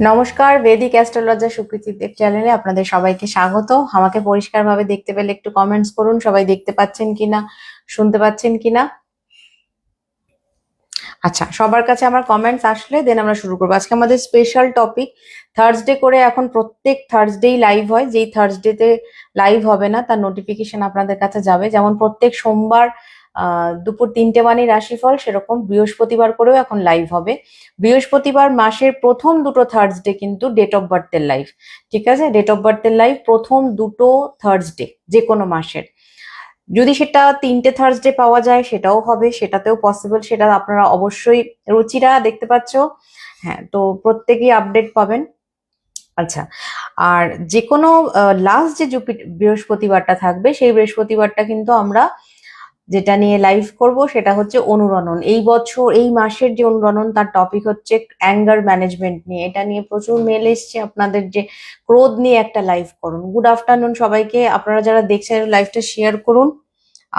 নমস্কার, বেদিক অ্যাস্ট্রোলজার সুকৃতি দেব চ্যানেলে আপনাদের সবাইকে স্বাগত। আমাকে পরিষ্কারভাবে দেখতে পেলে একটু কমেন্টস করুন, সবাই দেখতে পাচ্ছেন কিনা, শুনতে পাচ্ছেন কিনা। আচ্ছা, সবার কাছে আমার কমেন্টস আসলে দেন আমরা শুরু করবো। আজকে আমাদের স্পেশাল টপিক থার্সডে করে, এখন প্রত্যেক থার্সডেই লাইভ হয়। যেই থার্সডেতে লাইভ হবে না তার নোটিফিকেশন আপনাদের কাছে যাবে। যেমন প্রত্যেক সোমবার দুপুর 3টে বাণী রাশিফল, সেরকম বৃহস্পতিবার করেও এখন লাইভ হবে। বৃহস্পতিবার মাসের প্রথম দুটো থার্সডে কিন্তু ডেট অফ বার্থের লাইভ, ঠিক আছে? ডেট অফ বার্থের লাইভ প্রথম দুটো থার্সডে যে কোনো মাসের। যদি সেটা 3টে থার্সডে পাওয়া যায় সেটাও হবে, সেটাতেও পসিবল, সেটা আপনারা অবশ্যই রুচিরা দেখতে পাচ্ছ। হ্যাঁ, তো প্রত্যেকেই আপডেট পাবেন। আচ্ছা, আর যে কোনো লাস্ট যে বৃহস্পতিবারটা থাকবে সেই বৃহস্পতিবারটা কিন্তু আমরা যেটা নিয়ে লাইভ করব সেটা হচ্ছে অনুরণন। এই বছর এই মাসের যে অনুরণন তার টপিক হচ্ছে অ্যাঙ্গার ম্যানেজমেন্ট নিয়ে। এটা নিয়ে প্রচুর মেল এসছে আপনাদের যে ক্রোধ নিয়ে একটা লাইভ করুন। গুড আফটারনুন সবাইকে, আপনারা যারা দেখছেন লাইভটা শেয়ার করুন।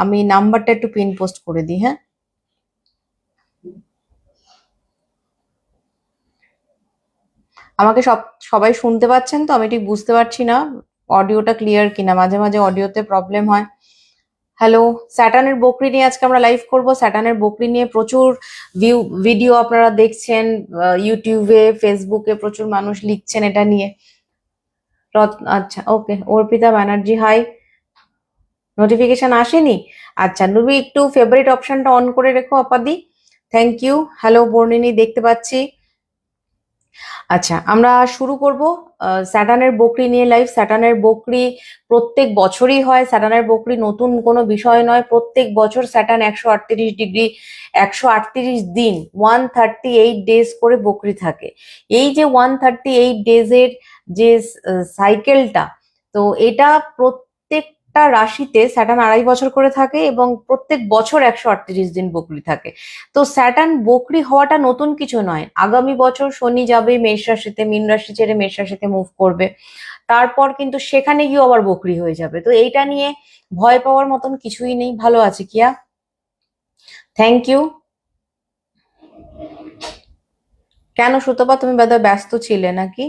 আমি নাম্বারটা একটু পিন পোস্ট করে দিই। হ্যাঁ, আমাকে সবাই শুনতে পাচ্ছেন তো? আমি ঠিক বুঝতে পারছি না অডিওটা ক্লিয়ার কিনা, মাঝে মাঝে অডিওতে প্রবলেম হয়। হ্যালো, স্যাটার্নের বকরি নিয়ে আজকে আমরা লাইভ করব। স্যাটার্নের বকরি নিয়ে প্রচুর ভিডিও আপনারা দেখছেন, ইউটিউবে ফেসবুকে প্রচুর মানুষ লিখছেন এটা নিয়ে। আচ্ছা, okay, Arpita Banerjee hi. Notification আসেনি? আচ্ছা, তুমি একটু ফেভারিট অপশনটা অন করে রেখো আপাদি। Thank you. হ্যালো বর্ণিনী, দেখতে পাচ্ছি। আচ্ছা, আমরা শুরু করব স্যাটার্নের বকরি নিয়ে লাইভ। স্যাটার্নের বকরি প্রত্যেক বছরই হয়। স্যাটার্নের বকরি নতুন কোনো বিষয় নয়। প্রত্যেক বছর স্যাটার্ন 138 ডিগ্রি, 138 দিন, 138 ডেজ করে বকরি থাকে। এই যে 138 ডেজের যে সাইকেলটা, তো এটা প্রত্যেকটা রাশিতে স্যাটার্ন 2.5 বছর করে থাকে এবং প্রত্যেক বছর 138 দিন বকরি থাকে। তো স্যাটার্ন বকরি হওয়াটা নতুন কিছু নয়। আগামী বছর শনি যাবে মেষ রাশিতে, মীন রাশি ছেড়ে মেষ রাশিতে মুভ করবে। তারপর কিন্তু সেখানে গিয়ে আবার বকরি হয়ে যাবে। তো এইটা নিয়ে ভয় পাওয়ার মতন কিছুই নেই। ভালো আছে কিয়া? Thank you. কেন সুতপা, তুমি বোধহয় ব্যস্ত ছিলে নাকি?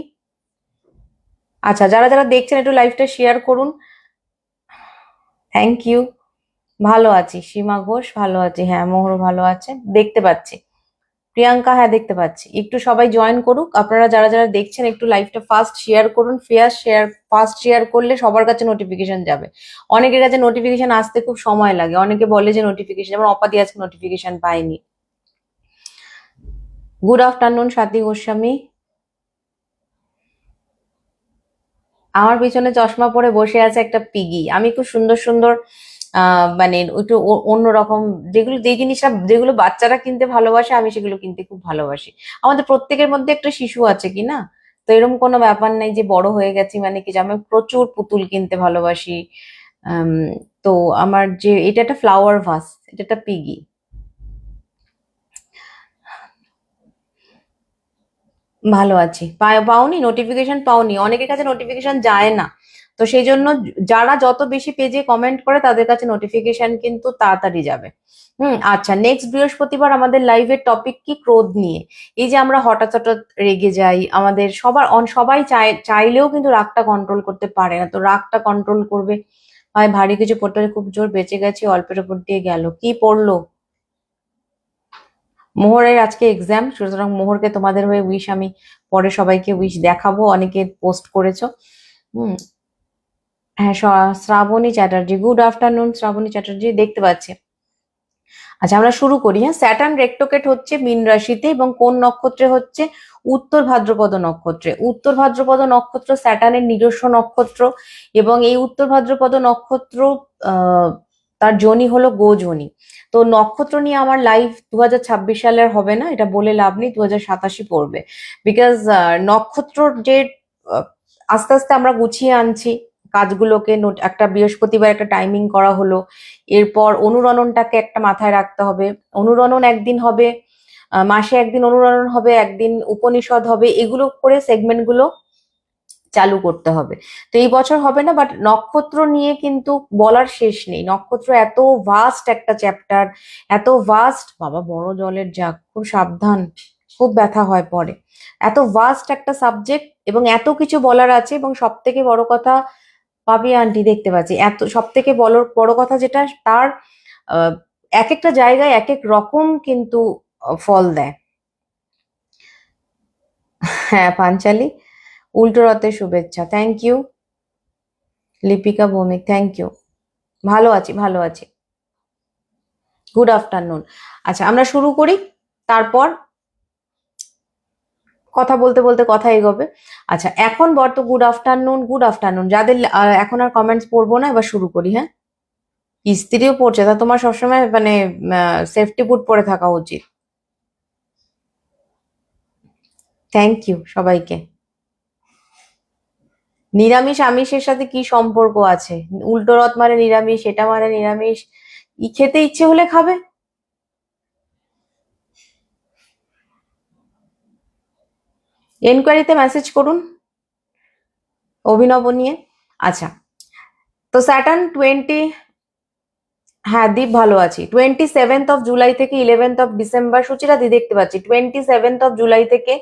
আচ্ছা, যারা যারা দেখছেন একটু লাইভটা শেয়ার করুন। Thank you. ভালো আছি। সীমা ঘোষ ভালো আছে, হ্যাঁ মোহর ভালো আছে, দেখতে পাচ্ছি। প্রিয়াঙ্কা, হ্যাঁ দেখতে পাচ্ছি। একটু সবাই জয়েন করুক। আপনারা যারা যারা দেখছেন একটু লাইভটা ফাস্ট শেয়ার করুন। ফাস্ট শেয়ার করলে সবার কাছে নোটিফিকেশন যাবে। অনেকের কাছে নোটিফিকেশন আসতে খুব সময় লাগে, অনেকে বলে যে নোটিফিকেশন, যেমন অপাদি আজকে নোটিফিকেশন পাইনি। Good afternoon Swati Goswami. আমার পিছনে চশমা পরে বসে আছে একটা পিগি। আমি খুব সুন্দর সুন্দর মানে একটু অন্যরকম, যেগুলো যে জিনিসটা যেগুলো বাচ্চারা কিনতে ভালোবাসে আমি সেগুলো কিনতে খুব ভালোবাসি। আমাদের প্রত্যেকের মধ্যে একটা শিশু আছে কি না? তো এরকম কোনো ব্যাপার নেই যে বড় হয়ে গেছি মানে কি, যে আমি প্রচুর পুতুল কিনতে ভালোবাসি। আম, তো আমার যে এটা একটা ফ্লাওয়ার ভাস, এটা একটা পিগি। ভালো আছি। পাওনি নোটিফিকেশন? পাওনি? অনেকের কাছে নোটিফিকেশন যায় না। তো সেই জন্য যারা যত বেশি পেজে কমেন্ট করে তাদের কাছে নোটিফিকেশন কিন্তু তাড়াতাড়ি যাবে। আচ্ছা, নেক্সট বৃহস্পতিবার আমাদের লাইভের টপিক কি? ক্রোধ নিয়ে। এই যে আমরা হঠাৎ হঠাৎ রেগে যাই, আমাদের সবাই চাইলেও কিন্তু রাগটা কন্ট্রোল করতে পারে না। তো রাগটা কন্ট্রোল করবে হয় ভারী কিছু পড়তে হলে, খুব জোর বেঁচে গেছি, অল্পের উপর দিয়ে গেল। কি পড়লো? মোহরের আজকে এক্সাম, সুতরাং মোহরকে তোমাদের হয়ে উইশ আমি পরে সবাইকে উইশ দেখাবো, অনেকে পোস্ট করেছো। হুম। হ্যাঁ, শ্রাবণী চ্যাটার্জি, গুড আফটারনুন শ্রাবণী চ্যাটার্জি, দেখতে পাচ্ছি। আচ্ছা, আমরা শুরু করি। হ্যাঁ, স্যাটার্ন রেক্টোকেট হচ্ছে মীন রাশিতে এবং কোন নক্ষত্রে হচ্ছে? উত্তর ভাদ্রপদ নক্ষত্রে। উত্তর ভাদ্রপদ নক্ষত্র স্যাটার্নের নিজস্ব নক্ষত্র এবং এই উত্তর ভাদ্রপদ নক্ষত্র আহ তার যোনি হলো গো যোনি। তো নক্ষত্র নিয়ে আমার লাইভ 2026 সালের হবে না, এটা বলে লাভ নেই, 2027 পড়বে। বিকজ নক্ষত্র যে আহ, আস্তে আস্তে আমরা গুছিয়ে আনছি কাজগুলোকে। একটা বৃহস্পতিবার একটা টাইমিং করা হলো, এরপর অনুরণনটাকে একটা মাথায় রাখতে হবে। অনুরণন একদিন হবে, মাসে একদিন অনুরণন হবে, একদিন উপনিষদ হবে, এগুলো করে সেগমেন্ট গুলো চালু করতে হবে। তো এই বছর হবে না, বাট নক্ষত্র নিয়ে কিন্তু বলার শেষ নেই। নক্ষত্র এত ভাস্ট একটা চ্যাপ্টার, এত ভাস্ট, বাবা বড় জলের জাগ, খুব সাবধান, খুব ব্যথা হয় পরে। এত ভাস্ট একটা সাবজেক্ট এবং এত কিছু বলার আছে, এবং সব থেকে বড় কথা, পাপি আন্টি দেখতে পাচ্ছি, এত সব থেকে বড় বড় কথা যেটা, তার আহ, এক একটা জায়গায় এক এক রকম কিন্তু ফল দেয়। হ্যাঁ পাঞ্চালি, উল্টো রথের শুভেচ্ছা, thank you. Lipika Bhowmik, thank you. ভালো আছি, ভালো আছি। Good afternoon. আচ্ছা আমরা শুরু করি, তারপর কথা বলতে বলতে কথা এগোবে। আচ্ছা এখন গুড আফটারনুন, গুড আফটারনুন যাদের, এখন আর কমেন্টস পড়বো না, এবার শুরু করি। হ্যাঁ, স্ত্রীও পড়ছে, তা তোমার সবসময় মানে সেফটি বুট পরে থাকা উচিত। থ্যাংক ইউ সবাইকে। নিরামিষ আমিষের সাথে কি সম্পর্ক আছে? উল্টো রথ মানে নিরামিষ, এটা মানে নিরামিষ, খেতে ইচ্ছে হলে খাবে। এনকোয়ারিতে মেসেজ করুন অভিনব নিয়ে। আচ্ছা, তো স্যাটার্ন হ্যাঁ দীপ ভালো আছি। 27 জুলাই থেকে 11 ডিসেম্বর, সুচিরা দি দেখতে পাচ্ছি, 27 জুলাই থেকে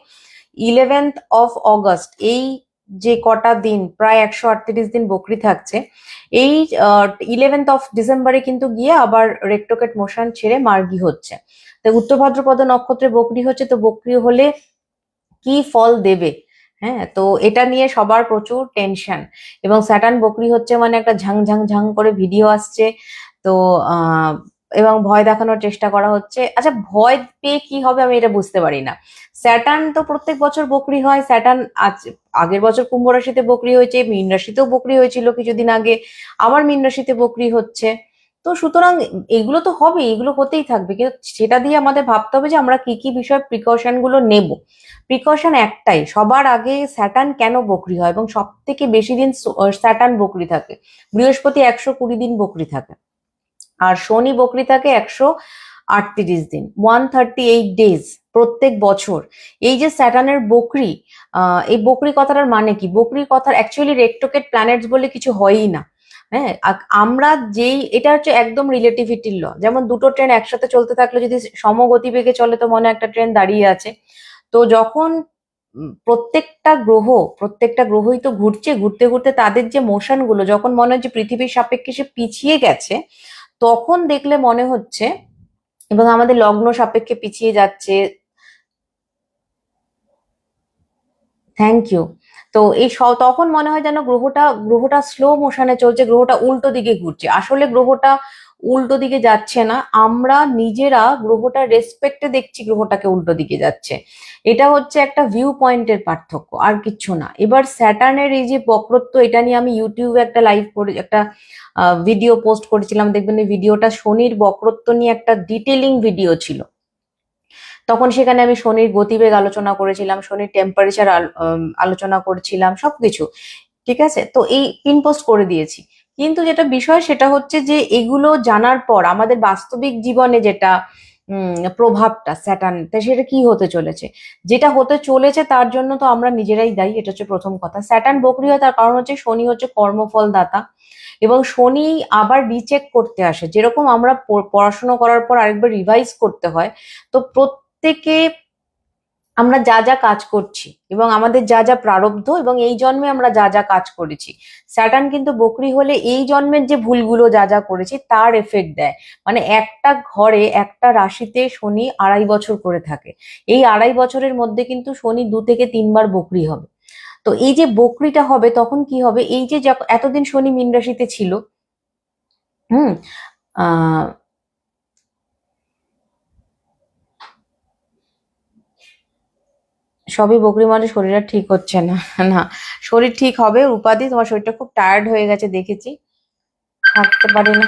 11 অগস্ট, এই যে কটা দিন, প্রায় 138 দিন বকরি থাকছে। এই 11 ডিসেম্বরে কিন্তু গিয়ে আবার রেক্টোকেট মোশন ছেড়ে মার্গী হচ্ছে। তো উত্তর ভাদ্রপদ নক্ষত্রে বকরি হচ্ছে, তো বকরি হলে কি ফল দেবে? হ্যাঁ, তো এটা নিয়ে সবার প্রচুর টেনশন। এবং স্যাটার্ন বকরি হচ্ছে মানে একটা ঝাং ঝাং ঝাং করে ভিডিও আসছে। তো এবং ভয় দেখানোর চেষ্টা করা হচ্ছে। আচ্ছা ভয় পেয়ে কি হবে আমি এটা বুঝতে পারি না। স্যাটার্ন তো প্রত্যেক বছর বকরি হয়, স্যাটার্ন আজ আগের বছর কুম্ভ রাশিতে বকরি হয়েছে, মীন রাশিতেও বকরি হয়েছিল কিছুদিন আগে, আবার মীন রাশিতে বকরি হচ্ছে। তো সুতরাং এগুলো তো হবে, এগুলো হতেই থাকবে, কিন্তু সেটা দিয়ে আমাদের ভাবতে হবে যে আমরা কি কি বিষয় প্রিকশন গুলো নেব। প্রিকশন একটাই, সবার আগে স্যাটার্ন কেন বকরি হয় এবং সব থেকে বেশি দিন স্যাটার্ন বকরি থাকে। বৃহস্পতি 120 দিন বকরি থাকে, আর শনি বকরি থাকে 138 দিন, 138 ডেজ প্রত্যেক বছর। এই যে স্যাটার্নের বকরি, এই বকরি কথাটার মানে কি? বকরির কথার অ্যাকচুয়ালি রেক্টোকেট প্ল্যানেটস বলে কিছু হয়ই না। হ্যাঁ, আমরা যেই, এটা হচ্ছে একদম রিলেটিভিটির ল, যেমন দুটো ট্রেন একসাথে চলতে থাকলে যদি সমগতিবেগে চলে তো মনে একটা ট্রেন দাঁড়িয়ে আছে। তো যখন প্রত্যেকটা গ্রহই তো ঘুরছে, ঘুরতে ঘুরতে তাদের যে মোশন গুলো যখন মনে হয় যে পৃথিবীর সাপেক্ষে সে পিছিয়ে গেছে, তখন দেখলে মনে হচ্ছে, এবং আমাদের লগ্ন সাপেক্ষে পিছিয়ে যাচ্ছে। Thank you. তো তখন মনে হয় যেন গ্রহটা স্লো মোশনে চলছে, গ্রহটা উল্টো দিকে ঘুরছে। আসলে গ্রহটা উল্টো দিকে যাচ্ছে না, আমরা নিজেরা গ্রহটা রেসপেক্টে দেখছি গ্রহটাকে উল্টো দিকে যাচ্ছে। এটা হচ্ছে একটা ভিউ পয়েন্টের পার্থক্য, আর কিচ্ছু না। এবার স্যাটার্নের এই যে বক্রত্ব, এটা নিয়ে আমি ইউটিউবে একটা লাইভ করে একটা ভিডিও পোস্ট করেছিলাম, দেখবেন এই ভিডিওটা শনির বক্রত্ব নিয়ে একটা ডিটেলিং ভিডিও ছিল। তখন সেখানে আমি শনির গতিবেগ আলোচনা করেছিলাম, শনির টেম্পারেচার আলোচনা করেছিলাম, সবকিছু ঠিক আছে। তো এই পিন পোস্ট করে দিয়েছি। কিন্তু যেটা বিষয় সেটা হচ্ছে যে এগুলো জানার পর আমাদের বাস্তবিক জীবনে যেটা প্রভাবটা স্যাটার্ন, সেটা কি হতে চলেছে, যেটা হতে চলেছে তার জন্য তো আমরা নিজেরাই দায়ী। এটা হচ্ছে প্রথম কথা। স্যাটার্ন বকরি হয় তার কারণ হচ্ছে শনি হচ্ছে কর্মফল দাতা, এবং শনি আবার রিচেক করতে আসে, যেরকম আমরা পড়াশোনা করার পর আরেকবার রিভাইজ করতে হয়। তো প্রত্যেকে আমরা যা যা কাজ করছি এবং আমাদের যা যা প্রারব্ধ, এবং এই জন্মে আমরা যা যা কাজ করেছি, স্যাটার্ন কিন্তু বকরি হলে এই জন্মের যে ভুলগুলো যা যা করেছি তার এফেক্ট দেয়। মানে একটা ঘরে একটা রাশিতে শনি 2.5 বছর করে থাকে, এই 2.5 বছরের মধ্যে কিন্তু শনি 2 থেকে 3 বার বকরি হবে। তো এই যে বকরিটা হবে তখন কি হবে, এই যে এতদিন শনি মীন রাশিতে ছিল, হুম, আহ সবই বকরি মানে শরীর আর ঠিক হচ্ছে না। না, শরীর ঠিক হবে। উপাধি, তোমার শরীরটা খুব টায়ার্ড হয়ে গেছে দেখেছি, থাকতে পারি না।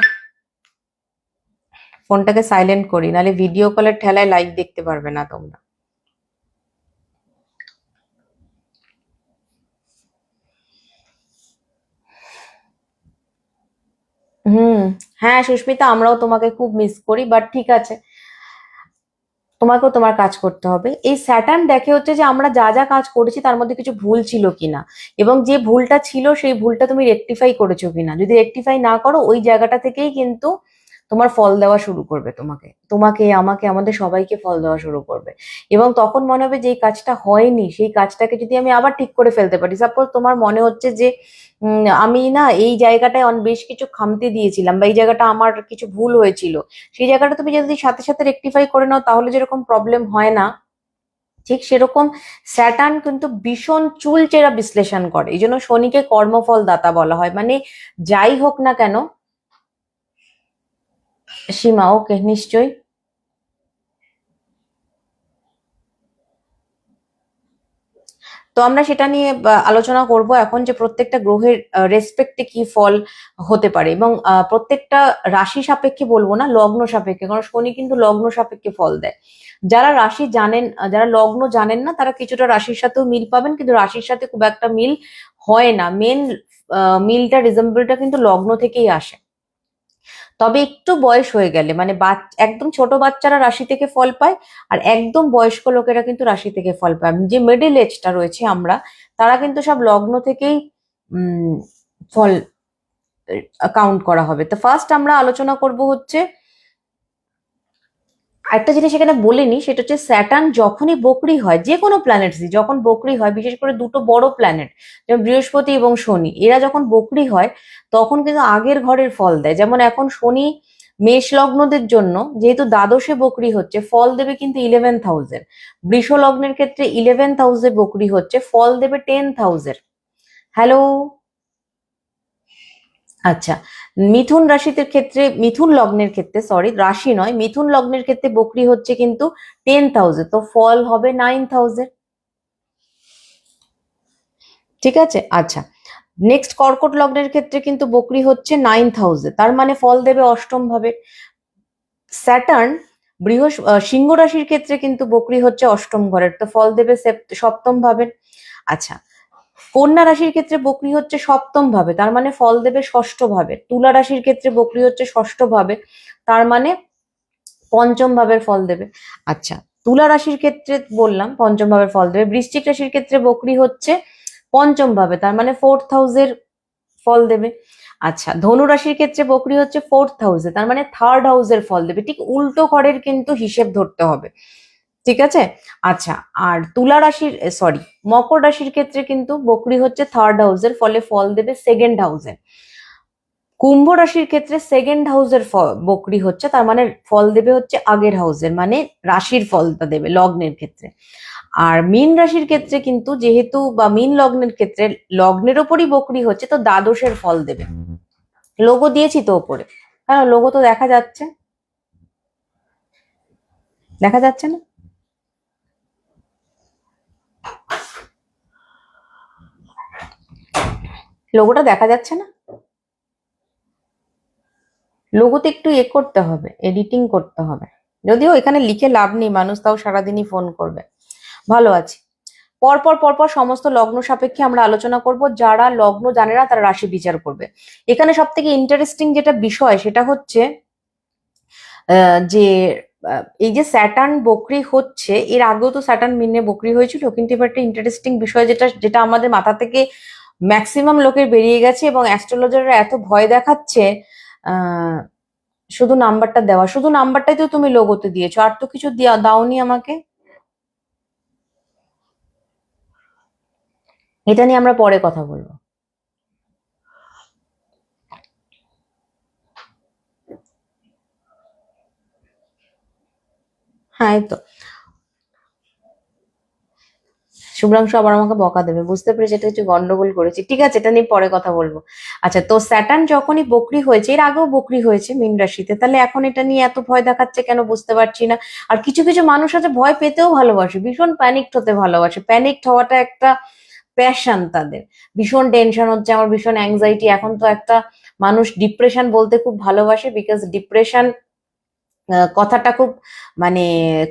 ফোনটাকে সাইলেন্ট করি, নাহলে ভিডিও কলের ঠেলায় লাইভ দেখতে পারবে না তোমরা। হুম। হ্যাঁ সুস্মিতা, আমরাও তোমাকে খুব মিস করি, বাট ঠিক আছে, তোমাকেও তোমার কাজ করতে হবে। এই স্যাটার্ন দেখে হচ্ছে যে আমরা যা যা কাজ করেছি তার মধ্যে কিছু ভুল ছিল কিনা, এবং যে ভুলটা ছিল সেই ভুলটা তুমি রেকটিফাই করেছো কিনা। যদি রেকটিফাই না করো, ওই জায়গাটা থেকেই কিন্তু তোমার ফল দেওয়া শুরু করবে, তোমাকে তোমাকে আমাকে আমাদের সবাইকে ফল দেওয়া শুরু করবে। এবং তখন মনে হবে যে এই কাজটা হয়নি, সেই কাজটাকে যদি আমি আবার ঠিক করে ফেলতে পারি। সাপোজ তোমার মনে হচ্ছে যে আমি না এই জায়গাটায় বেশ কিছু খামতি দিয়েছিলাম, বা এই জায়গাটা আমার কিছু ভুল হয়েছিল, সেই জায়গাটা তুমি যদি সাথে সাথে রেকটিফাই করে নাও, তাহলে যেরকম প্রবলেম হয় না, ঠিক সেরকম স্যাটার্ন কিন্তু ভীষণ চুলচেরা বিশ্লেষণ করে। এই জন্য শনিকে কর্মফল দাতা বলা হয়। মানে যাই হোক না কেন, সীমা ওকে নিশ্চয়ই। তো আমরা সেটা নিয়ে আলোচনা করব এখন, যে প্রত্যেকটা গ্রহের রেসপেক্টে কি ফল হতে পারে, এবং প্রত্যেকটা রাশি সাপেক্ষে বলবো না, লগ্ন সাপেক্ষে, কারণ শনি কিন্তু লগ্ন সাপেক্ষে ফল দেয়। যারা রাশি জানেন, যারা লগ্ন জানেন না, তারা কিছুটা রাশির সাথেও মিল পাবেন, কিন্তু রাশির সাথে খুব একটা মিল হয় না। মেন মিলটা, রিজেম্বলটা কিন্তু লগ্ন থেকেই আসে। তবে একটু বয়স হয়ে গেলে, মানে একদম ছোট বাচ্চারা রাশি থেকে ফল পায়, আর একদম বয়স্ক লোকেরা কিন্তু রাশি থেকে ফল পায়। যে মিডল এজটা রয়েছে আমরা, তারা কিন্তু সব লগ্ন থেকেই ফল কাউন্ট করা হবে। তো ফার্স্ট আমরা আলোচনা করব হচ্ছে, একটা জিনিস এখানে বলিনি, সেটা হচ্ছে স্যাটার্ন যখনই বকরি হয়, যে কোনো প্ল্যানেটসই যখন বকরি হয়, বিশেষ করে দুটো বড় প্ল্যানেট যেমন বৃহস্পতি এবং শনি, এরা যখন বকরি হয় তখন কিন্তু আগের ঘরের ফল দেয়। যেমন এখন শনি মেষ লগ্নদের জন্য যেহেতু দ্বাদশে বকরি হচ্ছে, ফল দেবে কিন্তু 11,000। বৃষ লগ্নের ক্ষেত্রে 11,000 বকরি হচ্ছে, ফল দেবে 10,000। হ্যালো, আচ্ছা। মিথুন রাশিতে ক্ষেত্রে, মিথুন লগ্নের ক্ষেত্রে, সরি রাশি নয়, মিথুন লগ্নের ক্ষেত্রে বকরি হচ্ছে কিন্তু 10,000, তো ফল হবে 9,000। ঠিক আছে, আচ্ছা। নেক্সট কর্কট লগ্নের ক্ষেত্রে কিন্তু বকরি হচ্ছে 9,000, তার মানে ফল দেবে অষ্টম ভাবে। স্যাটার্ন সিংহ রাশির ক্ষেত্রে কিন্তু বকরি হচ্ছে অষ্টম ঘরের, তো ফল দেবে সপ্তম ভাবে। আচ্ছা, কন্যা রাশির ক্ষেত্রে বকরি হচ্ছে সপ্তম ভাবে, তার মানে ফল দেবে ষষ্ঠ ভাবে। তুলা রাশির ক্ষেত্রে বকরি হচ্ছে ষষ্ঠ ভাবে, তার মানে পঞ্চম ভাবের ফল দেবে। আচ্ছা, তুলা রাশির ক্ষেত্রে বললাম পঞ্চম ভাবের ফল দেবে। বৃশ্চিক রাশির ক্ষেত্রে বকরি হচ্ছে পঞ্চম ভাবে, তার মানে 4,000 ফল দেবে। আচ্ছা, ধনু রাশির ক্ষেত্রে বকরি হচ্ছে 4,000, তার মানে থার্ড হাউসের ফল দেবে। ঠিক উল্টো ঘরের কিন্তু হিসেব ধরতে হবে, ঠিক আছে। আচ্ছা, আর তুলা রাশির, সরি, মকর রাশির ক্ষেত্রে কিন্তু বকরি হচ্ছে থার্ড হাউসের, ফলে ফল দেবে সেকেন্ড হাউসের। কুম্ভ রাশির ক্ষেত্রে সেকেন্ড হাউসের বকরি হচ্ছে, তার মানে ফল দেবে হচ্ছে আগের হাউসের, মানে রাশির ফলটা দেবে লগ্নের ক্ষেত্রে। আর মীন রাশির ক্ষেত্রে কিন্তু যেহেতু, বা মীন লগ্নের ক্ষেত্রে লগ্নের ওপরই বকরি হচ্ছে, তো দ্বাদশের ফল দেবে। লোগো দিয়েছি তো ওপরে, হ্যাঁ লোগো তো দেখা যাচ্ছে, দেখা যাচ্ছে না? লোগোটা দেখা যাচ্ছে না? লোগোতে একটু করতে হবে, এডিটিং করতে হবে। যদিও এখানে লিখে লাভ নেই, মানুষ তাও সারাদিনই ফোন করবে। ভালো আছি। পরপর পরপর সমস্ত লগ্ন সাপেক্ষে আমরা আলোচনা করব। যারা লগ্ন জানে না তারা রাশি বিচার করবে। এখানে সব থেকে ইন্টারেস্টিং যেটা বিষয় সেটা হচ্ছে যে এই যে স্যাটার্ন বকরি হচ্ছে, এর আগেও তো স্যাটার্ন মিনে বকরি হয়েছিল, কিন্তু এবার একটা ইন্টারেস্টিং বিষয় যেটা যেটা আমাদের মাথা থেকে ম্যাক্সিমাম লোকের বেরিয়ে গেছে, এবং অ্যাস্ট্রোলজাররা এত ভয় দেখাচ্ছে। আহ শুধু নাম্বারটা দেওয়া, শুধু নাম্বারটাই তো তুমি লোগোতে দিয়েছো, আর তো কিছু দাওনি আমাকে। এটা নিয়ে আমরা পরে কথা বলবো। হ্যাঁ, এই তো শুভ্রাংশু আবার আমাকে বকা দেবে, বুঝতে পেরেছি এটা কিছু গন্ডগোল করেছি। ঠিক আছে, এটা নিয়ে পরে কথা বলবো। আচ্ছা, তো স্যাটার্ন যখনই বকরি হয়েছে, এর আগেও বকরি হয়েছে মীন রাশিতে, তাহলে এখন এটা নিয়ে এত ভয় দেখাচ্ছে কেন বুঝতে পারছি না। আর কিছু কিছু মানুষ আছে ভয় পেতেও ভালোবাসে, ভীষণ প্যানিকড হতে ভালোবাসে। প্যানিকড হওয়াটা একটা প্যাশন তাদের। ভীষণ টেনশন হচ্ছে আমার, ভীষণ অ্যাংজাইটি। এখন তো একটা মানুষ ডিপ্রেশন বলতে খুব ভালোবাসে, বিকজ ডিপ্রেশন কথাটা খুব, মানে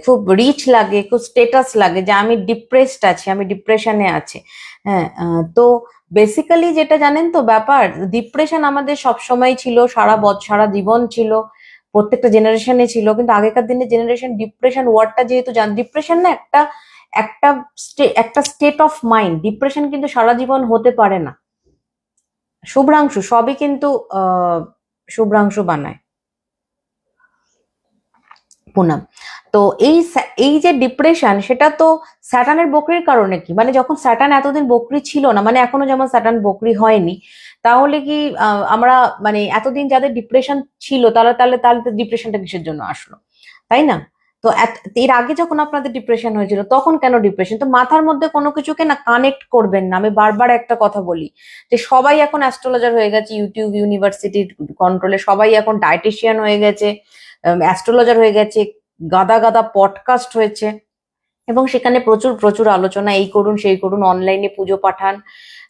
খুব রিচ লাগে, খুব স্টেটাস লাগে যে আমি ডিপ্রেসড আছি, আমি ডিপ্রেশনে আছি। হ্যাঁ, তো বেসিক্যালি যেটা জানেন তো ব্যাপার, ডিপ্রেশন আমাদের সব সময় ছিল, সারা জীবন ছিল। প্রত্যেকটা জেনারেশনে ছিল, কিন্তু আগেকার দিনে জেনারেশন ডিপ্রেশন ওয়ার্ডটা যেহেতু ডিপ্রেশন না একটা একটা একটা স্টেট অফ মাইন্ড, ডিপ্রেশন কিন্তু সারা জীবন হতে পারে না। শুভ্রাংশু সবই কিন্তু শুভ্রাংশু বানায় পুনাম। তো এই যে ডিপ্রেশন, সেটা তো স্যাটার্নের বকরির কারণে কি, মানে যখন স্যাটার্ন এতদিন বকরি ছিল না, মানে এখনো যেমন স্যাটার্ন বকরি হয়নি, তাহলে কি আমরা মানে এতদিন যাদের ডিপ্রেশন ছিল তারা তাহলে তাহলে ডিপ্রেশনটা কিসের জন্য আসলো, তাই না? তো এর আগে যখন আপনাদের ডিপ্রেশন হয়েছিল তখন কেন ডিপ্রেশন? তো মাথার মধ্যে কোনো কিছুকে না কানেক্ট করবেন না। আমি বারবার একটা কথা বলি যে সবাই এখন অ্যাস্ট্রোলজার হয়ে গেছে, ইউটিউব ইউনিভার্সিটির কন্ট্রোলে সবাই এখন ডায়েটিশিয়ান হয়ে গেছে, অ্যাস্ট্রোলজার হয়ে গেছে, গাদা গাদা পডকাস্ট হয়েছে, এবং সেখানে প্রচুর প্রচুর আলোচনা, এই করুন সেই করুন, অনলাইনে পুজো পাঠান।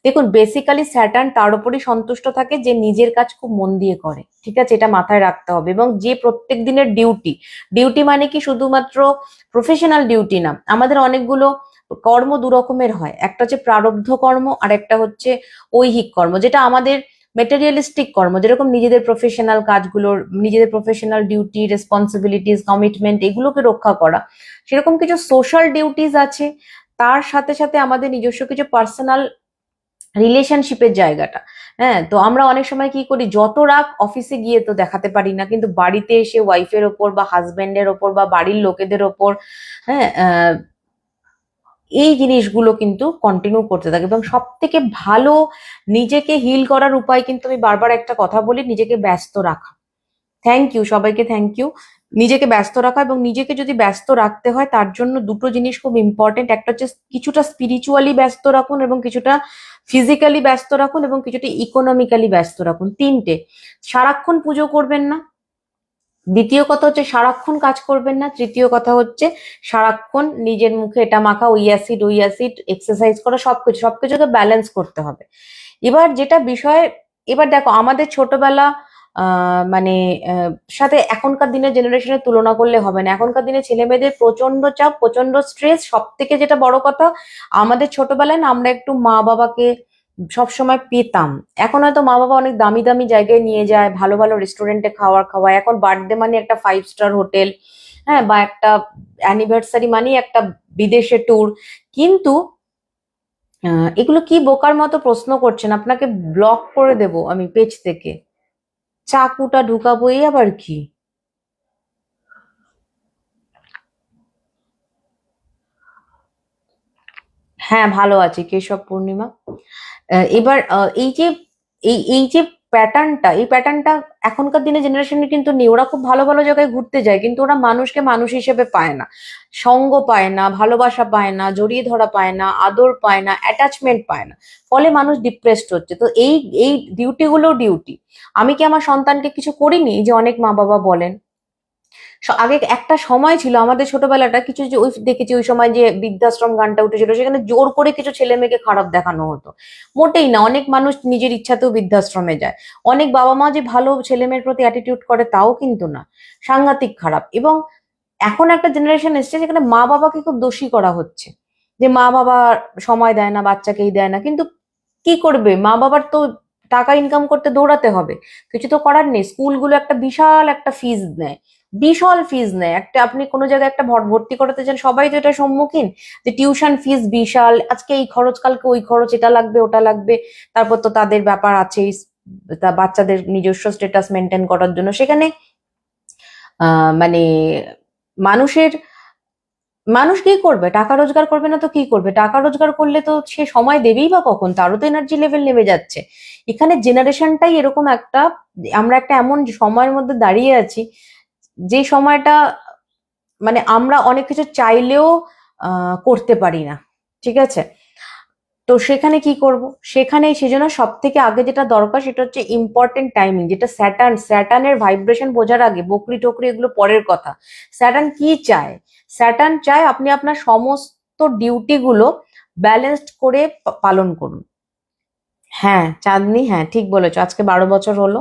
দেখুন বেসিক্যালি স্যাটার্ন তার উপরই সন্তুষ্ট থাকে যে নিজের কাজ খুব মন দিয়ে করে, ঠিক আছে, এটা মাথায় রাখতে হবে। এবং যে প্রত্যেক দিনের ডিউটি, ডিউটি মানে কি শুধুমাত্র প্রফেশনাল ডিউটি না, আমাদের অনেকগুলো কর্ম দু রকমের হয়, একটা হচ্ছে প্রারব্ধ কর্ম আর একটা হচ্ছে ঐহিক কর্ম, যেটা আমাদের মেটেরিয়ালিস্টিক কর্ম, যেরকম নিজেদের প্রফেশনাল কাজগুলোর, নিজেদের প্রফেশনাল ডিউটি, রেসপন্সিবিলিটিস, কমিটমেন্ট, এগুলোকে রক্ষা করা, সেরকম কিছু সোশ্যাল ডিউটিস আছে। তার সাথে সাথে আমাদের নিজস্ব কিছু পার্সোনাল রিলেশনশিপের জায়গাটা। হ্যাঁ, তো আমরা অনেক সময় কি করি, যত রাগ অফিসে গিয়ে তো দেখাতে পারি না, কিন্তু বাড়িতে এসে ওয়াইফের ওপর বা হাজবেন্ডের ওপর বা বাড়ির লোকেদের ওপর, হ্যাঁ, এই জিনিসগুলো কিন্তু কন্টিনিউ করতে থাকে। এবং সব থেকে ভালো নিজেকে হিল করার উপায় কিন্তু আমি বারবার একটা কথা বলি, নিজেকে ব্যস্ত রাখা। থ্যাংক ইউ সবাইকে, থ্যাংক ইউ। নিজেকে ব্যস্ত রাখা, এবং নিজেকে যদি ব্যস্ত রাখতে হয় তার জন্য দুটো জিনিস খুব ইম্পর্টেন্ট, একটা হচ্ছে কিছুটা স্পিরিচুয়ালি ব্যস্ত রাখুন এবং কিছুটা ফিজিক্যালি ব্যস্ত রাখুন এবং কিছুটা ইকোনমিক্যালি ব্যস্ত রাখুন, তিনটে। সারাক্ষণ পুজো করবেন না, দ্বিতীয় কথা হচ্ছে সারাক্ষণ কাজ করবেন না, তৃতীয় কথা হচ্ছে সারাক্ষণ নিজের মুখে এটা মাখা, ওই অ্যাসিড, এক্সারসাইজ করা, সবকিছুকে ব্যালেন্স করতে হবে। এবার যেটা বিষয়, এবার দেখো আমাদের ছোটবেলা মানে সাথে এখনকার দিনের জেনারেশনের তুলনা করলে হবে না। এখনকার দিনে ছেলে মেয়েদের প্রচন্ড চাপ, প্রচন্ড স্ট্রেস। সব থেকে যেটা বড় কথা, আমাদের ছোটবেলায় না আমরা একটু মা বাবাকে সবসময় পেতাম। এখন হয়তো মা বাবা অনেক দামি দামি জায়গায় নিয়ে যায়, ভালো ভালো রেস্টুরেন্টে খাওয়ায়, এখন বার্থডে মানে একটা 5 স্টার হোটেল, হ্যাঁ, বা একটা অ্যানিভার্সারি মানে একটা বিদেশে ট্যুর। কিন্তু এগুলো কি বোকার মতো প্রশ্ন করছেন, আপনাকে ব্লক করে দেব আমি পেজ থেকে, চাকুটা ঢুকাবো, এই আবার কি? হ্যাঁ, ভালো আছি কেশব পূর্ণিমা। এবার এই যে প্যাটার্নটা, এই প্যাটার্নটা এখনকার দিনে জেনারেশনে কিন্তু নেই। ওরা খুব ভালো ভালো জায়গায় ঘুরতে যায়, কিন্তু ওরা মানুষকে মানুষ হিসেবে পায় না, সঙ্গ পায় না, ভালোবাসা পায় না, জড়িয়ে ধরা পায় না, আদর পায় না, অ্যাটাচমেন্ট পায় না। ফলে মানুষ ডিপ্রেসড হচ্ছে। তো এই এই ডিউটি, আমি কি আমার সন্তানকে কিছু করিনি, এই যে অনেক মা বাবা বলেন। আগে একটা সময় ছিল আমাদের ছোটবেলাটা, কিছু যে ওই দেখেছি ওই সময় যে বৃদ্ধাশ্রম গানটা উঠেছিল, সেখানে জোর করে কিছু ছেলে মেয়েকে খারাপ দেখানো হতো। মোটেই না, অনেক মানুষ নিজের ইচ্ছাতেও বৃদ্ধাশ্রমে যায়। অনেক বাবা মা যে ভালো ছেলে মেয়ের প্রতি অ্যাটিটিউড করে তাও কিন্তু না, সাংঘাতিক খারাপ। এবং এখন একটা জেনারেশন এসছে যেখানে মা বাবাকে খুব দোষী করা হচ্ছে, যে মা বাবা সময় দেয় না, বাচ্চাকেই দেয় না। কিন্তু কি করবে, মা বাবার তো টাকা ইনকাম করতে দৌড়াতে হবে, কিছু তো করার নেই। স্কুলগুলো একটা বিশাল একটা ফিজ নেয়, বিশাল ফিজ নেয়। একটা আপনি কোনো জায়গায় একটা ভর্তি করাতে চান, সবাই তো এটা সম্মুখীন যে টিউশন ফিজ বিশাল, আজকে এই খরচ কালকে ওই খরচ, এটা লাগবে ওটা লাগবে। তারপর তো তাদের ব্যাপার আছে বাচ্চাদের নিজস্ব স্ট্যাটাস মেনটেন করার জন্য। সেখানে মানে মানুষের মানুষ কি করবে, টাকা রোজগার করবে না তো কি করবে? টাকা রোজগার করলে তো সে সময় দেবেই বা কখন, তারও তো এনার্জি লেভেল নেমে যাচ্ছে। এখানে জেনারেশনটাই এরকম একটা, আমরা একটা এমন সময়ের মধ্যে দাঁড়িয়ে আছি যে সময়টা মানে আমরা অনেক কিছু চাইলেও করতে পারি না, ঠিক আছে? তো সেখানে কি করব, সেখানে সেজন্য সব থেকে আগে যেটা দরকার সেটা হচ্ছে ইম্পর্টেন্ট টাইমিং, যেটা স্যাটার্নের ভাইব্রেশন বোঝার আগে বকরি টকরি এগুলো পরের কথা। স্যাটার্ন কি চায়? স্যাটার্ন চায় আপনি আপনার সমস্ত ডিউটি গুলো ব্যালেন্সড করে পালন করুন। হ্যাঁ চাঁদনি, হ্যাঁ ঠিক বলেছো, আজকে 12 বছর হলো।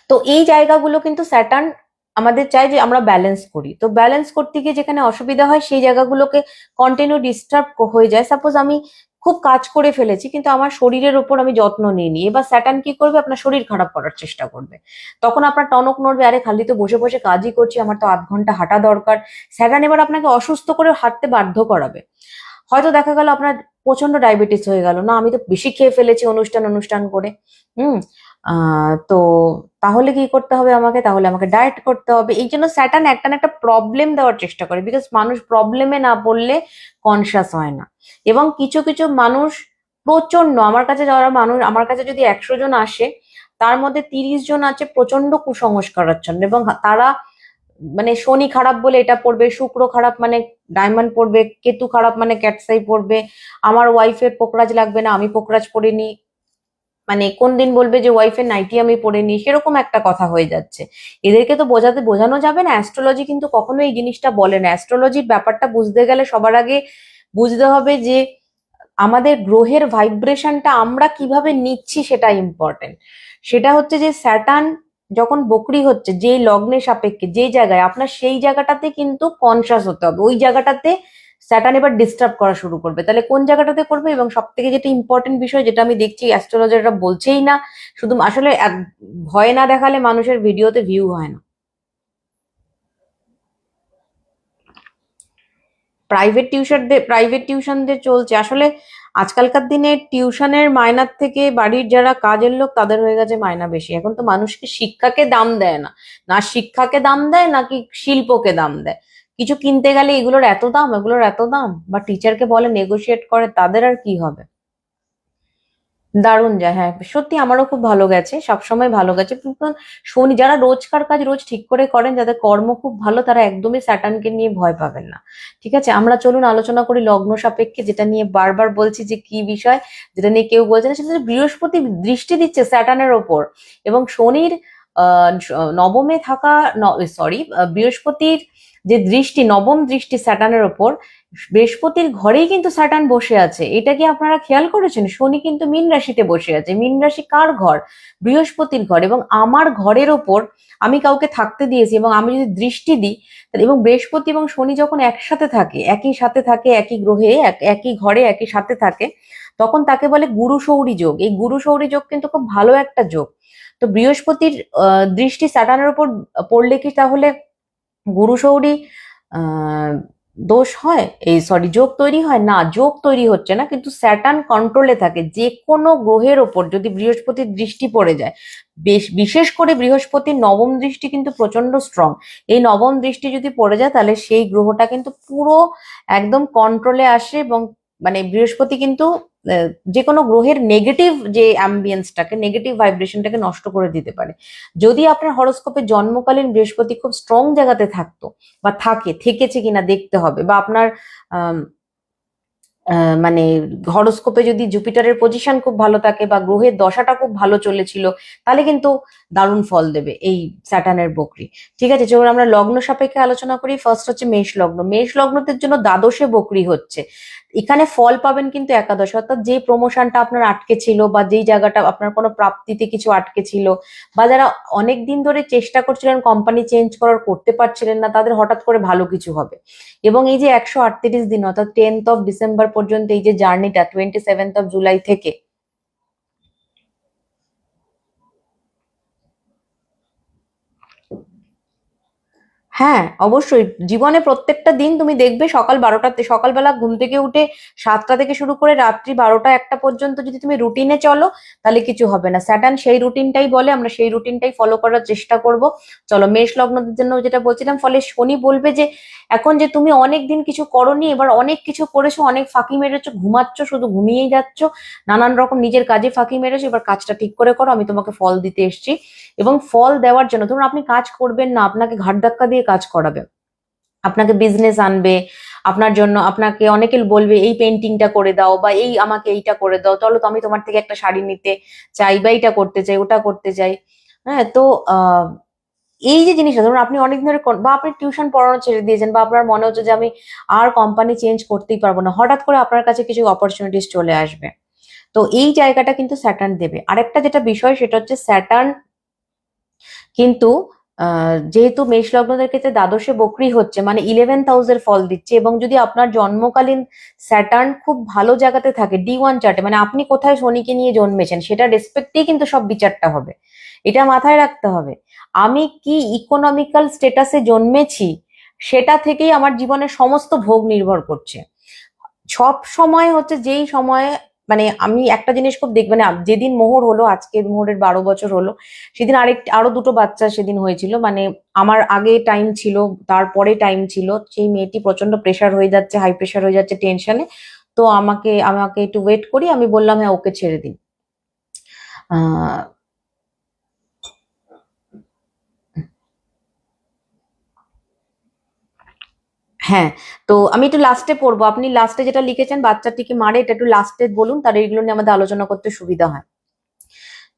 তো এই জায়গাগুলো কিন্তু স্যাটার্ন আমাদের চাই যে আমরা ব্যালেন্স করি। তো ব্যালেন্স করতে গিয়ে যেখানে অসুবিধা হয় সেই জায়গাগুলোকে কন্টিনিউ ডিস্টার্ব হয়ে যায়। সাপোজ আমি খুব কাজ করে ফেলেছি কিন্তু আমার শরীরের ওপর আমি যত্ন নিইনি। এবার স্যাটার্ন কি করবে, আপনার শরীর খারাপ করার চেষ্টা করবে। তখন আপনার টনক নড়বে, আরে খালি তো বসে বসে কাজই করছি, আমার তো 0.5 ঘন্টা হাঁটা দরকার। স্যাটার্ন এবার আপনাকে অসুস্থ করে হাঁটতে বাধ্য করাবে। হয়তো দেখা গেল আপনার প্রচন্ড ডায়াবেটিস হয়ে গেল, না আমি তো বেশি খেয়ে ফেলেছি অনুষ্ঠান অনুষ্ঠান করে। হুম। তো তাহলে কি করতে হবে আমাকে, তাহলে আমাকে ডায়েট করতে হবে। এই জন্য স্যাটার্ন একটা না একটা প্রবলেম দেওয়ার চেষ্টা করে, বিকজ মানুষ প্রবলেমে না পড়লে কনসাস হয় না। এবং কিছু কিছু মানুষ প্রচন্ড, আমার কাছে যারা মানুষ, আমার কাছে যদি 100 জন আসে তার মধ্যে 30 জন আছে প্রচন্ড কুসংস্কারাচ্ছন্ন, এবং তারা মানে শনি খারাপ বলে এটা পড়বে, শুক্র খারাপ মানে ডায়মন্ড পড়বে, কেতু খারাপ মানে ক্যাটসাই পড়বে, আমার ওয়াইফের পোকরাজ লাগবে না আমি পোকরাজ পড়িনি, মানে কোন দিন বলবে যে ওয়াইফের নাইটি আমি পড়িনি, সেরকম একটা কথা হয়ে যাচ্ছে। এদেরকে তো বোঝানো যাবে না, অ্যাস্ট্রোলজি কিন্তু কখনো এই জিনিসটা বলে না। অ্যাস্ট্রোলজির ব্যাপারটা বুঝতে গেলে সবার আগে বুঝতে হবে যে আমাদের গ্রহের ভাইব্রেশনটা আমরা কিভাবে নিচ্ছি সেটা ইম্পর্টেন্ট। সেটা হচ্ছে যে স্যাটার্ন যখন বকরি হচ্ছে যে লগ্নের সাপেক্ষে যে জায়গায়, আপনার সেই জায়গাটাতে কিন্তু কনসাস হতে হবে। ওই জায়গাটাতে স্যাটার্ন এবার ডিস্টার্ব করা শুরু করবে, তাহলে কোন জায়গাটাতে করবে? এবং সব থেকে যেটা ইম্পর্টেন্ট বিষয়, যেটা আমি দেখছি অ্যাস্ট্রোলজাররা বলছেই না, শুধু আসলে ভয় না দেখালে মানুষের ভিডিওতে ভিউ হয় না। প্রাইভেট টিউশনদের চলছে আসলে। আজকালকার দিনে টিউশনের মায়নার থেকে বাড়ির যারা কাজের লোক তাদের হয়ে গেছে মায়না বেশি। এখন তো মানুষকে শিক্ষাকে দাম দেয় না, না শিক্ষাকে দাম দেয় নাকি শিল্পকে দাম দেয়। কিছু কিনতে গেলে এগুলোর এত দাম, এগুলোর এত দাম, বা টিচারকে বলে নেগোশিয়েট করে, তাদের আর কি হবে। দারুণ যায়, হ্যাঁ সত্যি আমারও খুব ভালো গেছে, সবসময় ভালো গেছে। কিন্তু শনি, যারা রোজকার কাজ রোজ ঠিক করে করেন, যাদের কর্ম খুব ভালো, তারা একদমই স্যাটার্নকে নিয়ে ভয় পাবেন না। ঠিক আছে, আমরা চলুন আলোচনা করি লগ্ন সাপেক্ষে, যেটা নিয়ে বারবার বলছি যে কি বিষয়, যেটা নিয়ে কেউ বলছে না, সেটা হচ্ছে বৃহস্পতি দৃষ্টি দিচ্ছে স্যাটার্নের ওপর। এবং শনির নবমে থাকা, সরি, বৃহস্পতির যে দৃষ্টি, নবম দৃষ্টি স্যাটার্নের ওপর, বৃহস্পতির ঘরেই কিন্তু স্যাটার্ন বসে আছে। এটা কি আপনারা খেয়াল করেছেন? শনি কিন্তু মীন রাশিতে বসে আছে। মীন রাশি কার ঘর? বৃহস্পতির ঘর। এবং আমার ঘরের ওপর আমি কাউকে থাকতে দিয়েছি, এবং আমি যদি দৃষ্টি দিই, এবং বৃহস্পতি এবং শনি যখন একসাথে থাকে, একই সাথে থাকে, একই গ্রহে একই ঘরে একই সাথে থাকে, তখন তাকে বলে গুরু সৌরী যোগ। এই গুরু সৌরী যোগ কিন্তু খুব ভালো একটা যোগ। তো বৃহস্পতির দৃষ্টি স্যাটার্নের উপর পড়লে কি তাহলে গুরু সৌরী আহ দোষ হয়, এই সরি যোগ তৈরি হয়? না, যোগ তৈরি হচ্ছে না, কিন্তু স্যাটার্ন কন্ট্রোলে থাকে। যে কোনো গ্রহের ওপর যদি বৃহস্পতির দৃষ্টি পড়ে যায়, বিশেষ করে বৃহস্পতির নবম দৃষ্টি কিন্তু প্রচন্ড স্ট্রং। এই নবম দৃষ্টি যদি পড়ে যায় তাহলে সেই গ্রহটা কিন্তু পুরো একদম কন্ট্রোলে আসে। এবং মানে বৃহস্পতি কিন্তু যে কোনো গ্রহের নেগেটিভ যে অ্যাম্বিয়েন্সটাকে, নেগেটিভ ভাইব্রেশনটাকে নষ্ট করে দিতে পারে। যদি আপনার হরোস্কোপে জন্মকালীন বৃহস্পতি খুব স্ট্রং জায়গাতে থাকতো, বা থেকেছে কিনা দেখতে হবে, বা আপনার আহ মানে হরোস্কোপে যদি জুপিটারের পজিশন খুব ভালো থাকে, বা গ্রহের দশাটা খুব ভালো চলেছিল, তাহলে কিন্তু দারুণ ফল দেবে এই স্যাটার্নের বকরি। ঠিক আছে, চলুন আমরা লগ্ন সাপেক্ষে আলোচনা করি। ফার্স্ট হচ্ছে মেষ লগ্ন। মেষ লগ্নদের জন্য দ্বাদশে বকরি হচ্ছে। এখানে ফল পাবেন কিন্তু একাদশে, অর্থাৎ যে প্রমোশনটা আপনার আটকে ছিল, বা যেই জায়গাটা আপনার কোনো প্রাপ্তিতে কিছু আটকে ছিল, বা যারা অনেক দিন ধরে চেষ্টা করছিলেন কোম্পানি চেঞ্জ করার, করতে পারছিলেন না, তাদের হঠাৎ করে ভালো কিছু হবে। এবং এই যে 138 দিন, অর্থাৎ 10th of December পর্যন্ত এই যে জার্নিটা, 27th of July থেকে, হ্যাঁ অবশ্যই জীবনে প্রত্যেকটা দিন তুমি দেখবে সকালবেলা ঘুম থেকে উঠে 7টা থেকে শুরু করে রাত্রি 12টা 1টা পর্যন্ত যদি তুমি রুটিনে চলো, তাহলে কিছু হবে না। স্যাটার্ন সেই রুটিনটাই বলে, আমরা সেই রুটিনটাই ফলো করার চেষ্টা করব। চলো মেষ লগ্নদের জন্য যেটা বলছিলাম, ফলে শনি বলবে যে এখন যে তুমি অনেক দিন কিছু করোনি, এবার অনেক কিছু করেছো, অনেক ফাঁকি মেরেছো, ঘুমাচ্ছ, শুধু ঘুমিয়েই যাচ্ছ, নানান রকম নিজের কাজে ফাঁকি মেরেছো, এবার কাজটা ঠিক করে করো, আমি তোমাকে ফল দিতে এসেছি। এবং ফল দেওয়ার জন্য ধরুন আপনি কাজ করবেন না, আপনাকে ঘাট ধাক্কা দিয়ে কাজ করাবে, আপনাকে বিজনেস আনবে, আপনার জন্য আপনাকে অনেকে বলবে এই পেন্টিংটা করে দাও, বা এই আমাকে এইটা করে দাও, চলো তো আমি তোমার থেকে একটা শাড়ি নিতে চাই, বা এইটা করতে চাই, ওটা করতে চাই। হ্যাঁ, তো এই যে জিনিসটা ধরুন আপনি অনেক ধরে, বা আপনি টিউশন পড়ানো ছেড়ে দিয়েছেন, বা আপনার মনে হচ্ছে যে আমি আর কোম্পানি চেঞ্জ করতেই পারবো না, হঠাৎ করে আপনার কাছে কিছু অপরচুনিটিস চলে আসবে। তো এই জায়গাটা কিন্তু স্যাটার্ন দেবে। আরেকটা যেটা বিষয়, সেটা হচ্ছে স্যাটার্ন কিন্তু যেহেতু মেষ লগ্নদের ক্ষেত্রে দ্বাদশে বকরি হচ্ছে মানে 11th হাউসের ফল দিচ্ছে, এবং যদি আপনার জন্মকালীন স্যাটার্ন খুব ভালো জায়গাতে থাকে D1 চার্টে, মানে আপনি কোথায় শনিকে নিয়ে জন্মেছেন সেটা রেসপেক্টেই কিন্তু সব বিচারটা হবে। এটা মাথায় রাখতে হবে। আমি কি ইকোনমিক্যাল স্টেটাসে জন্মেছি সেটা থেকেই আমার জীবনের সমস্ত ভোগ নির্ভর করছে। সব সময় হচ্ছে যেই সময়ে, মানে আমি একটা জিনিস খুব মানে যেদিন মোহর হলো, আজকে মোহরের 12 বছর হলো, সেদিন আরো দুটো বাচ্চা সেদিন হয়েছিল। মানে আমার আগে টাইম ছিল, তারপরে টাইম ছিল, সেই মেয়েটি প্রচন্ড প্রেশার হয়ে যাচ্ছে, হাই প্রেশার হয়ে যাচ্ছে, টেনশনে। তো আমাকে আমাকে একটু ওয়েট করি, আমি বললাম হ্যাঁ ওকে ছেড়ে দিন। আহ হ্যাঁ, তো আমি একটু লাস্টে পড়বো, আপনি লাস্টে যেটা লিখেছেন বাচ্চাটিকে মারে, এটা একটু লাস্টে বলুন, তার এইগুলো নিয়ে আমাদের আলোচনা করতে সুবিধা হয়।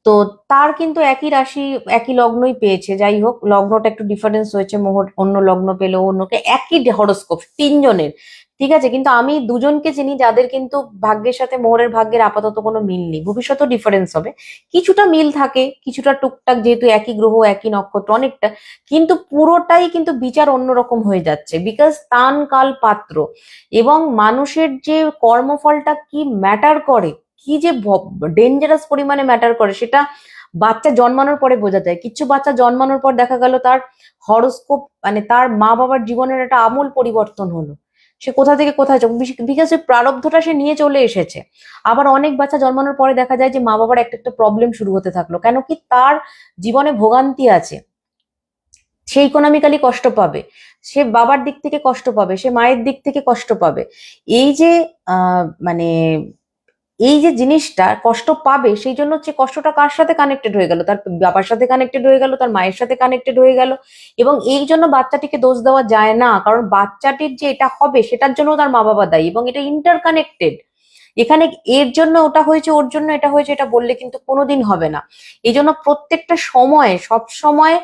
তো তার কিন্তু একই রাশি একই লগ্নই পেয়েছে, যাই হোক লগ্নটা একটু ডিফারেন্স হয়েছে, মোহর অন্য লগ্ন পেলো, অন্যকে একই হরোস্কোপ তিনজনের, ঠিক আছে, কিন্তু আমি দুজনকে চিনি যাদের কিন্তু ভাগ্যের সাথে মোহরের ভাগ্যের আপাতত কোনো মিল নেই, ভবিষ্যতেও ডিফারেন্স হবে, কিছুটা মিল থাকে, কিছুটা টুকটাক, যেহেতু একই গ্রহ একই নক্ষত্র অনেকটা, কিন্তু পুরোটাই কিন্তু বিচার অন্যরকম হয়ে যাচ্ছে, বিকজ স্থান কাল পাত্র এবং মানুষের যে কর্মফলটা কি ম্যাটার করে, কি যে ডেঞ্জারাস পরিমাণে ম্যাটার করে, সেটা বাচ্চা জন্মানোর পরে বোঝা যায়। কিছু বাচ্চা জন্মানোর পর দেখা গেল তার হরোস্কোপ, মানে তার মা বাবার জীবনের একটা আমূল পরিবর্তন হলো, সে কোথা থেকে কোথায় যাবে, বিকজ ওই প্রারব্ধটা সে নিয়ে চলে এসেছে। আবার অনেক বাচ্চা জন্মানোর পরে দেখা যায় যে মা বাবার একটা একটা প্রবলেম শুরু হতে থাকলো, কেন কি তার জীবনে ভোগান্তি আছে, সে ইকোনমিক্যালি কষ্ট পাবে, সে বাবার দিক থেকে কষ্ট পাবে, সে মায়ের দিক থেকে কষ্ট পাবে। এই যে মানে এই যে জিনিসটা কষ্ট পাবে, সেই জন্য হচ্ছে কষ্টটা কার সাথে কানেক্টেড হয়ে গেল, তার বাবার সাথে কানেক্টেড হয়ে গেল, তার মায়ের সাথে কানেক্টেড হয়ে গেল, এবং এই জন্য বাচ্চাটিকে দোষ দেওয়া যায় না, কারণ বাচ্চাটির যে এটা হবে সেটার জন্য তার মা বাবা দায়ী, এবং এটা ইন্টার কানেক্টেড। এখানে এর জন্য ওটা হয়েছে, ওর জন্য এটা হয়েছে, এটা বললে কিন্তু কোনোদিন হবে না। এই জন্য প্রত্যেকটা সময়ে, সব সময়,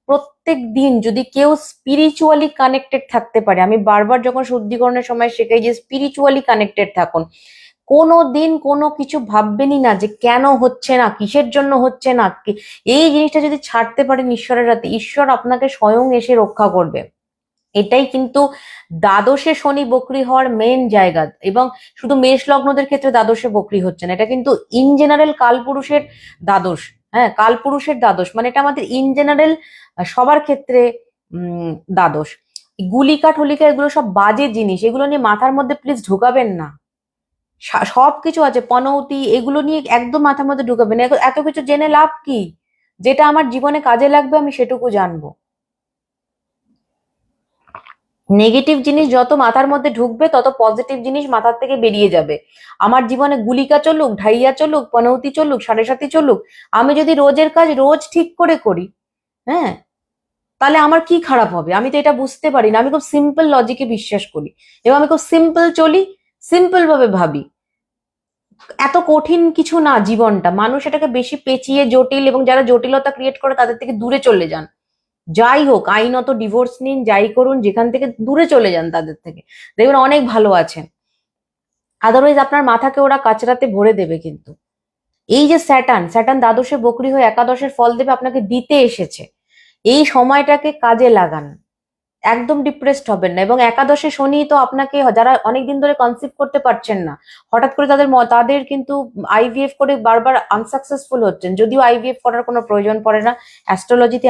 প্রত্যেক দিন যদি কেউ স্পিরিচুয়ালি কানেক্টেড থাকতে পারে, আমি বারবার যখন শুদ্ধিকরণের সময় শেখাই যে স্পিরিচুয়ালি কানেক্টেড থাকুন, কোনো দিন কোনো কিছু ভাববেনই না যে কেন হচ্ছে না, কিসের জন্য হচ্ছে না, এই জিনিসটা যদি ছাড়তে পারেন ঈশ্বরের হাতে, ঈশ্বর আপনাকে স্বয়ং এসে রক্ষা করবে। এটাই কিন্তু দ্বাদশে শনি বকরি হওয়ার মেন জায়গা, এবং শুধু মেষ লগ্নদের ক্ষেত্রে দ্বাদশে বকরি হচ্ছে না, এটা কিন্তু ইন জেনারেল কালপুরুষের দ্বাদশ। হ্যাঁ, কালপুরুষের দ্বাদশ, মানে এটা আমাদের ইন জেনারেল সবার ক্ষেত্রে দ্বাদশ। গুলিকা টুলিকা এগুলো সব বাজে জিনিস, এগুলো নিয়ে মাথার মধ্যে প্লিজ ঢোকাবেন না। সবকিছু আছে, পনৌতি, এগুলো নিয়ে একদম মাথার মধ্যে ঢুকাবেন না, এত কিছু জেনে লাভ কি, যেটা আমার জীবনে কাজে লাগবে আমি সেটুকু জানবো। নেগেটিভ জিনিস যত মাথার মধ্যে ঢুকবে তত পজিটিভ জিনিস মাথার থেকে বেরিয়ে যাবে। আমার জীবনে গুলিকা চলুক, ঢাইয়া চলুক, পনৌতি চলুক, সাড়ে সাতি চলুক, আমি যদি রোজের কাজ রোজ ঠিক করে করি, হ্যাঁ, তাহলে আমার কি খারাপ হবে, আমি তো এটা বুঝতে পারি না, আমি খুব সিম্পল লজিকে বিশ্বাস করি, এবং আমি খুব সিম্পল চলি, সিম্পল ভাবে ভাবি। এত কঠিন কিছু না জীবনটা, মানুষ এটাকে বেশি পেঁচিয়ে জটিল, এবং যারা জটিলতা ক্রিয়েট করে তাদের থেকে দূরে চলে যান। যাই হোক, আইনত ডিভোর্স নিন, যাই করুন, যেখান থেকে দূরে চলে যান তাদের থেকে, দেখবেন অনেক ভালো আছেন। আদারওয়াইজ আপনার মাথাকে ওরা কাচরাতে ভরে দেবে। কিন্তু এই যে স্যাটার্ন স্যাটার্ন দ্বাদশে বকরি হয়ে একাদশের ফল দেবে, আপনাকে দিতে এসেছে, এই সময়টাকে কাজে লাগান, একদম ডিপ্রেসড হবেন না। এবং একাদশে শনি তো আপনাকে, যারা অনেকদিন ধরে কনসিভ করতে পারছেন না, হঠাৎ করে তাদের কিন্তু আইভিএফ করে বারবার আনসাকসেসফুল হচ্ছেন, যদিও আইভিএফ করার কোনো প্রয়োজন পড়ে না, অ্যাস্ট্রোলজিতে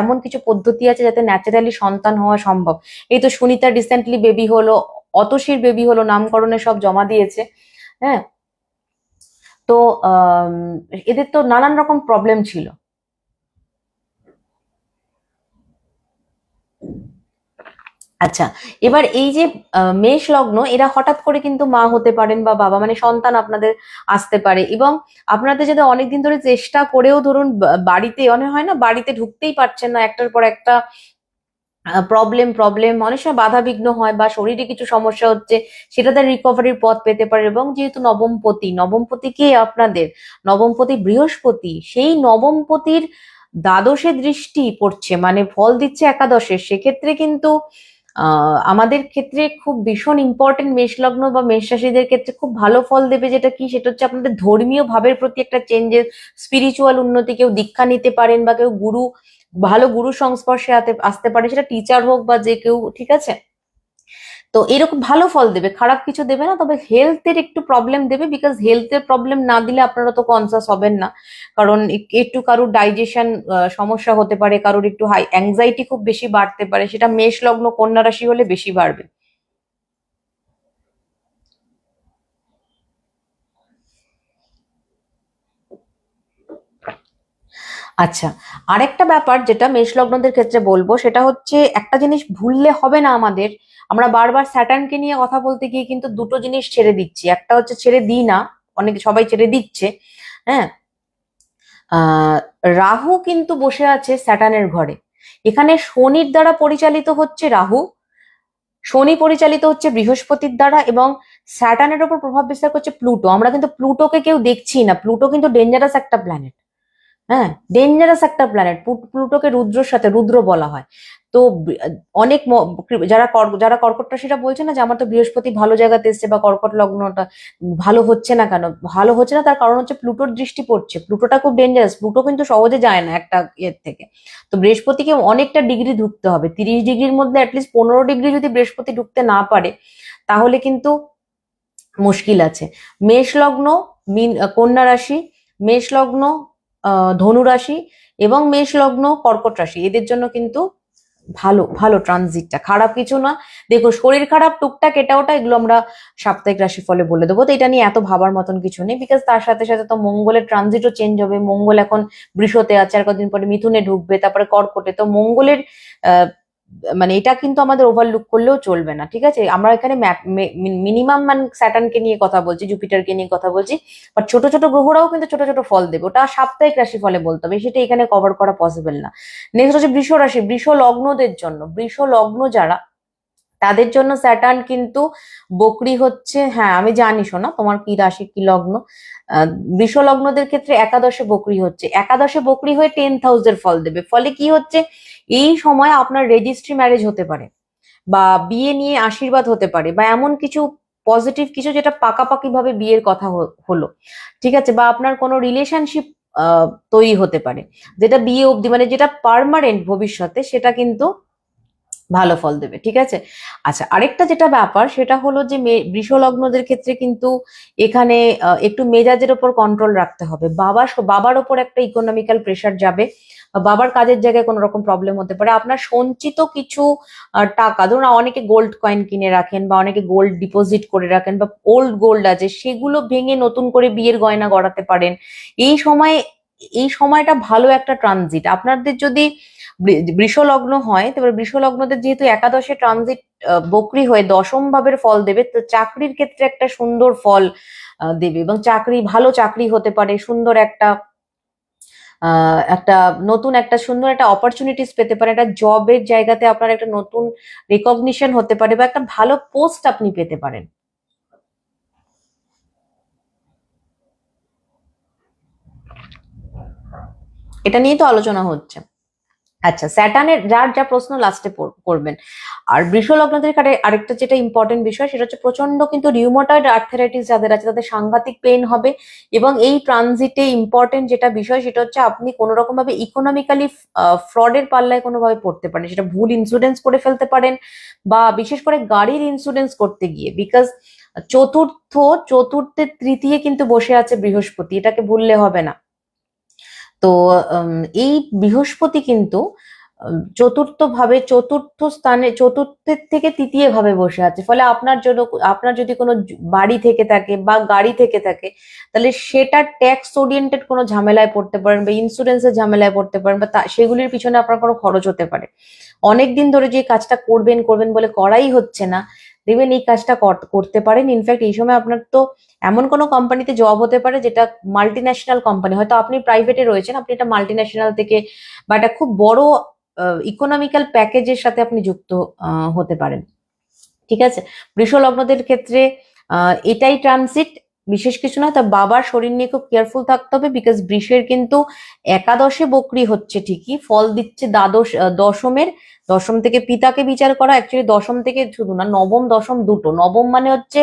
এমন কিছু পদ্ধতি আছে যাতে ন্যাচারালি সন্তান হওয়া সম্ভব। এই তো সুনিতা রিসেন্টলি বেবি হলো, অতসীর বেবি হলো, নামকরণে সব জমা দিয়েছে। হ্যাঁ, তো এদের তো নানান রকম প্রবলেম ছিল। আচ্ছা, এবার এই যে মেষ লগ্ন, এরা হঠাৎ করে কিন্তু মা হতে পারেন বা বাবা, মানে সন্তান আপনাদের আসতে পারে, এবং আপনাদের যদি অনেকদিন ধরে চেষ্টা করেও ধরুন বাড়িতে অনেক হয় না, বাড়িতে ঢুকতেই পারছেন না, একটার পর একটা প্রবলেম প্রবলেম অনেক সময় বাধা বিঘ্ন হয়, বা শরীরে কিছু সমস্যা হচ্ছে, সেটাতে রিকভারির পথ পেতে পারে। এবং যেহেতু নবমপতি কে আপনাদের, নবমপতি বৃহস্পতি, সেই নবমপতির দ্বাদশে দৃষ্টি পড়ছে, মানে ফল দিচ্ছে একাদশে, সেক্ষেত্রে কিন্তু আমাদের ক্ষেত্রে খুব ভীষণ ইম্পর্টেন্ট, মেষ লগ্ন বা মেষ রাশিদের ক্ষেত্রে খুব ভালো ফল দেবে, যেটা কি, সেটা হচ্ছে আপনাদের ধর্মীয় ভাবের প্রতি একটা চেঞ্জেস, স্পিরিচুয়াল উন্নতি, কেউ দীক্ষা নিতে পারেন, বা কেউ ভালো গুরু সংস্পর্শে আসতে পারে, সেটা টিচার হোক বা যে কেউ, ঠিক আছে? তো এরকম ভালো ফল দেবে, খারাপ কিছু দেবে না। তবে হেলথের একটু প্রবলেম দেবে, বিকজ হেলথের প্রবলেম না দিলে আপনারা তো কনসাস হবেন না। কারণ একটু কারোর ডাইজেশন সমস্যা হতে পারে, কারোর একটু হাই অ্যাংজাইটি খুব বেশি বাড়তে পারে, সেটা মেষ লগ্ন কন্যা রাশি হলে বেশি বাড়বে। আচ্ছা, আরেকটা ব্যাপার যেটা মেষ লগ্নদের ক্ষেত্রে বলবো, সেটা হচ্ছে একটা জিনিস ভুললে হবে না আমাদের। আমরা বারবার স্যাটার্নকে নিয়ে কথা বলতে গিয়ে কিন্তু দুটো জিনিস ছেড়ে দিচ্ছি। একটা হচ্ছে ছেড়ে দিই না, অনেকে সবাই ছেড়ে দিচ্ছে। হ্যাঁ, আহ রাহু কিন্তু বসে আছে স্যাটার্নের ঘরে। এখানে শনির দ্বারা পরিচালিত হচ্ছে রাহু, শনি পরিচালিত হচ্ছে বৃহস্পতির দ্বারা, এবং স্যাটার্নের ওপর প্রভাব বিস্তার করছে প্লুটো। আমরা কিন্তু প্লুটোকে কেউ দেখছি না, প্লুটো কিন্তু ডেঞ্জারাস একটা প্ল্যানেট। হ্যাঁ, ডেঞ্জারাস একটা প্ল্যানেট। প্লুটোকে রুদ্রর সাথে রুদ্র বলা হয়। তো অনেক যারা কর্কট রাশিরা বলছে না যে আমার তো বৃহস্পতি ভালো জায়গাতে এসছে বা কর্কট লগ্নটা ভালো হচ্ছে না, কেন ভালো হচ্ছে না? তার কারণ হচ্ছে প্লুটোর দৃষ্টি পড়ছে। প্লুটোটা খুব ডেঞ্জারাস, প্লুটো কিন্তু সহজে যায় না একটা ইয়ের থেকে। তো বৃহস্পতিকে অনেকটা ডিগ্রি ঢুকতে হবে, 30 ডিগ্রির মধ্যে অ্যাটলিস্ট 15 ডিগ্রি যদি বৃহস্পতি ঢুকতে না পারে, তাহলে কিন্তু মুশকিল আছে। মেষ লগ্ন, কন্যা রাশি, মেষ লগ্ন ধনু রাশি, এবং মেষ লগ্ন কর্কট রাশি, এদের জন্য কিন্তু ভালো ভালো ট্রানজিটটা, খারাপ কিছু না। দেখো, শরীর খারাপ টুকটাক এটা ওটা, এগুলো আমরা সাপ্তাহিক রাশি ফলে বলে দেবো, তো এটা নিয়ে এত ভাবার মতন কিছু নেই। বিকজ তার সাথে সাথে তো মঙ্গলের ট্রানজিটও চেঞ্জ হবে। মঙ্গল এখন বৃষতে আছে, আর কদিন পরে মিথুনে ঢুকবে, তারপরে কর্কটে। তো মঙ্গলের আহ মানে এটা কিন্তু আমাদের ওভারলুক করলেও চলবে না, ঠিক আছে? আমরা এখানে মিনিমাম মানে স্যাটার্নকে নিয়ে কথা বলছি, জুপিটারকে নিয়ে কথা বলছি, বাট ছোট ছোট গ্রহরাও কিন্তু ছোট ছোট ফল দেবে। ওটা সাপ্তাহিক রাশি ফলে বলতে হবে, সেটা এখানে কভার করা পসিবল না। নেক্সট হচ্ছে বৃষ রাশি, বৃষ লগ্নদের জন্য, বৃষ লগ্ন যারা, তাদের জন্য স্যাটার্ন কিন্তু বকরি হচ্ছে। হ্যাঁ, আমি জানি, শোনা তোমার কি রাশি কি লগ্ন। আহ বৃষ লগ্নদের ক্ষেত্রে একাদশে বকরি হচ্ছে, একাদশে বকরি হয়ে 10th হাউসের ফল দেবে। ফলে কি হচ্ছে, এই সময় আপনার রেজিস্ট্রি ম্যারেজ হতে পারে, বা বিয়ে নিয়ে আশীর্বাদ হতে পারে, বা এমন কিছু পজিটিভ কিছু যেটা পাকাপাকি ভাবে বিয়ের কথা হলো, ঠিক আছে? বা আপনার কোনো রিলেশনশিপ তৈরি হতে পারে, যেটা বিয়ে অবধি, মানে যেটা পার্মানেন্ট ভবিষ্যতে, সেটা কিন্তু ভালো ফল দেবে, ঠিক আছে? আচ্ছা, আরেকটা যেটা ব্যাপার সেটা হলো যে বৃষ লগ্নদের ক্ষেত্রে কিন্তু এখানে একটু মেজাজের ওপর কন্ট্রোল রাখতে হবে। বাবার ওপর একটা ইকোনমিক্যাল প্রেশার যাবে, বা বাবার কাজের জায়গায় কোনো রকম প্রবলেম হতে পারে। আপনার সঞ্চিত কিছু টাকা, ধরুন অনেকে গোল্ড কয়েন কিনে রাখেন, বা অনেকে গোল্ড ডিপোজিট করে রাখেন, বা ওল্ড গোল্ড আছে, সেগুলো ভেঙে নতুন করে বিয়ের গয়না গড়াতে পারেন। এই সময়, এই সময়টা ভালো একটা ট্রানজিট আপনাদের। যদি বৃষ লগ্ন হয়, তবে বৃষ লগ্নদের যেহেতু একাদশে ট্রানজিট বকরি হয়ে 10ম ভাবের ফল দেবে, তো চাকরির ক্ষেত্রে একটা সুন্দর ফল দেবে, এবং চাকরি, ভালো চাকরি হতে পারে, সুন্দর একটা একটা নতুন একটা সুন্দর একটা অপরচুনিটিস পেতে পারে, একটা জবের জায়গাতে আপনার একটা নতুন রেকগনিশন হতে পারে, বা একটা ভালো পোস্ট আপনি পেতে পারেন। এটা নিয়ে তো আলোচনা হচ্ছে। আচ্ছা, স্যাটার্নের যার যা প্রশ্ন লাস্টে করবেন। আর বৃষ লগ্নদের আরেকটা যেটা ইম্পর্টেন্ট বিষয়, সেটা হচ্ছে প্রচন্ড কিন্তু রিউমাটয়েড আর্থারাইটিস যাদের আছে, তাদের সাংঘাতিক পেইন হবে। এবং এই ট্রানজিটে ইম্পর্টেন্ট যেটা বিষয়, সেটা হচ্ছে আপনি কোনো রকম ভাবে ইকোনমিক্যালি ফ্রডের পাল্লায় কোনোভাবে পড়তে পারেন, সেটা ভুল ইন্স্যুরেন্স করে ফেলতে পারেন, বা বিশেষ করে গাড়ির ইন্স্যুরেন্স করতে গিয়ে। বিকজ চতুর্থের তৃতীয় কিন্তু বসে আছে বৃহস্পতি, এটাকে ভুললে হবে না। তো এই বৃহস্পতি কিন্তু চতুর্থ স্থানে, চতুর্থের থেকে তৃতীয় ভাবে বসে আছে। ফলে আপনার জন্য, আপনার যদি কোনো বাড়ি থেকে থাকে বা গাড়ি থেকে থাকে, তাহলে সেটা ট্যাক্স ওরিয়েন্টেড কোনো ঝামেলায় পড়তে পারেন, বা ইন্স্যুরেন্সের ঝামেলায় পড়তে পারেন, বা সেগুলির পিছনে আপনার কোনো খরচ হতে পারে। অনেকদিন ধরে যে কাজটা করবেন করবেন বলে করাই হচ্ছে না, দেখবেন এই কাজটা করতে পারেন। ইনফ্যাক্ট এই সময় আপনার তো এমন কোনো কোম্পানিতে জব হতে পারে যেটা মাল্টি ন্যাশনাল কোম্পানি, হয়তো আপনি প্রাইভেটে রয়েছেন, আপনি এটা মাল্টি ন্যাশনাল থেকে বা একটা খুব বড় ইকোনমিক্যাল প্যাকেজের সাথে আপনি যুক্ত হতে পারেন, ঠিক আছে? বৃষ লগ্নদের ক্ষেত্রে এটাই ট্রানজিট। বিশেষ কিছু না, তার বাবার শরীর নিয়ে খুব কেয়ারফুল থাকতে হবে, বিকজ বৃষের কিন্তু একাদশে বকরি হচ্ছে ঠিকই, ফল দিচ্ছে দশমের। দশম থেকে পিতাকে বিচার করা, অ্যাকচুয়ালি দশম থেকে শুধু না, নবম দশম দুটো। নবম মানে হচ্ছে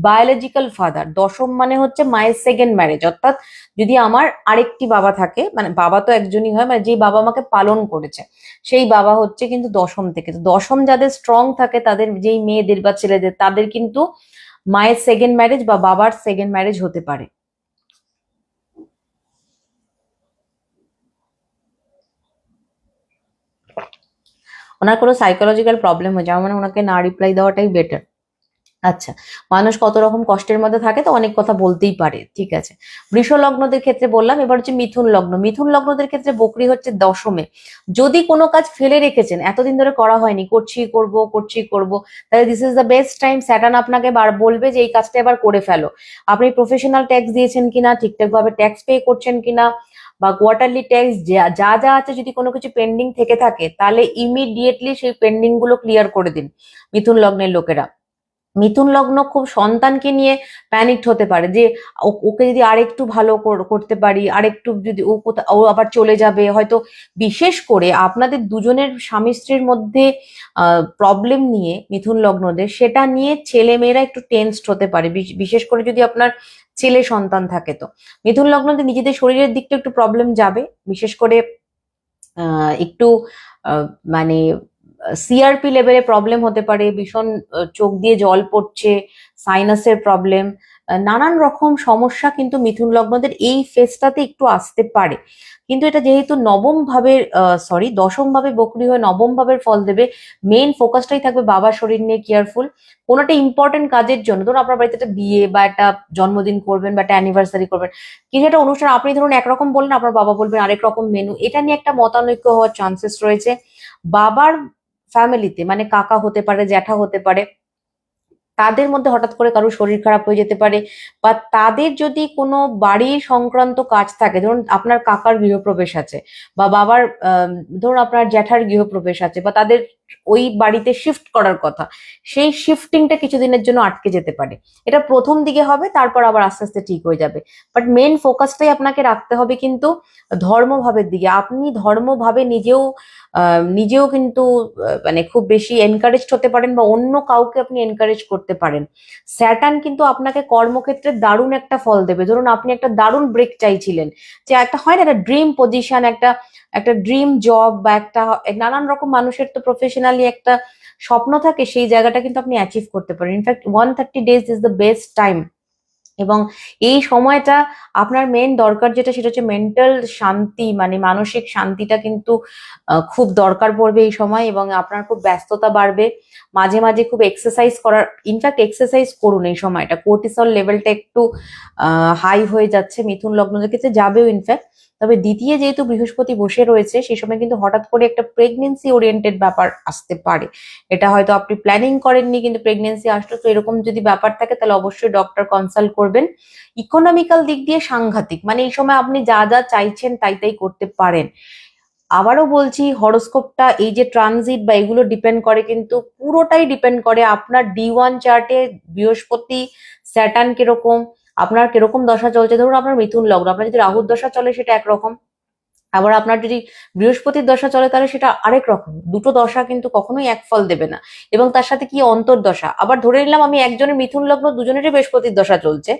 বায়োলজিক্যাল ফাদার, দশম মানে হচ্ছে মায়ের সেকেন্ড ম্যারেজ, অর্থাৎ যদি আমার আরেকটি বাবা থাকে, মানে বাবা তো একজনই হয়, মানে যে বাবা আমাকে পালন করেছে সেই বাবা হচ্ছে কিন্তু দশম থেকে। তো দশম যাদের স্ট্রং থাকে, তাদের যেই মেয়েদের বা ছেলেদের, তাদের কিন্তু মায়ের সেকেন্ড ম্যারেজ বা বাবার সেকেন্ড ম্যারেজ হতে পারে। ওনার কোনো সাইকোলজিক্যাল প্রবলেম হয়েছে, আমার মানে ওনাকে না রিপ্লাই দেওয়াটাই বেটার। আচ্ছা, মানুষ কত রকম কষ্টের মধ্যে থাকে, তো অনেক কথা বলতেই পারে, ঠিক আছে। বৃষ লগ্নদের ক্ষেত্রে বললাম, এবার হচ্ছে মিথুন লগ্ন। মিথুন লগ্নদের ক্ষেত্রে বকরি হচ্ছে দশমে। যদি কোনো কাজ ফেলে রেখেছেন, এতদিন ধরে করা হয়নি, করছি করব, তাহলে this is the best time. Saturn আপনাকে বলবে যে এই কাজটা এবার করে ফেলো। আপনি প্রফেশনাল ট্যাক্স দিয়েছেন কিনা, ঠিকঠাক ভাবে ট্যাক্স পে করছেন কিনা, বা কোয়ার্টারলি ট্যাক্স যা যা আছে, যদি কোনো কিছু পেন্ডিং থেকে থাকে, তাহলে ইমিডিয়েটলি সেই পেন্ডিং গুলো ক্লিয়ার করে দিন মিথুন লগ্নের লোকেরা। মিথুন লগ্ন খুব সন্তানকে নিয়ে প্যানিকড হতে পারে, যে ওকে যদি আরেকটু ভালো করতে পারি, আরেকটু যদি ও আবার চলে যাবে হয়তো। বিশেষ করে আপনাদের দুজনের স্বামী স্ত্রীর মধ্যে প্রবলেম নিয়ে মিথুন লগ্নদের, সেটা নিয়ে ছেলে মেয়েরা একটু টেনসড হতে পারে, বিশেষ করে যদি আপনার ছেলে সন্তান থাকে। তো মিথুন লগ্নদের নিজেদের শরীরের দিকটা একটু প্রবলেম যাবে, বিশেষ করে একটু আহ, মানে সিআরপি লেভেলে প্রবলেম হতে পারে, ভীষণ চোখ দিয়ে জল পড়ছে, সাইনাসের প্রবলেম, নানান রকম সমস্যা কিন্তু মিথুন লগ্নদের এই ফেজটাতে একটু আসতে পারে। কিন্তু এটা যেহেতু নবম ভাবের দশম ভাবে বকরি হয়ে নবম ভাবের ফল দেবে, মেইন ফোকাসটাই থাকবে বাবার শরীর নিয়ে কেয়ারফুল। কোনো একটা ইম্পর্টেন্ট কাজের জন্য, ধরুন আপনার বাড়িতে একটা বিয়ে বা একটা জন্মদিন করবেন বা একটা অ্যানিভার্সারি করবেন, কিছু একটা অনুষ্ঠান, আপনি ধরুন একরকম বললেন, আপনার বাবা বলবেন আরেক রকম মেনু, এটা নিয়ে একটা মতানৈক্য হওয়ার চান্সেস রয়েছে। বাবার ফ্যামিলিতে, মানে কাকা হতে পারে, জ্যাঠা হতে পারে, তাদের মধ্যে হঠাৎ করে কারোর শরীর খারাপ হয়ে যেতে পারে, বা তাদের যদি কোনো বাড়ি সংক্রান্ত কাজ থাকে, ধরুন আপনার কাকার গৃহপ্রবেশ আছে, বা বাবার ধরুন আপনার জ্যাঠার গৃহপ্রবেশ আছে, বা তাদের ওই বাড়িতে শিফট করার কথা, সেই শিফটিংটা কিছুদিনের জন্য আটকে যেতে পারে। এটা প্রথম দিকে হবে, তারপর আবার আস্তে আস্তে ঠিক হয়ে যাবে। বাট মেন ফোকাসটাই আপনাকে রাখতে হবে কিন্তু ধর্মভাবের দিকে। আপনি ধর্মভাবে নিজেও কিন্তু মানে খুব বেশি এনকারেজড হতে পারেন, বা অন্য কাউকে আপনি এনকারেজ করতে পারেন। স্যাটার্ন কিন্তু আপনাকে কর্মক্ষেত্রে দারুণ একটা ফল দেবে। ধরুন আপনি একটা দারুণ ব্রেক চাইছিলেন, যে একটা হয় না, একটা ড্রিম পজিশন, একটা একটা ড্রিম জব, বা একটা নানান রকম মানুষের তো প্রফেশনালি একটা স্বপ্ন থাকে, সেই জায়গাটা কিন্তু আপনি অ্যাচিভ করতে পারেন। In fact 130 days is the best time. এবং এই সময়টা আপনার মেন দরকার যেটা, সেটা হচ্ছে মেন্টাল শান্তি, মানে মানসিক শান্তিটা কিন্তু খুব দরকার পড়বে এই সময়, এবং আপনার খুব ব্যস্ততা বাড়বে। মাঝে মাঝে খুব এক্সারসাইজ করার, ইনফ্যাক্ট এক্সারসাইজ করুন এই সময়টা। কোর্টিসল লেভেলটা একটু হাই হয়ে যাচ্ছে মিথুন লগ্নদের ক্ষেত্রে, যাবেও ইনফ্যাক্ট। তবে দ্বিতীয় যেহেতু বৃহস্পতি বসে রয়েছে, সেই সময় কিন্তু হঠাৎ করে একটা প্রেগনেন্সি ওরিয়েন্টেড ব্যাপার আসতে পারে। এটা হয়তো আপনি প্ল্যানিং করেননি, কিন্তু প্রেগনেন্সি আসলো, তো এরকম যদি ব্যাপার থাকে তাহলে অবশ্যই ডক্টর কনসাল্ট করবেন। ইকোনমিক্যাল দিক দিয়ে সাংঘাতিক, মানে এই সময় আপনি যা যা চাইছেন তাই তাই করতে পারেন। আবারও বলছি, হরোস্কোপটা এই যে ট্রানজিট বা এগুলো ডিপেন্ড করে, কিন্তু পুরোটাই ডিপেন্ড করে আপনার D1 চার্টে বৃহস্পতি স্যাটার্ন কিরকম, আপনার কিরকম দশা চলছে। ধরুন আপনার মিথুন লগ্ন, আপনার যদি রাহুর দশা চলে সেটা একরকম, আবার আপনার যদি বৃহস্পতির দশা চলে তাহলে সেটা আরেক রকম। দুটো দশা কিন্তু কখনোই এক ফল দেবে না। এবং তার সাথে কি অন্তর্দশা, আবার ধরে নিলাম আমি একজনের মিথুন লগ্ন, দুজনেরই বৃহস্পতির দশা চলছে,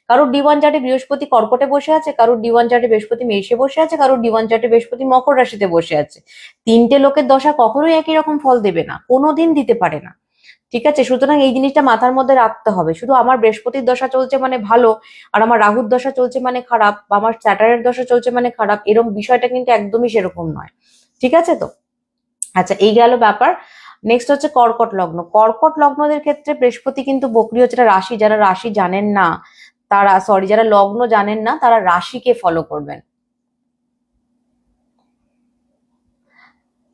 কারোর D1 চার্টে বৃহস্পতি কর্কটে বসে আছে, কারোর D1 চার্টে বৃহস্পতি মেষে বসে আছে, কারোর D1 চার্টে বৃহস্পতি মকর রাশিতে বসে আছে। তিনটে লোকের দশা কখনোই একই রকম ফল দেবে না, কোনোদিন দিতে পারে না। ঠিক আছে, সুতরাং এই জিনিসটা মাথার মধ্যে রাখতে হবে। শুধু আমার বৃহস্পতির দশা চলছে মানে ভালো, আর আমার রাহুর দশা চলছে মানে খারাপ, বা আমার স্যাটার্নের দশা চলছে মানে খারাপ, এরকম বিষয়টা কিন্তু একদমই সেরকম নয়। ঠিক আছে তো? আচ্ছা, এই গেল ব্যাপার। নেক্সট হচ্ছে কর্কট লগ্ন। কর্কট লগ্নদের ক্ষেত্রে বৃহস্পতি কিন্তু বকরি হচ্ছে একটা রাশি। যারা রাশি জানেন না তারা, যারা লগ্ন জানেন না তারা রাশিকে ফলো করবেন।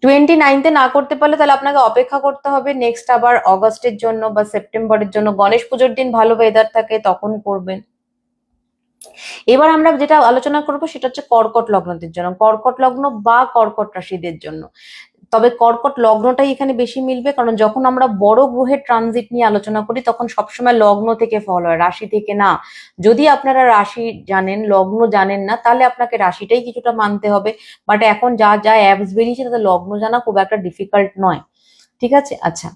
29তে না করতে পারলে তাহলে আপনাকে অপেক্ষা করতে হবে নেক্সট আবার অগস্টের জন্য বা সেপ্টেম্বরের জন্য। গণেশ পুজোর দিন ভালো ওয়েদার থাকে, তখন করবেন। এবার আমরা যেটা আলোচনা করবো সেটা হচ্ছে কর্কট লগ্নদের জন্য, কর্কট লগ্ন বা কর্কট রাশিদের জন্য। তবে কর্কট লগ্নটাই এখানে বেশি মিলবে, কারণ যখন আমরা বড় গ্রহের ট্রানজিট নিয়ে আলোচনা করি তখন সবসময় লগ্ন থেকে ফল হয়, রাশি থেকে না। যদি আপনারা রাশি জানেন, লগ্ন জানেন না, তাহলে আপনাকে রাশিটাই কিছুটা মানতে হবে। বাট এখন যা যা অ্যাপস বেরিয়েছে তাতে লগ্ন জানা খুব একটা ডিফিকাল্ট নয়। ঠিক আছে, আচ্ছা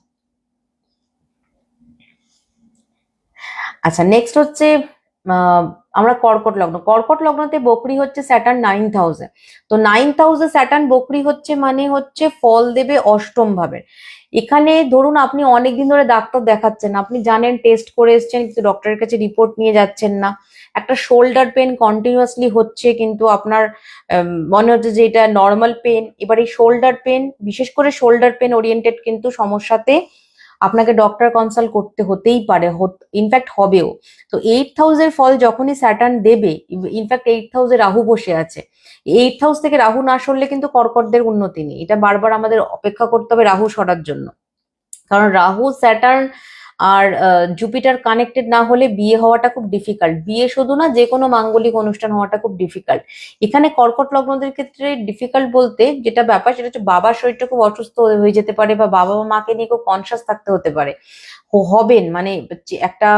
আচ্ছা, নেক্সট হচ্ছে আমরা কর্কট লগ্ন। কর্কট লগ্নতে বকরি হচ্ছে স্যাটার্ন 9th হাউসে। তো 9th হাউসে স্যাটার্ন বকরি হচ্ছে মানে হচ্ছে ফল দেবে অষ্টম ভাবে। এখানে ধরুন আপনি অনেকদিন ধরে ডাক্তার দেখাচ্ছেন, আপনি জানেন টেস্ট করে এসেছেন কিন্তু ডক্টরের কাছে রিপোর্ট নিয়ে যাচ্ছেন না, একটা শোল্ডার পেন কন্টিনিউয়াসলি হচ্ছে কিন্তু আপনার মনে হচ্ছে যে এটা নর্মাল পেন। এবার এই শোল্ডার পেন, বিশেষ করে শোল্ডার পেন ওরিয়েন্টেড কিন্তু সমস্যাতে আপনাকে ডক্টর কনসাল্ট করতে হতেই পারে, ইনফ্যাক্ট হবেও। তো 8th হাউসের ফল যখনই স্যাটার্ন দেবে, ইনফ্যাক্ট 8th হাউসে রাহু বসে আছে, 8th হাউস থেকে রাহু না সরলে কিন্তু কর্কটদের উন্নতি নেই। এটা বারবার আমাদের অপেক্ষা করতে হবে রাহু সরার জন্য, কারণ রাহু স্যাটার্ন আর জুপিটার কানেক্টেড না হলে বিয়ে হওয়াটা খুব ডিফিকাল্ট। বিয়ে শুধু না, যে কোনো মাঙ্গলিক অনুষ্ঠান হওয়াটা খুব ডিফিকাল্ট। এখানে কর্কট লগ্নদের ক্ষেত্রে ডিফিকাল্ট বলতে যেটা ব্যাপার সেটা হচ্ছে বাবার শরীরটা খুব অসুস্থ হয়ে যেতে পারে, বা বাবা মাকে নিয়ে খুব কনসাস থাকতে হতে পারে, হবেন মানে একটা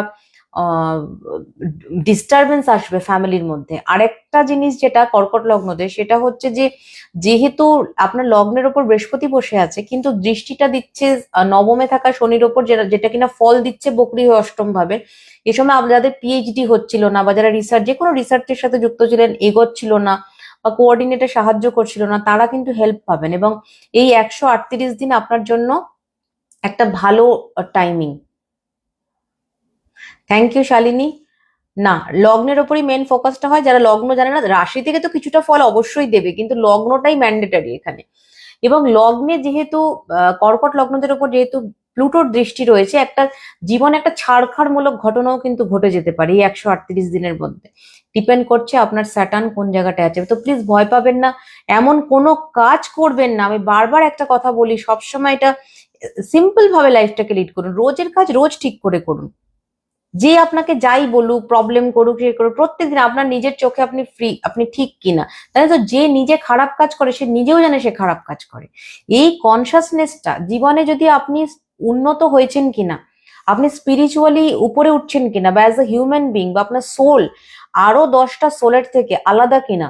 ডিস্টারবেন্স আসবে ফ্যামিলির মধ্যে। আরেকটা জিনিস যেটা কর্কট লগ্নদের, সেটা হচ্ছে যে যেহেতু আপনার লগ্নের ওপর বৃহস্পতি বসে আছে কিন্তু দৃষ্টিটা দিচ্ছে নবমে থাকা শনির ওপর, যেটা যেটা কিনা ফল দিচ্ছে বকরি হয়ে অষ্টম ভাবে। এই সময় যাদের পিএইচডি হচ্ছিল না, বা যারা রিসার্চ, যে কোনো রিসার্চের সাথে যুক্ত ছিলেন, এগোচ্ছিল না বা কোঅর্ডিনেটর সাহায্য করছিল না, তারা কিন্তু হেল্প পাবেন। এবং এই 138 দিন আপনার জন্য একটা ভালো টাইমিং। Thank you Shalini. না, লগ্নের ওপরই মেন ফোকাসটা হয়। যারা লগ্ন জানে না, রাশি থেকে তো কিছুটা ফল অবশ্যই দেবে, কিন্তু লগ্নটাই ম্যান্ডেটারি এখানে। এবং লগ্নে যেহেতু কর্কট লগ্নদের ওপর যেহেতু প্লুটোর দৃষ্টি রয়েছে, একটা জীবনে একটা ছাড়খাড়মূলক ঘটনাও কিন্তু ঘটে যেতে পারে এই 138 দিনের মধ্যে। ডিপেন্ড করছে আপনার স্যাটার্ন কোন জায়গাটায় আছে। তো প্লিজ ভয় পাবেন না, এমন কোনো কাজ করবেন না। আমি বারবার একটা কথা বলি, সবসময় এটা সিম্পল ভাবে লাইফটাকে লিড করুন। রোজের কাজ রোজ ঠিক করে করুন। যে আপনাকে যাই বলুক, প্রবলেম করুক, সে করুক, প্রত্যেকদিন আপনার নিজের চোখে আপনি ফ্রি, আপনি ঠিক কিনা। তাই তো, যে নিজে খারাপ কাজ করে সে নিজেও জানে সে খারাপ কাজ করে। এই কনসাসনেসটা জীবনে, যদি আপনি উন্নত হয়েছেন কিনা, আপনি স্পিরিচুয়ালি উপরে উঠছেন কিনা, বা অ্যাজ এ হিউম্যান বিং, বা আপনার সোল আরো 10টা সোলের থেকে আলাদা কিনা।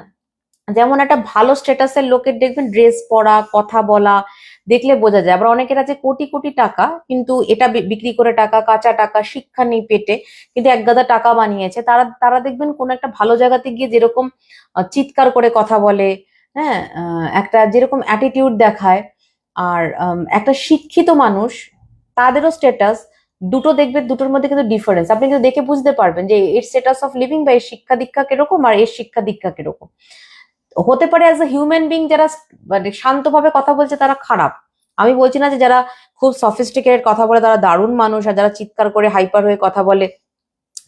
যেমন একটা ভালো স্ট্যাটাসের লোকের দেখবেন ড্রেস পরা, কথা বলা দেখলে বোঝা যায়। আবার অনেকের আছে কোটি কোটি টাকা, কিন্তু এটা বিক্রি করে টাকা, কাঁচা টাকা, শিক্ষা নেই পেটে, কিন্তু এক গাদা টাকা বানিয়েছে। তারা তারা দেখবেন কোন একটা ভালো জায়গাতে গিয়ে যেরকম চিৎকার করে কথা বলে, হ্যাঁ, একটা যেরকম অ্যাটিটিউড দেখায়। আর একটা শিক্ষিত মানুষ, তাদেরও স্ট্যাটাস, দুটো দেখবে, দুটোর মধ্যে কিন্তু ডিফারেন্স আপনি কিন্তু দেখে বুঝতে পারবেন যে এর স্ট্যাটাস অফ লিভিং বা এর শিক্ষা দীক্ষা কিরকম আর এর শিক্ষা দীক্ষা কিরকম। হতে পারে অ্যাজ এ হিউম্যান বিং যারা মানে শান্তভাবে কথা বলছে তারা খারাপ। আমি বলছি না যে যারা খুব সফিস্টিকেটেড কথা বলে তারা দারুণ মানুষ, আর যারা চিৎকার করে হাইপার হয়ে কথা বলে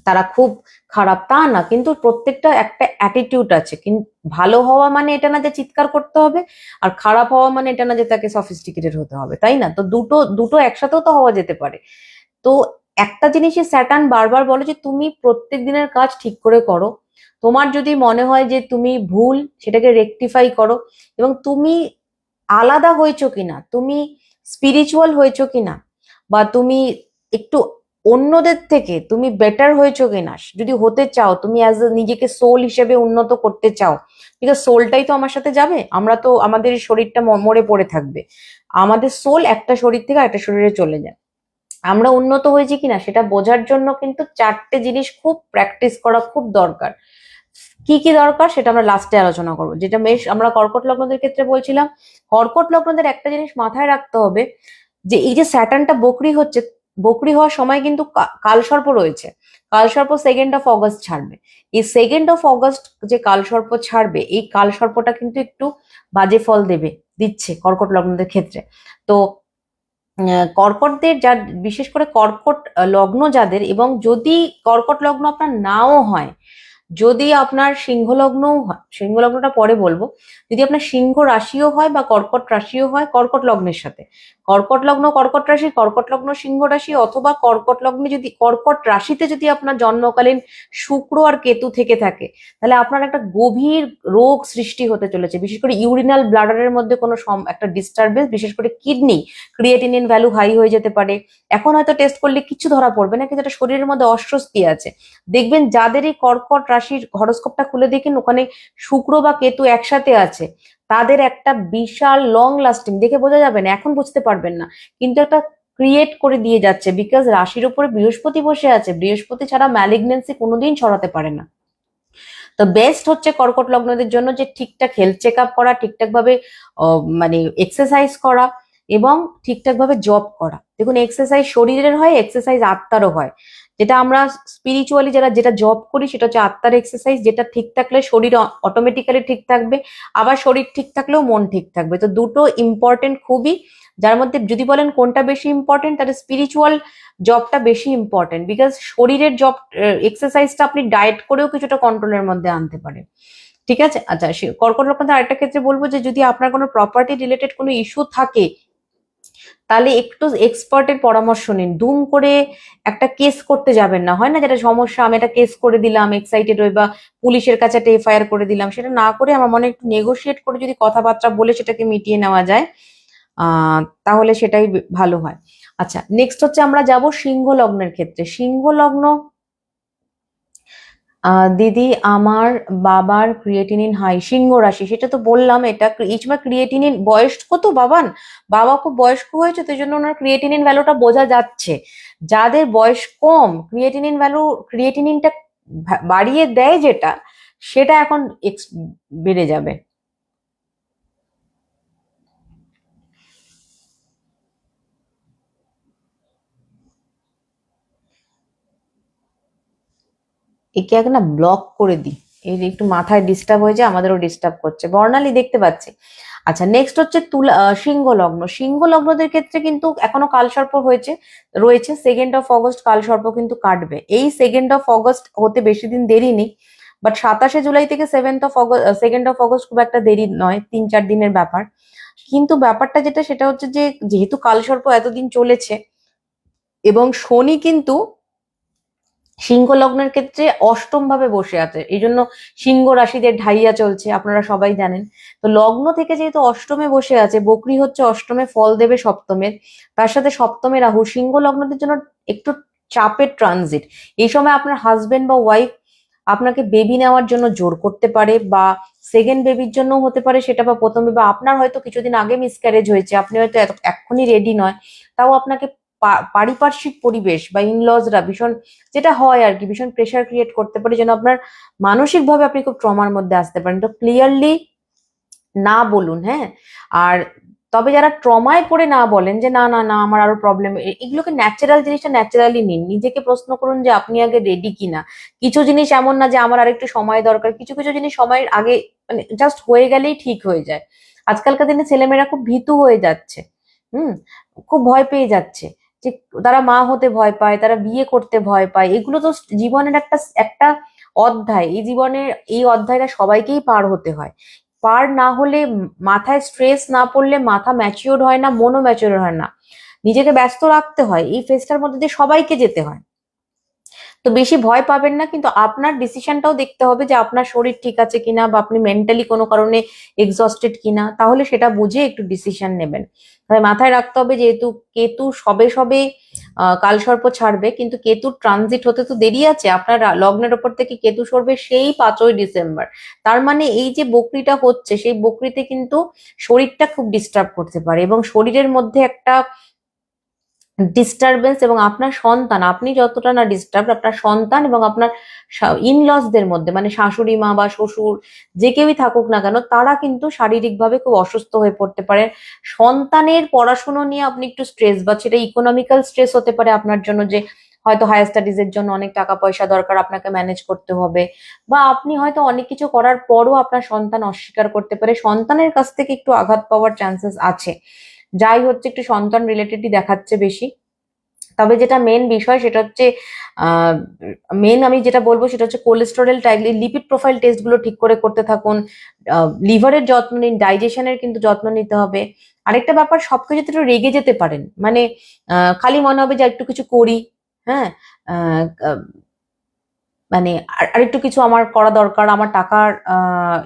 তারা খুব খারাপ, তা না। কিন্তু প্রত্যেকটা একটা অ্যাটিটিউড আছে। কিন্তু ভালো হওয়া মানে এটা না যে চিৎকার করতে হবে, আর খারাপ হওয়া মানে এটা না যে তাকে সফিস্টিকেটেড হতে হবে, তাই না? তো দুটো দুটো একসাথেও তো হওয়া যেতে পারে। তো একটা জিনিসই স্যাটার্ন বারবার বলে যে তুমি প্রত্যেক দিনের কাজ ঠিক করে করো। তোমার যদি মনে হয় যে তুমি ভুল, সেটাকে রেকটিফাই করো। এবং তুমি আলাদা হয়েছো কিনা, তুমি স্পিরিচুয়াল হয়েছো কিনা, বা তুমি একটু অন্যদের থেকে তুমি বেটার হয়েছো কিনা, যদি হতে চাও, তুমি অ্যাজ এ নিজেকে সোল হিসেবে উন্নত করতে চাও, বিকজ সোলটাই তো আমার সাথে যাবে। আমরা তো, আমাদের এই শরীরটা মরে পড়ে থাকবে, আমাদের সোল একটা শরীর থেকে একটা শরীরে চলে যায়। আমরা উন্নত হয়েছি কিনা সেটা বোঝার জন্য কিন্তু 4টে জিনিস খুব প্র্যাকটিস করা খুব দরকার। কি কি দরকার সেটা আমরা লাস্টে আলোচনা করবো। যেটা আমরা কর্কট লগ্নদের ক্ষেত্রে বলছিলাম, কর্কট লগ্নদের একটা জিনিস মাথায় রাখতে হবে, যে এই যে স্যাটার্নটা বকরি হচ্ছে, বকরি হওয়ার সময় কিন্তু কালসর্প রয়েছে। কালসর্প 2nd অগস্ট ছাড়বে। এই 2nd অগস্ট যে কালসর্প ছাড়বে, এই কালসর্পটা কিন্তু একটু বাজে ফল দিচ্ছে কর্কট লগ্নদের ক্ষেত্রে। তো কর্কটদের, যার বিশেষ করে কর্কট লগ্ন যাদের, এবং যদি কর্কট লগ্ন আপনার নাও হয়, যদি আপনার সিংহ লগ্নও হয়, সিংহ লগ্নটা পরে বলবো, যদি আপনার সিংহ রাশিও হয় বা কর্কট রাশিও হয় কর্কট লগ্নের সাথে, কর্কট লগ্ন কর্কট রাশি, কর্কট লগ্ন সিংহ রাশি, অথবা কর্কট লগ্নে যদি কর্কট রাশিতে যদি আপনার জন্মকালীন শুক্র আর কেতু থেকে থাকে, তাহলে আপনার একটা গভীর রোগ সৃষ্টি হতে চলেছে। বিশেষ করে ইউরিনাল ব্লাডারের মধ্যে কোনো একটা ডিস্টারবেন্স, বিশেষ করে কিডনি ক্রিয়েটিনিন ভ্যালু হাই হয়ে যেতে পারে। এখন হয়তো টেস্ট করলে কিছু ধরা পড়বে না, কিন্তু একটা শরীরের মধ্যে অস্বস্তি আছে। দেখবেন যাদের এই কর্কট রাশির হরোস্কোপটা খুলে দেখেন, ওখানে শুক্র বা কেতু একসাথে আছে, তাদের একটা বিশাল লং লাস্টিং, দেখে বোঝা যাবে না, এখন বুঝতে পারবেন না, কিন্তু একটা ক্রিয়েট করে দিয়ে যাচ্ছে। বিকজ রাশির উপরে বৃহস্পতি বসে আছে, বৃহস্পতি ছাড়া ম্যালিগনেন্সি কোনোদিন ছড়াতে পারে না। তো বেস্ট হচ্ছে কর্কট লগ্নদের জন্য যে ঠিকঠাক হেলথ চেক আপ করা, ঠিকঠাক ভাবে মানে এক্সারসাইজ করা এবং ঠিকঠাক ভাবে জব করা। দেখুন, এক্সারসাইজ শরীরের হয়, এক্সারসাইজ আত্মারও হয়। যেটা আমরা স্পিরিচুয়ালি যেটা জব করি সেটা হচ্ছে আত্মার এক্সারসাইজ, যেটা ঠিক থাকলে শরীর অটোমেটিক্যালি ঠিক থাকবে, আবার শরীর ঠিক থাকলেও মন ঠিক থাকবে। তো দুটো ইম্পর্টেন্ট খুবই, যার মধ্যে যদি বলেন কোনটা বেশি ইম্পর্টেন্ট, তাহলে স্পিরিচুয়াল জবটা বেশি ইম্পর্টেন্ট। বিকজ শরীরের জব এক্সারসাইজটা আপনি ডায়েট করেও কিছুটা কন্ট্রোলের মধ্যে আনতে পারেন। ঠিক আছে? আচ্ছা, কর্কট লগ্নদের আরেকটা ক্ষেত্রে বলবো যে যদি আপনার কোনো প্রপার্টি রিলেটেড কোনো ইস্যু থাকে, তাহলে একটু এক্সপার্টের পরামর্শ নিন। দুম করে একটা কেস করতে যাবেন না, হয় না যেটা সমস্যা, আমি একটা কেস করে দিলাম এক্সাইটেড হয়ে, বা পুলিশের কাছে একটা এফআইআর করে দিলাম, সেটা না করে আমার মনে হয় একটু নেগোশিয়েট করে যদি কথাবার্তা বলে সেটাকে মিটিয়ে নেওয়া যায়, তাহলে সেটাই ভালো হয়। আচ্ছা, নেক্সট হচ্ছে আমরা যাব সিংহ লগ্নের ক্ষেত্রে। সিংহ লগ্ন, দিদি আমার বাবার ক্রিয়েটিনিন হাই, সিংহ রাশি, সেটা তো বললাম। এটা এই সময় ক্রিয়েটিনিন বয়স্ক তো বাবান, বাবা খুব বয়স্ক হয়েছে, তো এই জন্য ওনার ক্রিয়েটিনিন ভ্যালুটা বোঝা যাচ্ছে। যাদের বয়স কম, ক্রিয়েটিনিন ভ্যালু, ক্রিয়েটিনিনটা বাড়িয়ে দেয় যেটা, সেটা এখন বেড়ে যাবে। একে আগে না ব্লক করে দিই, এই যে একটু মাথায় ডিস্টার্ব হয়েছে, আমাদেরও ডিস্টার্ব করছে। বর্ণালী দেখতে পাচ্ছি। আচ্ছা, নেক্সট হচ্ছে সিংহ লগ্ন। সিংহ লগ্নদের ক্ষেত্রে কিন্তু এখনো কালসর্প রয়েছে। 2 অগস্ট কালসর্প কিন্তু কাটবে। এই 2 অগস্ট হতে বেশি দিন দেরি নেই, বাট 27 জুলাই থেকে 2 অগস্ট খুব একটা দেরি নয়, 3-4 দিনের ব্যাপার। কিন্তু ব্যাপারটা যেটা, সেটা হচ্ছে যে যেহেতু কালসর্প এতদিন চলেছে এবং শনি কিন্তু সিংহ লগ্নের ক্ষেত্রে অষ্টম ভাবে বসে আছে, এই জন্য সিংহ রাশিদের ঢাইয়া চলছে, আপনারা সবাই জানেন। তো লগ্ন থেকে যেহেতু অষ্টমে বসে আছে, বকরি হচ্ছে অষ্টমে, ফল দেবে সপ্তমের, তার সাথে সপ্তমে রাহু, সিংহ লগ্নদের জন্য একটু চাপের ট্রানজিট। এই সময় আপনার হাজবেন্ড বা ওয়াইফ আপনাকে বেবি নেওয়ার জন্য জোর করতে পারে, বা সেকেন্ড বেবির জন্য হতে পারে সেটা, বা প্রথম বেবি। আপনার হয়তো কিছুদিন আগে মিসক্যারেজ হয়েছে, আপনি হয়তো এক্ষুনি রেডি নয়, তাও আপনাকে পারিপার্শ্বিক পরিবেশ বা ইনলজরা ভীষণ, যেটা হয় আর কি, ভীষণ প্রেশার ক্রিয়েট করতে পারে, যেন আপনার মানসিক ভাবে আপনি খুব ট্রমার মধ্যে আসতে পারেন। তো ক্লিয়ারলি না বলুন, হ্যাঁ। আর তবে যারা ট্রমায় পড়ে না বলেন যে না না না আমার আরো প্রবলেম, এগুলোকে ন্যাচারাল জিনিসটা ন্যাচারালি নিন। নিজেকে প্রশ্ন করুন যে আপনি আগে রেডি কিনা। কিছু জিনিস এমন না যে আমার আরেকটু সময় দরকার, কিছু কিছু জিনিস সময়ের আগে মানে জাস্ট হয়ে গেলেই ঠিক হয়ে যায়। আজকালকার দিনে ছেলেমেয়েরা খুব ভীতু হয়ে যাচ্ছে, হুম, খুব ভয় পেয়ে যাচ্ছে, যে তারা মা হতে ভয় পায়, তারা বিয়ে করতে ভয় পায়। এগুলো তো জীবনের একটা একটা অধ্যায়। এই জীবনের এই অধ্যায়টা সবাইকেই পার হতে হয়। পার না হলে, মাথায় স্ট্রেস না পড়লে মাথা ম্যাচিওর হয় না, মনও ম্যাচিওর হয় না। নিজেকে ব্যস্ত রাখতে হয়, এই ফেজটার মধ্যে দিয়ে সবাইকে যেতে হয়। তো বেশি ভয় পাবেন না, কিন্তু আপনার ডিসিশনটাও দেখতে হবে যে আপনার শরীর ঠিক আছে কিনা, বা আপনি মেন্টালি কোনো কারণে এক্সস্টেড কিনা, তাহলে সেটা বুঝে একটু ডিসিশন নেবেন। তাই মাথায় রাখতে হবে, যেহেতু কেতু সবে সবে কালসর্প ছাড়বে, কিন্তু কেতুর ট্রানজিট হতে তো দেরি আছে। আপনার লগ্নের ওপর থেকে কেতু সরবে সেই 5ই ডিসেম্বর। তার মানে এই যে বকরিটা হচ্ছে, সেই বকরিতে কিন্তু শরীরটা খুব ডিস্টার্ব করতে পারে, এবং শরীরের মধ্যে একটা ডিস্টারবেন্স, এবং আপনার সন্তান, আপনি যতটা না ডিস্টার্ব, আপনার সন্তান এবং আপনার ইনলসদের মধ্যে, মানে শাশুড়ি মা বা শ্বশুর, যে কেউই থাকুক না কেন, তারা কিন্তু শারীরিকভাবে খুব অসুস্থ হয়ে পড়তে পারে। সন্তানের পড়াশুনো নিয়ে আপনি একটু স্ট্রেস, বা সেটা ইকোনমিক্যাল স্ট্রেস হতে পারে আপনার জন্য, যে হয়তো হায়ার স্টাডিজ এর জন্য অনেক টাকা পয়সা দরকার, আপনাকে ম্যানেজ করতে হবে, বা আপনি হয়তো অনেক কিছু করার পরও আপনার সন্তান অস্বীকার করতে পারে, সন্তানের কাছ থেকে একটু আঘাত পাওয়ার চান্সেস আছে। যাই হচ্ছে, একটু সন্তান রিলেটেডই দেখাচ্ছে বেশি। তবে যেটা মেন বিষয় সেটা হচ্ছে মেন আমি যেটা বলবো সেটা হচ্ছে কোলেস্টেরল লিপিড প্রোফাইল টেস্ট গুলো ঠিক করে করতে থাকুন, লিভারের যত্ন নিন, ডাইজেশনের কিন্তু যত্ন নিতে হবে। আরেকটা ব্যাপার, সবকিছুতে একটু রেগে যেতে পারেন, মানে খালি মনে হবে যে একটু কিছু করি, হ্যাঁ, মানে আরেকটু কিছু আমার করা দরকার, আমার টাকার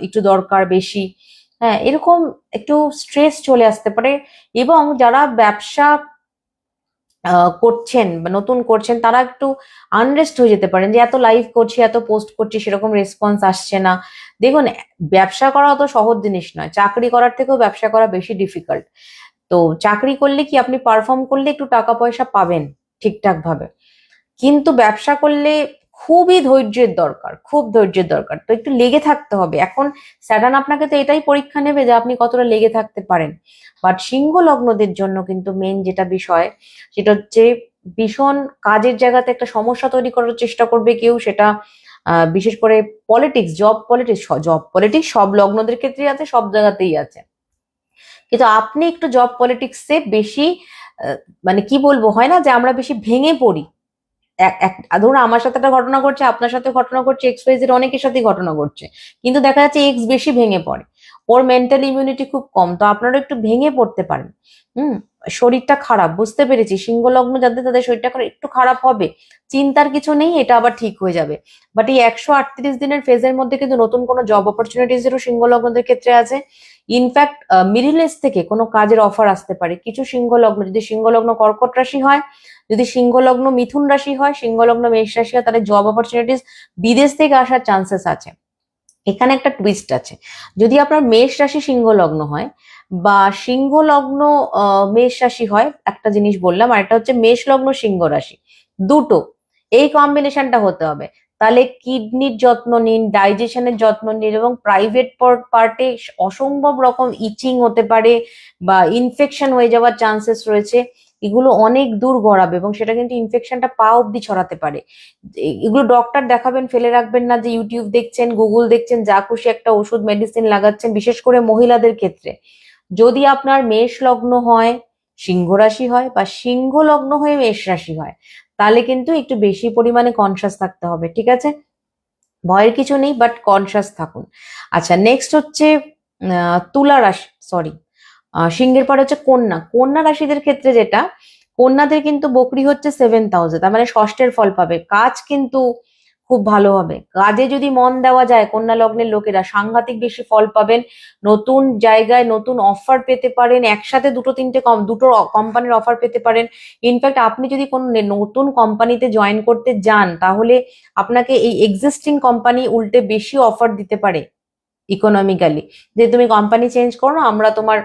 একটু দরকার বেশি, হ্যাঁ, এরকম একটু স্ট্রেস চলে আসতে পারে। এবং যারা ব্যবসা করছেন বা নতুন করছেন তারা একটু আনরেস্ট হয়ে যেতে পারেন যে এত লাইভ করছি, এত পোস্ট করছি, সেরকম রেসপন্স আসছে না। দেখুন, ব্যবসা করা অত সহজ জিনিস নয়, চাকরি করার থেকেও ব্যবসা করা বেশি ডিফিকাল্ট। তো চাকরি করলে কি আপনি পারফর্ম করলে একটু টাকা পয়সা পাবেন ঠিকঠাক ভাবে, কিন্তু ব্যবসা করলে খুবই ধৈর্যের দরকার, খুব ধৈর্যের দরকার। তো একটু লেগে থাকতে হবে। এখন স্যাটার্ন আপনাকে তো এটাই পরীক্ষা নেবে যে আপনি কতটা লেগে থাকতে পারেন। বাট সিংহ লগ্নদের জন্য কিন্তু মেন যেটা বিষয় সেটা হচ্ছে ভীষণ কাজের জায়গাতে একটা সমস্যা তৈরি করার চেষ্টা করবে কেউ, সেটা বিশেষ করে পলিটিক্স, জব পলিটিক্স সব লগ্নদের ক্ষেত্রেই আছে, সব জায়গাতেই আছে। কিন্তু আপনি একটু জব পলিটিক্সে বেশি মানে কি বলবো, হয় না যে আমরা বেশি ভেঙে পড়ি। ধরুন আমার সাথে একটা ঘটনা ঘটছে, আপনার সাথে ঘটনা ঘটছে, এক্স ওয়াই জেড অনেকের সাথেই ঘটনা ঘটছে, কিন্তু দেখা যাচ্ছে এক্স বেশি ভেঙে পড়ে, ওর মেন্টাল ইমিউনিটি খুব কম, তো আপনারা একটু ভেঙে পড়তে পারেন। হুম, শরীরটা খারাপ, বুঝতে পেরেছি, সিংহ লগ্ন যাদের তাদের শরীরটা একটু খারাপ হবে, চিন্তার কিছু নেই, এটা আবার ঠিক হয়ে যাবে। বাট এই 138 দিনের ফেজের মধ্যে কিন্তু নতুন কোনো জব অপরচুনিটিজেরও সিংহ লগ্নদের ক্ষেত্রে আছে। ইনফ্যাক্ট মিডিল ইস্ট থেকে কোনো কাজের অফার আসতে পারে কিছু সিংহ লগ্ন, যদি সিংহ লগ্ন কর্কট রাশি হয়, যদি সিংহ লগ্ন মিথুন রাশি হয়, সিংহ লগ্ন মেষ রাশি হয়, তাহলে জব অপরচুনিটিস বিদেশ থেকে আসার চান্সেস আছে। এখানে একটা টুইস্ট আছে, যদি আপনার মেষ রাশি সিংহ লগ্ন হয় বা সিংহ লগ্ন মেষ রাশি হয়, একটা জিনিস বললাম, আর একটা হচ্ছে মেষ লগ্ন সিংহ রাশি, দুটো এই কম্বিনেশনটা হতে হবে। তাহলে কিডনির যত্ন নিন, ডাইজেশনের যত্ন নিন, এবং প্রাইভেট পার্টে অসম্ভব রকম ইচিং হতে পারে বা ইনফেকশন হয়ে যাওয়ার চান্সেস রয়েছে, এগুলো অনেক দূর গড়াবে এবং সেটা কিন্তু ইনফেকশনটা পা অব্দি ছড়াতে পারে। এগুলো ডক্টর দেখাবেন, ফেলে রাখবেন না যে ইউটিউব দেখছেন, গুগল দেখছেন, যা খুশি একটা ওষুধ মেডিসিন লাগাচ্ছেন। বিশেষ করে মহিলাদের ক্ষেত্রে, যদি আপনার মেষ লগ্ন হয় সিংহ রাশি হয় বা সিংহ লগ্ন হয়ে মেষ রাশি হয়, তাহলে কিন্তু একটু বেশি পরিমাণে কনসাস থাকতে হবে, ঠিক আছে? ভয়ের কিছু নেই, বাট কনসাস থাকুন। আচ্ছা, নেক্সট হচ্ছে তুলা রাশি, সরি, সিংহের পর হচ্ছে কন্যা। কন্যা রাশিদের ক্ষেত্রে যেটা, কন্যাদের কিন্তু বকরি হচ্ছে 7th হাউসে, তার মানে ষষ্ঠের ফল পাবে, কাজ কিন্তু খুব ভালো হবে। কাজে যদি মন দেওয়া যায়, কন্যা লগ্নের লোকেরা সাংঘাতিক বেশি ফল পাবেন। নতুন জায়গায় নতুন অফার পেতে পারেন, একসাথে দুটো কোম্পানির অফার পেতে পারেন। ইনফ্যাক্ট আপনি যদি কোনো নতুন কোম্পানিতে জয়েন করতে যান, তাহলে আপনাকে এই এক্সিস্টিং কোম্পানি উল্টে বেশি অফার দিতে পারে ইকোনমিক্যালি, যে তুমি কোম্পানি চেঞ্জ করো, আমরা তোমার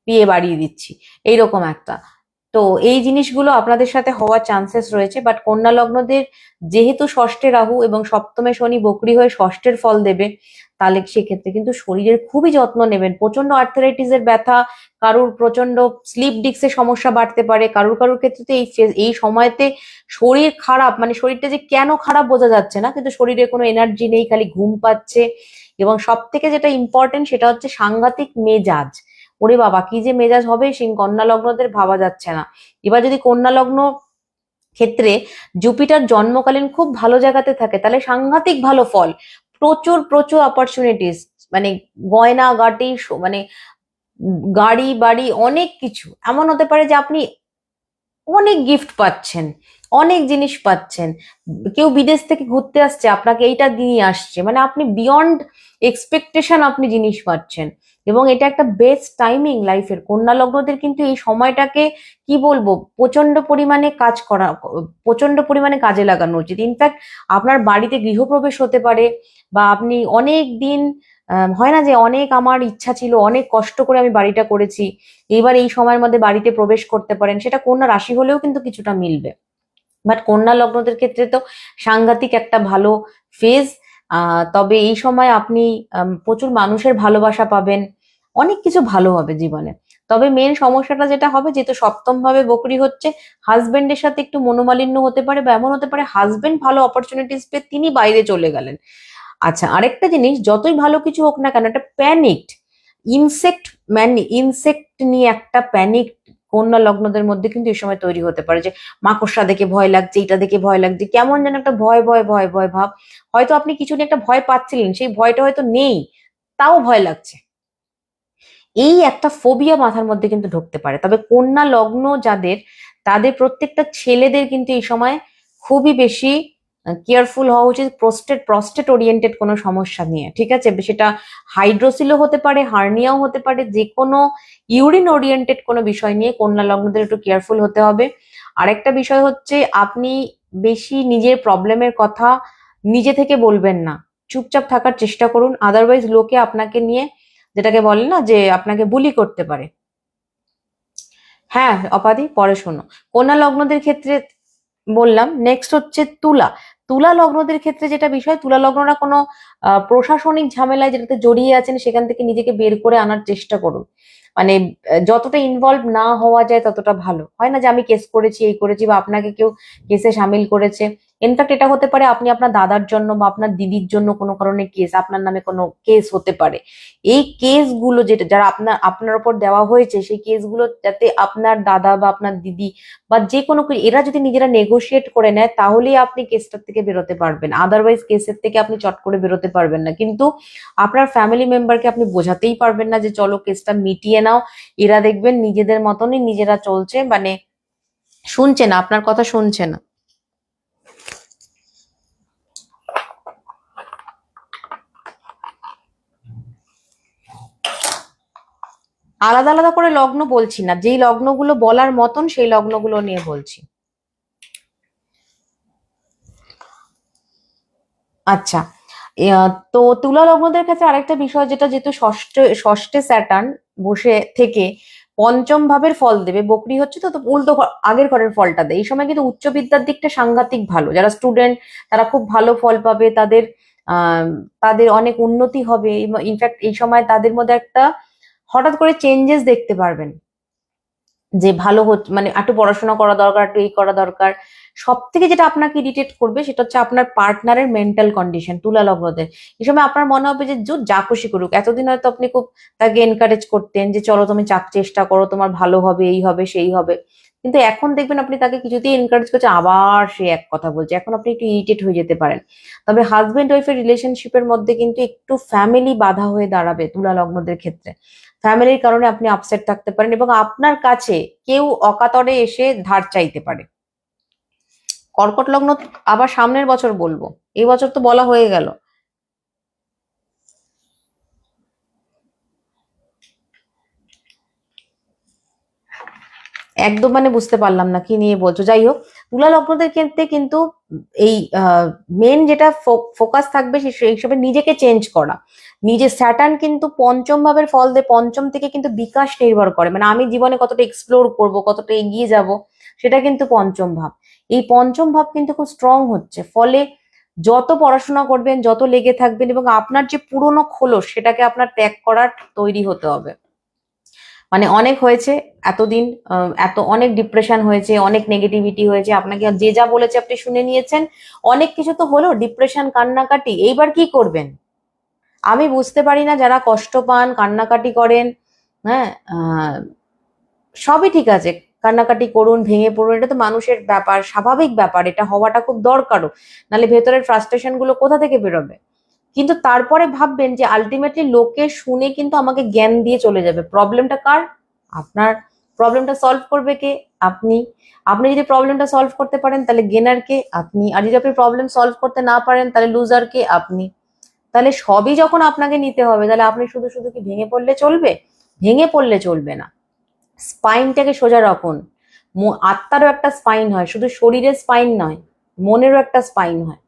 পিএ বাড়িয়ে দিচ্ছি, এইরকম একটা। তো এই জিনিসগুলো আপনাদের সাথে হওয়ার চান্সেস রয়েছে। বাট কন্যা লগ্নদের যেহেতু ষষ্ঠে রাহু এবং সপ্তমে শনি বকরি হয়ে ষষ্ঠের ফল দেবে, তাহলে সেক্ষেত্রে কিন্তু শরীরের খুবই যত্ন নেবেন। প্রচন্ড আর্থারাইটিসের ব্যথা, কারুর প্রচন্ড স্লিপ ডিস্কের সমস্যা বাড়তে পারে, কারুর কারুর ক্ষেত্রে তো এই সময়তে শরীর খারাপ, মানে শরীরটা যে কেন খারাপ বোঝা যাচ্ছে না, কিন্তু শরীরে কোনো এনার্জি নেই, খালি ঘুম পাচ্ছে। এবং সব থেকে যেটা ইম্পর্টেন্ট সেটা হচ্ছে সাংঘাতিক মেজাজ। ওরে বাবা, কি যে মেজাজ হবে কন্যা লগ্নদের, ভাবা যাচ্ছে না। এবার যদি কন্যা লগ্ন ক্ষেত্রে জুপিটার জন্মকালীন খুব ভালো জায়গাতে থাকে, তাহলে সাংঘাতিক ভালো ফল, প্রচুর প্রচুর অপরচুনিটিস, মানে গয়না গাটি, মানে গাড়ি বাড়ি অনেক কিছু এমন হতে পারে যে আপনি অনেক গিফট পাচ্ছেন, অনেক জিনিস পাচ্ছেন। কেউ বিদেশ থেকে ঘুরতে আসছে, আপনাকে এইটা দিয়ে আসছে, মানে আপনি বিয়ন্ড এক্সপেকটেশন আপনি জিনিস পাচ্ছেন। এবং এটা একটা বেস্ট টাইমিং লাইফের। কন্যা লগ্নদের কিন্তু এই সময়টাকে কি বলবো, প্রচন্ড পরিমাণে কাজ করা, প্রচন্ড পরিমাণে কাজে লাগানো উচিত। ইনফ্যাক্ট আপনার বাড়িতে গৃহপ্রবেশ হতে পারে, বা আপনি অনেক দিন, হয় না যে অনেক আমার ইচ্ছা ছিল, অনেক কষ্ট করে আমি বাড়িটা করেছি, এবার এই সময়ের মধ্যে বাড়িতে প্রবেশ করতে পারেন। সেটা কন্যা রাশি হলেও কিন্তু কিছুটা মিলবে। বাট কন্যা লগ্নদের ক্ষেত্রে তো সাংঘাতিক একটা ভালো ফেজ। তবে এই সময় আপনি প্রচুর মানুষের ভালোবাসা পাবেন, অনেক কিছু ভালো হবে জীবনে। তবে মেন সমস্যাটা যেটা হবে, যেহেতু সপ্তম ভাবে বকরি হচ্ছে, হাজবেন্ডের সাথে একটু মনোমালিন্য হতে পারে, বা এমন হতে পারে হাজবেন্ড ভালো অপরচুনিটিস পেয়ে তিনি বাইরে চলে গেলেন। আচ্ছা, আরেকটা জিনিস, যতই ভালো কিছু হোক না কেন, একটা প্যানিকড ইনসেক্ট নিয়ে একটা প্যানিক কন্যা লগ্নদের মধ্যে কিন্তু এই সময় তৈরি হতে পারে, যে মাকড়সা দেখে ভয় লাগছে, এটা দেখে ভয় লাগছে, কেমন যেন একটা ভয় ভয় ভয় ভয় ভাব। হয়তো আপনি কিছু নিয়ে একটা ভয় পাচ্ছিলেন, সেই ভয়টা হয়তো নেই, তাও ভয় লাগছে। এই একটা ফোবিয়া মাথার মধ্যে কিন্তু ঢুকতে পারে। তবে কন্যা লগ্ন যাদের, তাদের প্রত্যেকটা ছেলেদের কিন্তু এই সময় খুবই বেশি কেয়ারফুল হওয়া উচিত প্রস্টেট ওরিয়েন্টেড কোনো সমস্যা নিয়ে, ঠিক আছে? সেটা হাইড্রোসিলও হতে পারে, হার্নিয়াও হতে পারে, যে কোনো ইউরিন ওরিয়েন্টেড কোনো বিষয় নিয়ে কন্যা লগ্নদের একটু কেয়ারফুল হতে হবে। আরেকটা বিষয় হচ্ছে, আপনি বেশি নিজের প্রবলেমের কথা নিজে থেকে বলবেন না, চুপচাপ থাকার চেষ্টা করুন। আদারওয়াইজ লোকে আপনাকে নিয়ে, যেটাকে বলে না যে আপনাকে বুলি করতে পারে। হ্যাঁ অপাদি, পরে শোনো। কন্যা লগ্নদের ক্ষেত্রে বললাম। নেক্সট হচ্ছে তুলা। তুলা লগ্নদের ক্ষেত্রে যেটা বিষয়, তুলা লগ্নরা কোনো প্রশাসনিক ঝামেলায় যেটাতে জড়িয়ে আছেন সেখান থেকে নিজেকে বের করে আনার চেষ্টা করুন। মানে যতটা ইনভলভ না হওয়া যায় ততটা ভালো। হয় না যে আমি কেস করেছি, এই করেছি, বা আপনাকে কেউ কেসে সামিল করেছে। ইনফ্যাক্ট এটা হতে পারে আপনি আপনার দাদার জন্য বা আপনার দিদির জন্য কোনো কারণে কেস, আপনার নামে কোনো কেস হতে পারে। এই কেসগুলো যেটা যারা আপনার আপনার উপর দেওয়া হয়েছে, সেই কেসগুলো যাতে আপনার দাদা বা আপনার দিদি বা যে কোনো এরা যদি নিজেরা নেগোশিয়েট করে নেয়, তাহলেই আপনি কেসটার থেকে বেরোতে পারবেন। আদারওয়াইজ কেসের থেকে আপনি চট করে বেরোতে পারবেন না। কিন্তু আপনার ফ্যামিলি মেম্বারকে আপনি বোঝাতেই পারবেন না যে চলো কেসটা মিটিয়ে নাও। এরা দেখবেন নিজেদের মতনই নিজেরা চলছে, মানে শুনছে না, আপনার কথা শুনছে না। আলাদা আলাদা করে লগ্ন বলছি না, যেই লগ্নগুলো বলার মতন সেই লগ্নগুলো নিয়ে বলছি। আচ্ছা, তো তুলা লগ্নদের ক্ষেত্রে আরেকটা বিষয়, যেটা যেহেতু ষষ্ঠে স্যাটার্ন বসে থেকে পঞ্চম ভাবের ফল দেবে, বকরি হচ্ছে তো, তো উল্টো আগের ঘরের ফলটা দেয়। এই সময় কিন্তু উচ্চ বিদ্যার দিকটা সাংঘাতিক ভালো। যারা স্টুডেন্ট তারা খুব ভালো ফল পাবে, তাদের আহ তাদের অনেক উন্নতি হবে। ইনফ্যাক্ট এই সময় তাদের মধ্যে একটা হঠাৎ করে চেঞ্জেস দেখতে পারবেন, যে ভালো হচ্ছে, মানে একটু পড়াশোনা করা দরকার, একটু এই করা দরকার। সব থেকে যেটা আপনাকে ইরিটেট করবে সেটা হচ্ছে আপনার পার্টনারের মেন্টাল কন্ডিশন। তুলা লগ্নদের এই সময় আপনার মনে হবে যে যা খুশি করুক। এতদিন হয়তো আপনি খুব তাকে এনকারেজ করতেন যে চলো তুমি চেষ্টা করো, তোমার ভালো হবে, এই হবে সেই হবে, কিন্তু এখন দেখবেন আপনি তাকে কিছুতেই এনকারেজ করছে, আবার সে এক কথা বলছে। এখন আপনি একটু ইরিটেট হয়ে যেতে পারেন। তবে হাজবেন্ড ওয়াইফের রিলেশনশিপের মধ্যে কিন্তু একটু ফ্যামিলি বাধা হয়ে দাঁড়াবে তুলা লগ্নদের ক্ষেত্রে। ফ্যামিলির কারণে আপনি আপসেট থাকতে পারেন, এবং আপনার কাছে কেউ অকাতরে এসে ধার চাইতে পারে। কর্কট লগ্ন আবার সামনের বছর বলবো, এই বছর তো বলা হয়ে গেল। একদম মানে বুঝতে পারলাম না কি নিয়ে বলছো। যাই হোক, তুলা লগ্নদের ক্ষেত্রে কিন্তু এই মেন যেটা ফোকাস থাকবে সেই হিসেবে নিজেকে চেঞ্জ করা। নিজে স্যাটার্ন কিন্তু পঞ্চম ভাবের ফল দেয়, পঞ্চম থেকে কিন্তু বিকাশ নির্ভর করে, মানে আমি জীবনে কতটা এক্সপ্লোর করব, কতটা এগিয়ে যাব, সেটা কিন্তু পঞ্চম ভাব। এই পঞ্চম ভাব কিন্তু খুব স্ট্রং হচ্ছে, ফলে যত পড়াশোনা করবেন, যত লেগে থাকবেন, এবং আপনার যে পুরনো খোলস সেটাকে আপনার ত্যাগ করার তৈরি হতে হবে। মানে অনেক হয়েছে এতদিন, এত অনেক ডিপ্রেশন হয়েছে, অনেক নেগেটিভিটি হয়েছে, আপনাকে যে যা বলেছে আপনি শুনে নিয়েছেন, অনেক কিছু তো হলো, ডিপ্রেশন, কান্নাকাটি, এইবার কি করবেন? আমি বুঝতে পারি না যারা কষ্ট পান, কান্নাকাটি করেন। হ্যাঁ, সবই ঠিক আছে, কান্নাকাটি করুন, ভেঙে পড়ুন, এটা তো মানুষের ব্যাপার, স্বাভাবিক ব্যাপার, এটা হওয়াটা খুব দরকারও। নাহলে ভেতরের ফ্রাস্ট্রেশন গুলো কোথা থেকে বেরোবে? কিন্তু তারপরে ভাববেন যে আলটিমেটলি লোকে শুনে কিন্তু আমাকে জ্ঞান দিয়ে চলে যাবে। প্রবলেমটা কার? আপনার। প্রবলেমটা সলভ করবে কে? আপনি। আপনি যদি প্রবলেমটা সলভ করতে পারেন তাহলে গেনার কে? আপনি। আর যদি আপনি প্রবলেম সলভ করতে না পারেন তাহলে লুজার কে? আপনি। তাহলে সবই যখন আপনাকে নিতে হবে, তাহলে আপনি শুধু শুধু কি ভেঙে পড়লে চলবে? ভেঙে পড়লে চলবে না। স্পাইনটাকে সোজা রাখুন। আত্মারও একটা স্পাইন হয়, শুধু শরীরের স্পাইন নয়, মনেরও একটা স্পাইন হয়।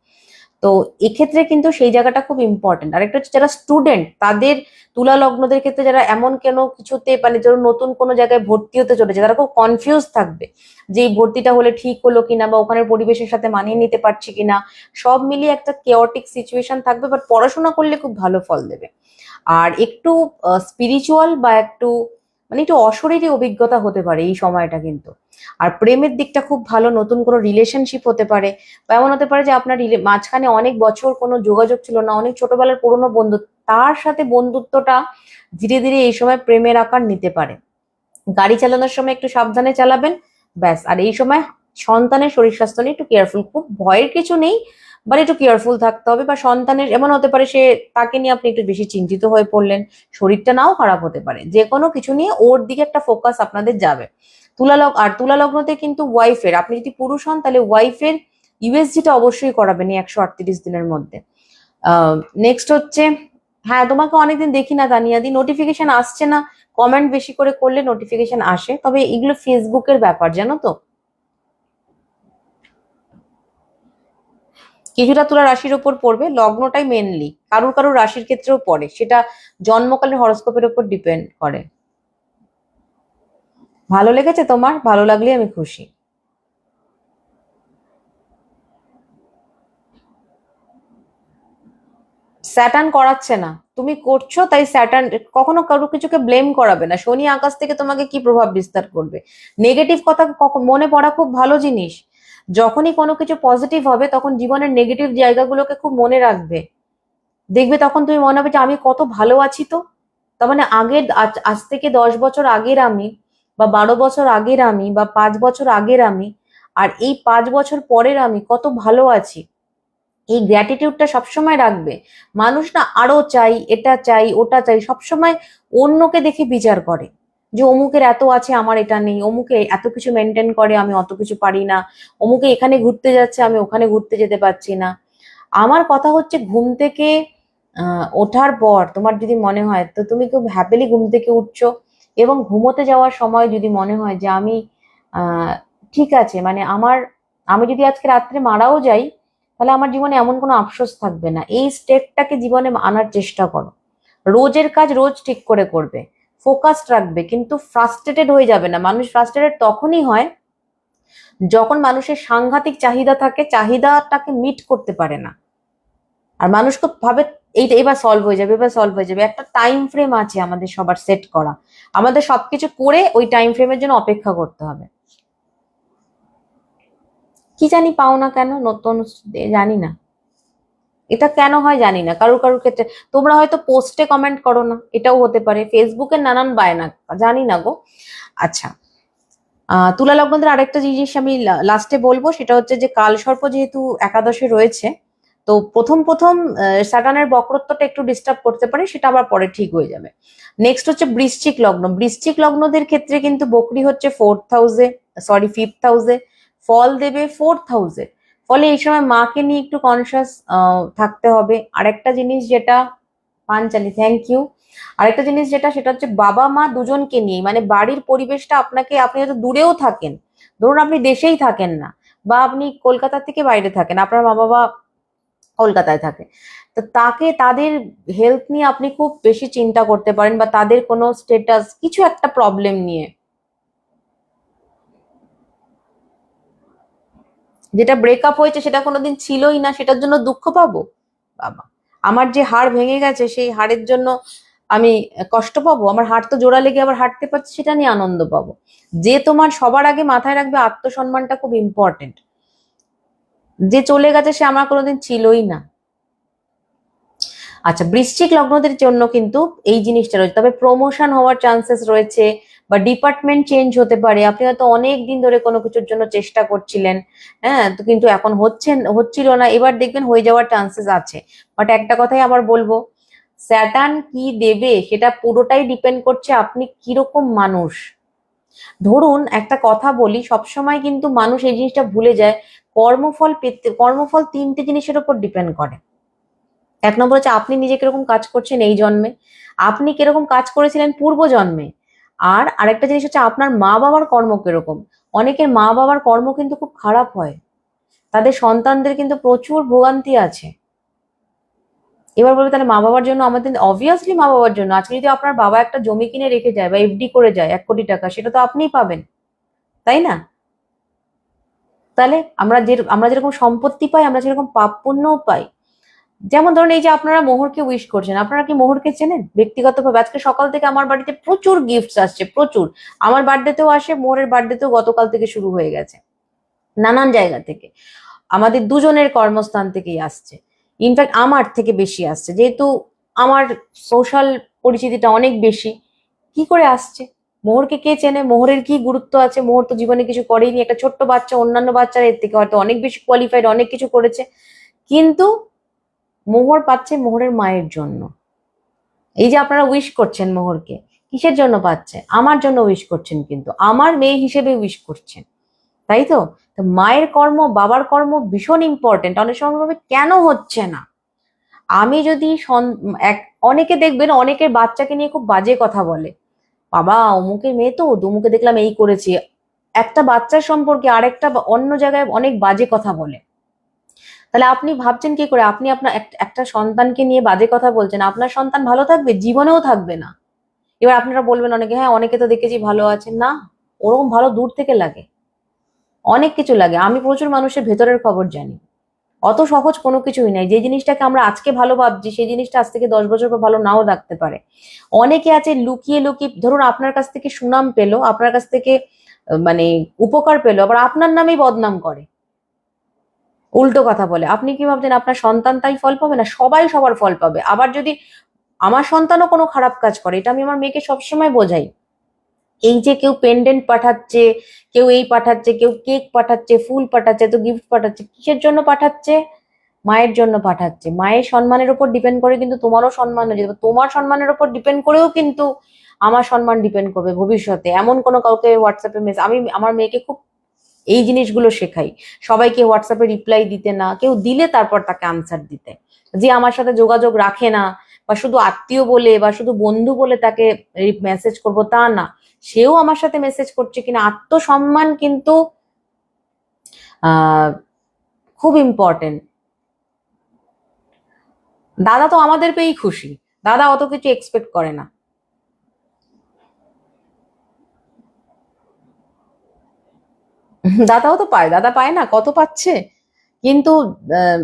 তো এক্ষেত্রে কিন্তু সেই জায়গাটা খুব ইম্পর্টেন্ট। আরেকটা হচ্ছে যারা স্টুডেন্ট, তাদের তুলা লগ্নদের ক্ষেত্রে যারা এমন কেন কিছুতে, মানে যারা নতুন কোনো জায়গায় ভর্তি হতে চলেছে, তারা খুব কনফিউজ থাকবে যে এই ভর্তিটা হলে ঠিক হলো কিনা, বা ওখানের পরিবেশের সাথে মানিয়ে নিতে পারছি কিনা। সব মিলিয়ে একটা কেওটিক সিচুয়েশন থাকবে, বাট পড়াশোনা করলে খুব ভালো ফল দেবে। আর একটু স্পিরিচুয়াল বা একটু, মানে একটু অশরীরী অভিজ্ঞতা হতে পারে এই সময়টা কিন্তু। আর প্রেমের দিকটা খুব ভালো, নতুন কোনো রিলেশনশিপ হতে পারে, বা এমন হতে পারে যে আপনার মাঝখানে অনেক বছর কোনো যোগাযোগ ছিল না, অনেক ছোটবেলার পুরনো বন্ধু, তার সাথে বন্ধুত্বটা ধীরে ধীরে এই সময় প্রেমের আকার নিতে পারে। গাড়ি চালানোর সময় একটু সাবধানে চালাবেন, ব্যাস। আর এই সময় সন্তানের শরীর স্বাস্থ্য নিয়ে একটু কেয়ারফুল, খুব ভয়ের কিছু নেই, বাট একটু কেয়ারফুল থাকতে হবে। বা সন্তানের এমন হতে পারে সে, তাকে নিয়ে আপনি একটু বেশি চিন্তিত হয়ে পড়লেন, শরীরটা নাও খারাপ হতে পারে, যে কোনো কিছু নিয়ে ওর দিকে একটা ফোকাস আপনাদের যাবে। তুলা লগ্নতে কিন্তু ওয়াইফের, আপনি যদি পুরুষ হন তাহলে ওয়াইফের ইউএসজিটা অবশ্যই করাবেন এই 138 দিনের মধ্যে। নেক্সট হচ্ছে, হ্যাঁ তোমাকে অনেকদিন দেখি না তানিয়াদি, নোটিফিকেশন আসছে না, কমেন্ট বেশি করে করলে নোটিফিকেশন আসে, তবে এগুলো ফেসবুকের ব্যাপার জানো তো। কিছুটা তুলা রাশির উপর পড়বে, লগ্নটাই মেনলি, কারুর কারুর রাশির ক্ষেত্রেও পড়ে, সেটা জন্মকালীন হরোস্কোপের উপর ডিপেন্ড করে। ভালো লেগেছে তোমার? ভালো লাগলে আমি খুশি। স্যাটার্ন করাচ্ছে না, তুমি করছো তাই স্যাটার্ন। কখনো কারো কিছুকে ব্লেম করাবে না, শনি আকাশ থেকে তোমাকে কি প্রভাব বিস্তার করবে। নেগেটিভ কথা মনে পড়া খুব ভালো জিনিস। যখনই কোনো কিছু পজিটিভ হবে তখন জীবনের নেগেটিভ জায়গাগুলোকে খুব মনে রাখবে, দেখবে তখন তুমি মনে হবে যে আমি কত ভালো আছি। তো তার মানে আগের, আজ থেকে 10 বছর আগের আমি, বা 12 বছর আগের আমি, বা 5 বছর আগের আমি, আর এই 5 বছর পরের আমি কত ভালো আছি, এই গ্র্যাটিটিউডটা সবসময় রাখবে। মানুষ না আরো চাই, এটা চাই, ওটা চাই, সবসময় অন্যকে দেখে বিচার করে, যে অমুকের এত আছে আমার এটা নেই, অমুকে এত কিছু মেনটেন করে আমি অত কিছু পারি না, অমুকে এখানে ঘুরতে যাচ্ছে আমি ওখানে ঘুরতে যেতে পারছি না। আমার কথা হচ্ছে, ঘুম থেকে ওঠার পর তোমার যদি মনে হয়, তো তুমি খুব হ্যাপিলি ঘুম থেকে উঠছো, এবং ঘুমোতে যাওয়ার সময় যদি মনে হয় যে আমি আহ ঠিক আছে, মানে আমি যদি আজকে রাত্রে মারাও যাই, তাহলে আমার জীবনে এমন কোনো আফসোস থাকবে না, এই স্টেটটাকে জীবনে আনার চেষ্টা করো। রোজের কাজ রোজ ঠিক করে করবে, ফোকাসড রাখবে, কিন্তু ফ্রাস্ট্রেটেড হয়ে যাবে না। মানুষ ফ্রাস্ট্রেটেড তখনই হয় যখন মানুষের সাংঘাতিক চাহিদা থাকে, চাহিদাটাকে মিট করতে পারে না। আর মানুষ খুব ভাবে এইটা এবার সলভ হয়ে যাবে, এবার সলভ হয়ে যাবে, একটা টাইম ফ্রেম আছে আমাদের সবার সেট করা, আমাদের সবকিছু করে ওই টাইম ফ্রেমের জন্য অপেক্ষা করতে হবে। কি জানি পাও না কেন নতুন, জানি না এটা কেন হয়, জানি না, কারুর কারুর ক্ষেত্রে। তোমরা হয়তো পোস্টে কমেন্ট করো না, এটাও হতে পারে, ফেসবুকের নানান বায়না, জানি না গো। আচ্ছা, তুলা লগ্নদের আরেকটা জিনিস আমি লাস্টে বলবো, সেটা হচ্ছে যে কালসর্প যেহেতু একাদশে রয়েছে, তো প্রথম প্রথম স্যাটার্নের বক্রত্বটা একটু ডিস্টার্ব করতে পারে, সেটা আবার পরে ঠিক হয়ে যাবে। নেক্সট হচ্ছে বৃশ্চিক লগ্ন। বৃশ্চিক লগ্নদের ক্ষেত্রে কিন্তু বকরি হচ্ছে 4th হাউসে, সরি 5th হাউসে, ফল দেবে 4th হাউসে। ফলে এই সময় মাকে নিয়ে একটু কনসিয়াস থাকতে হবে। আরেকটা জিনিস যেটা, পাঞ্চালি থ্যাংক ইউ। আরেকটা জিনিস যেটা, সেটা হচ্ছে বাবা মা দুজনকে নিয়ে, মানে বাড়ির পরিবেশটা আপনাকে, আপনি হয়তো দূরেও থাকেন, ধরুন আপনি দেশেই থাকেন না, বা আপনি কলকাতা থেকে বাইরে থাকেন, আপনার মা বাবা কলকাতায় থাকে, তো তাদের হেলথ নিয়ে আপনি খুব বেশি চিন্তা করতে পারেন, বা তাদের কোনো স্টেটাস, কিছু একটা প্রবলেম নিয়ে, যেটা ব্রেকআপ হয়েছে সেটা কোনোদিন ছিলই না, সেটার জন্য দুঃখ পাবো? বাবা, আমার যে হাড় ভেঙে গেছে সেই হাড়ের জন্য আমি কষ্ট পাবো? আমার হাড় তো জোড়া লেগে আবার হাঁটতে পারছি, সেটা নিয়ে আনন্দ পাবো। যে তোমার সবার আগে মাথায় রাখবে, আত্মসম্মানটা খুব ইম্পর্টেন্ট। যে চলে গেছে সে আমার কোনোদিন ছিলই না। আচ্ছা, বৃশ্চিক লগ্নদের জন্য কিন্তু এই জিনিসটা রয়েছে, তবে প্রমোশন হওয়ার চান্সেস রয়েছে, বা ডিপার্টমেন্ট চেঞ্জ হতে পারে। আপনি হয়তো অনেক দিন ধরে কোনো কিছুর জন্য চেষ্টা করছিলেন, হ্যাঁ, তো কিন্তু এখন হচ্ছিল না, এবার দেখবেন হয়ে যাওয়ার চান্সেস আছে। বাট একটা কথাই আবার বলবো, স্যাটার্ন কি দেবে সেটা পুরোটাই ডিপেন্ড করছে আপনি কিরকম মানুষ। ধরুন একটা কথা বলি, সবসময় কিন্তু মানুষ এই জিনিসটা ভুলে যায়, কর্মফল 3টে জিনিসের উপর ডিপেন্ড করে। 1 নম্বর হচ্ছে আপনি নিজে কিরকম কাজ করছেন এই জন্মে, আপনি কিরকম কাজ করেছিলেন পূর্ব জন্মে, আর আরেকটা জিনিস হচ্ছে আপনার মা বাবার কর্ম কিরকম। অনেকের মা বাবার কর্ম কিন্তু খুব খারাপ হয়, তাদের সন্তানদের কিন্তু প্রচুর ভোগান্তি আছে। এবার বলবে তাহলে মা বাবার জন্য আমাদের, অবভিয়াসলি মা বাবার জন্য। আজকে যদি আপনার বাবা একটা জমি কিনে রেখে যায় বা এফডি করে যায় 1 কোটি টাকা, সেটা তো আপনিই পাবেন, তাই না? তাহলে আমরা যেরকম সম্পত্তি পাই, আমরা যেরকম পাপ পুণ্যও পাই। যেমন ধরুন এই যে আপনারা মোহরকে উইশ করছেন, আপনারা কি মোহরকে চেনেন ব্যক্তিগতভাবে? আজকে সকাল থেকে আমার বাড়িতে প্রচুর গিফটস আসছে, প্রচুর। আমার বার্থডেতেও আসে, মোহরের বার্থডেতেও গতকাল থেকে শুরু হয়ে গেছে, নানান জায়গা থেকে, আমাদের দুজনের কর্মস্থান থেকেই আসছে। ইনফ্যাক্ট আমার থেকে বেশি আসছে, যেহেতু আমার সোশ্যাল পরিচিতিটা অনেক বেশি। কি করে আসছে? মোহরকে কে চেনে, মোহরের কি গুরুত্ব আছে, মোহর তো জীবনে কিছু করেনি, একটা ছোট্ট বাচ্চা, অন্যান্য বাচ্চারা এর থেকে হয়তো অনেক বেশি কোয়ালিফাইড, অনেক কিছু করেছে, কিন্তু মোহর পাচ্ছে মোহরের মায়ের জন্য। এই যে আপনারা উইশ করছেন মোহরকে, কিসের জন্য পাচ্ছে? আমার জন্য উইশ করছেন, কিন্তু আমার মেয়ে হিসেবে উইশ করছেন, তাই তো? তো মায়ের কর্ম, বাবার কর্ম ভীষণ ইম্পর্টেন্ট। অনেক সময় ভাবে কেন হচ্ছে না। আমি যদি অনেকে দেখবেন অনেকের বাচ্চাকে নিয়ে খুব বাজে কথা বলে, বাবা অমুকের মেয়ে তো, দুমুকে দেখলাম এই করেছে, একটা বাচ্চার সম্পর্কে আরেকটা অন্য জায়গায় অনেক বাজে কথা বলে। তাহলে আপনি ভাবছেন কি করে, আপনি আপনার একটা সন্তানকে নিয়ে বাজে কথা বলছেন, আপনার সন্তান ভালো থাকবে? জীবনেও থাকবে না। এবার আপনারা বলবেন অনেকে, হ্যাঁ অনেকে তো দেখেছি ভালো আছে, না, ওরকম ভালো দূর থেকে লাগে, অনেক কিছু লাগে। আমি প্রচুর মানুষের ভেতরের খবর জানি। অত সহজ কোনো কিছুই নাই। যে জিনিসটাকে আমরা আজকে ভালো ভাবছি, সেই জিনিসটা আজ থেকে 10 বছর পর ভালো নাও রাখতে পারে। অনেকে আছে লুকিয়ে লুকিয়ে, ধরুন আপনার কাছ থেকে সুনাম পেলো, আপনার কাছ থেকে মানে উপকার পেলো, আবার আপনার নামেই বদনাম করে, উল্টো কথা বলে। আপনি কি ভাবছেন আপনার সন্তান তাই ফল পাবে? না, সবাই সবার ফল পাবে। আবার যদি আমার সন্তানও কোনো খারাপ কাজ করে, এটা আমি আমার মেয়েকে সবসময় বোঝাই। এই যে কেউ পেন্ডেন্ট পাঠাচ্ছে, কেউ এই পাঠাচ্ছে, কেউ কেক পাঠাচ্ছে, ফুল পাঠাচ্ছে, তো গিফট পাঠাচ্ছে, কিসের জন্য পাঠাচ্ছে? মায়ের জন্য পাঠাচ্ছে। মায়ের সম্মানের উপর ডিপেন্ড করে কিন্তু তোমারও সম্মান হয়ে যাবে, তোমার সম্মানের উপর ডিপেন্ড করেও কিন্তু আমার সম্মান ডিপেন্ড করবে ভবিষ্যতে। এমন কোনো কাউকে হোয়াটসঅ্যাপে মেসেজ, আমি আমার মেয়েকে খুব এই জিনিসগুলো শেখাই। সবাইকে হোয়াটসঅ্যাপে রিপ্লাই দিতে না, কেউ দিলে তারপর তাকে আনসার দিতে। যে আমার সাথে যোগাযোগ রাখে না, বা শুধু আত্মীয় বলে বা শুধু বন্ধু বলে তাকে মেসেজ করব তা না, সেও আমার সাথে মেসেজ করছে কিনা। আত্মসম্মান কিন্তু আহ খুব ইম্পর্টেন্ট। দাদা তো আমাদের পেয়েই খুশি, দাদা অত কিছু এক্সপেক্ট করে না। দাদাও তো পায়, দাদা পায় না, কত পাচ্ছে। কিন্তু আহ,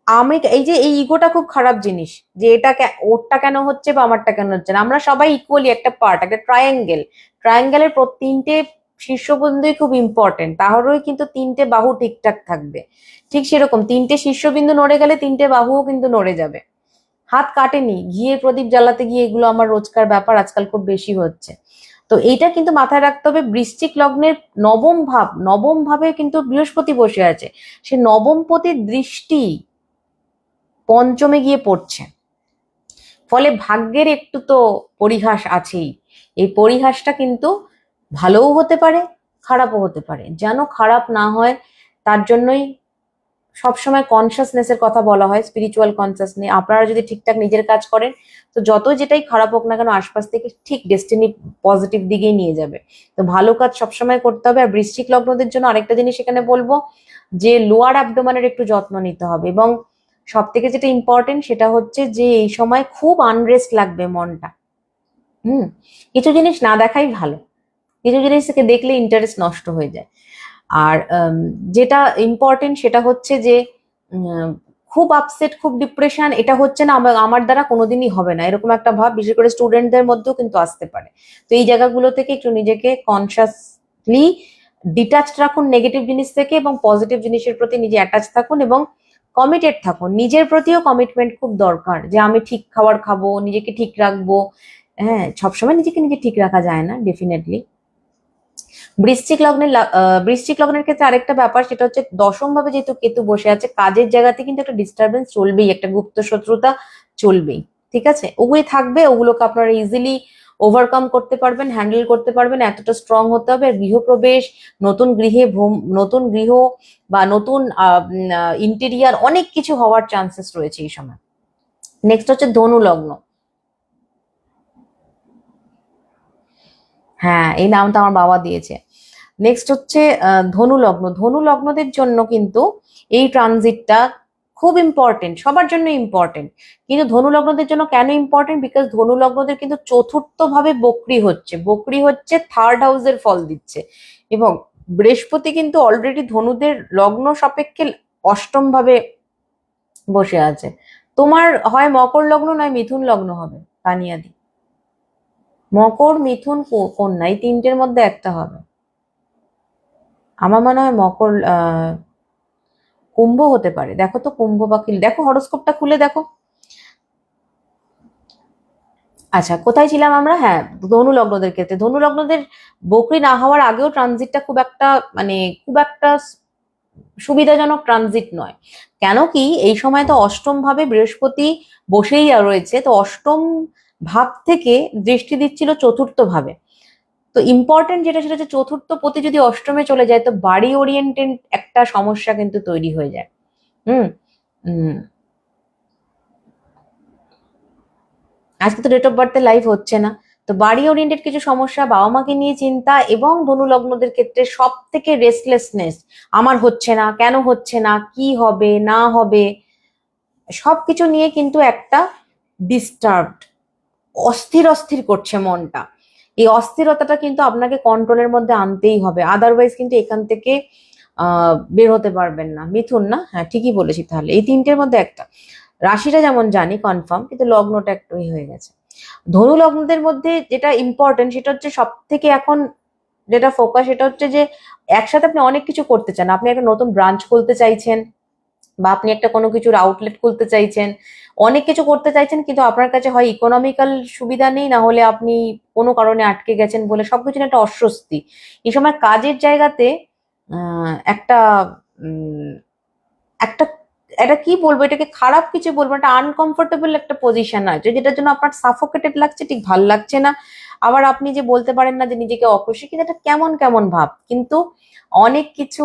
আমি এই যে এই ইগোটা খুব খারাপ জিনিস, যে এটা ওরটা কেন হচ্ছে বা আমারটা কেন হচ্ছে না। আমরা সবাই ইকুয়ালি একটা পার্ট, একটা ট্রায়াঙ্গেল। ট্রায়াঙ্গেলের তিনটে শীর্ষবিন্দুই খুব ইম্পর্টেন্ট, তাহলেই কিন্তু তিনটে বাহু ঠিকঠাক থাকবে। ঠিক সেরকম তিনটে শীর্ষবিন্দু নড়ে গেলে তিনটে বাহুও কিন্তু নড়ে যাবে। হাত কাটেনি, ঘিয়ে প্রদীপ জ্বালাতে গিয়ে, এগুলো আমার রোজকার ব্যাপার, আজকাল খুব বেশি হচ্ছে। তো এইটা কিন্তু মাথায় রাখতে হবে। বৃশ্চিক লগ্নের নবম ভাব, নবম ভাবে কিন্তু বৃহস্পতি বসে আছে, সে নবমপতির দৃষ্টি পঞ্চমে গিয়ে পড়ছে। ফলে ভাগ্যের একটু তো পরিহাস আছেই। এই পরিহাসটা কিন্তু ভালোও হতে পারে, খারাপও হতে পারে। যেন খারাপ না হয় তার জন্যই সবসময় কনসিয়াসনেসের কথা বলা হয়, স্পিরিচুয়াল কনসিয়াসনেস। আপনারা যদি ঠিকঠাক নিজের কাজ করেন, তো যত যেটাই খারাপ হোক না কেন, আশপাশ থেকে ঠিক ডেস্টিনি পজিটিভ দিকেই নিয়ে যাবে। তো ভালো কাজ সবসময় করতে হবে। আর বৃশ্চিক লগ্নদের জন্য আরেকটা জিনিস এখানে বলবো, যে লোয়ার অ্যাবডোমেনের একটু যত্ন নিতে হবে। এবং সব থেকে যেটা ইম্পর্টেন্ট সেটা হচ্ছে যে এই সময় খুব আনরেস্ট লাগবে মনটা। হুম, কিছু জিনিস না দেখাই ভালো, কিছু জিনিসকে দেখলে ইন্টারেস্ট নষ্ট হয়ে যায়। আর যেটা ইম্পর্টেন্ট সেটা হচ্ছে যে উম, খুব আপসেট, খুব ডিপ্রেশন, এটা হচ্ছে না আমার দ্বারা কোনোদিনই হবে না, এরকম একটা ভাব বিশেষ করে স্টুডেন্টদের মধ্যেও কিন্তু আসতে পারে। তো এই জায়গাগুলো থেকে একটু নিজেকে কনসিয়াসলি ডিটাচড রাখুন নেগেটিভ জিনিস থেকে, এবং পজিটিভ জিনিসের প্রতি নিজে অ্যাটাচ থাকুন, এবং কমিটেড থাকুন। নিজের প্রতিও কমিটমেন্ট খুব দরকার, যে আমি ঠিক খাবার খাবো, নিজেকে ঠিক রাখবো। হ্যাঁ, সবসময় নিজেকে নিজে ঠিক রাখা যায় না ডেফিনেটলি। বৃশ্চিক লগ্নের ক্ষেত্রে আরেকটা ব্যাপার, সেটা হচ্ছে দশম ভাবে যেহেতু কেতু বসে আছে, কাজের জায়গাতে কিন্তু একটা ডিস্টারবেন্স চলবেই, একটা গুপ্ত শত্রুতা চলবেই। ঠিক আছে, ওগুলোই থাকবে, ওগুলোকে আপনারা ইজিলি ওভারকাম করতে পারবেন, হ্যান্ডেল করতে পারবেন। এতটা স্ট্রং হতে হবে। আর গৃহপ্রবেশ, নতুন গৃহে নতুন গৃহ বা নতুন ইন্টেরিয়ার, অনেক কিছু হওয়ার চান্সেস রয়েছে এই সময়। নেক্সট হচ্ছে ধনু লগ্ন। হ্যাঁ, এই নামটা আমার বাবা দিয়েছে। নেক্সট হচ্ছে ধনু লগ্ন। ধনু লগ্নদের জন্য কিন্তু এই ট্রানজিটটা খুব ইম্পর্টেন্ট, সবার জন্য ইম্পর্টেন্ট। কিন্তু ধনু লগ্নদের জন্য কেন ইম্পর্টেন্ট? বিকজ ধনু লগ্নদের কিন্তু চতুর্থ ভাবে বকরি হচ্ছে, বকরি হচ্ছে থার্ড হাউসের ফল দিচ্ছে। এবং বৃহস্পতি কিন্তু অলরেডি ধনুদের লগ্ন সাপেক্ষে অষ্টম ভাবে বসে আছে। তোমার হয় মকর লগ্ন নয় মিথুন লগ্ন হবে, কানিয়াদি। মকর, মিথুন, কন্যা, এই তিনটের মধ্যে একটা হবে। আমার মনে হয় মকর, কুম্ভ হতে পারে। দেখো তো কুম্ভ বা দেখো হরোস্কোপটা খুলে দেখো। আচ্ছা, কোথায় ছিলাম আমরা? হ্যাঁ, ধনু লগ্নদের ক্ষেত্রে, ধনু লগ্নদের বকরি না হওয়ার আগেও ট্রানজিটটা খুব একটা মানে খুব একটা সুবিধাজনক ট্রানজিট নয়। কেন কি, এই সময় তো অষ্টম ভাবে বৃহস্পতি বসেই রয়েছে, তো অষ্টম ভাব থেকে দৃষ্টি দিচ্ছিল চতুর্থ ভাবে। তো ইম্পর্টেন্ট যেটা সেটা হচ্ছে চতুর্থ পতি যদি অষ্টমে চলে যায় তো বাড়ি ওরিয়েন্টেড একটা সমস্যা কিন্তু তৈরি হয়ে যায়। হুম। উম, আজকে তো ডেট অফ বার্থে লাইভ হচ্ছে না, তো বাড়ি ওরিয়েন্টেড কিছু সমস্যা, বাবা মাকে নিয়ে চিন্তা, এবং ধনু লগ্নদের ক্ষেত্রে সব থেকে রেস্টলেসনেস, আমার হচ্ছে না, কেন হচ্ছে না, কি হবে না হবে, সবকিছু নিয়ে কিন্তু একটা ডিস্টার্বড, অস্থির অস্থির করছে মনটা। এই অস্থিরতাটা কিন্তু আপনাকে কন্ট্রোলের মধ্যে আনতেই হবে, আদারওয়াইজ কিন্তু এখান থেকে বের হতে পারবেন না। মিথুন না? হ্যাঁ, ঠিকই বলেছি। তাহলে এই তিনটের মধ্যে একটা, রাশিটা যেমন জানি কনফার্ম, কিন্তু লগ্নটা একটু হয়ে গেছে। ধনু লগ্নদের মধ্যে যেটা ইম্পর্টেন্ট সেটা হচ্ছে সব থেকে এখন যেটা ফোকাস, সেটা হচ্ছে যে একসাথে আপনি অনেক কিছু করতে চান, আপনি একটা নতুন ব্রাঞ্চ খুলতে চাইছেন, বা আপনি একটা কোনো কিছুর আউটলেট খুলতে চাইছেন, অনেক কিছু করতে চাইছেন, কিন্তু আপনার কাছে হয় ইকোনমিক্যাল সুবিধা নেই, না হলে আপনি কোনো কারণে আটকে গেছেন বলে সবকিছু নিয়ে একটা অস্বস্তি। এই সময় কাজের জায়গাতে একটা উম, একটা এটা কি বলবো, এটাকে খারাপ কিছু বলবো, একটা আনকমফোর্টেবল একটা পজিশন আছে যেটার জন্য আপনার সাফোকেটেড লাগছে, ঠিক ভাল লাগছে না। আবার আপনি যে বলতে পারেন না যে নিজেকে অখুশি, কিন্তু এটা কেমন কেমন ভাব। কিন্তু অনেক কিছু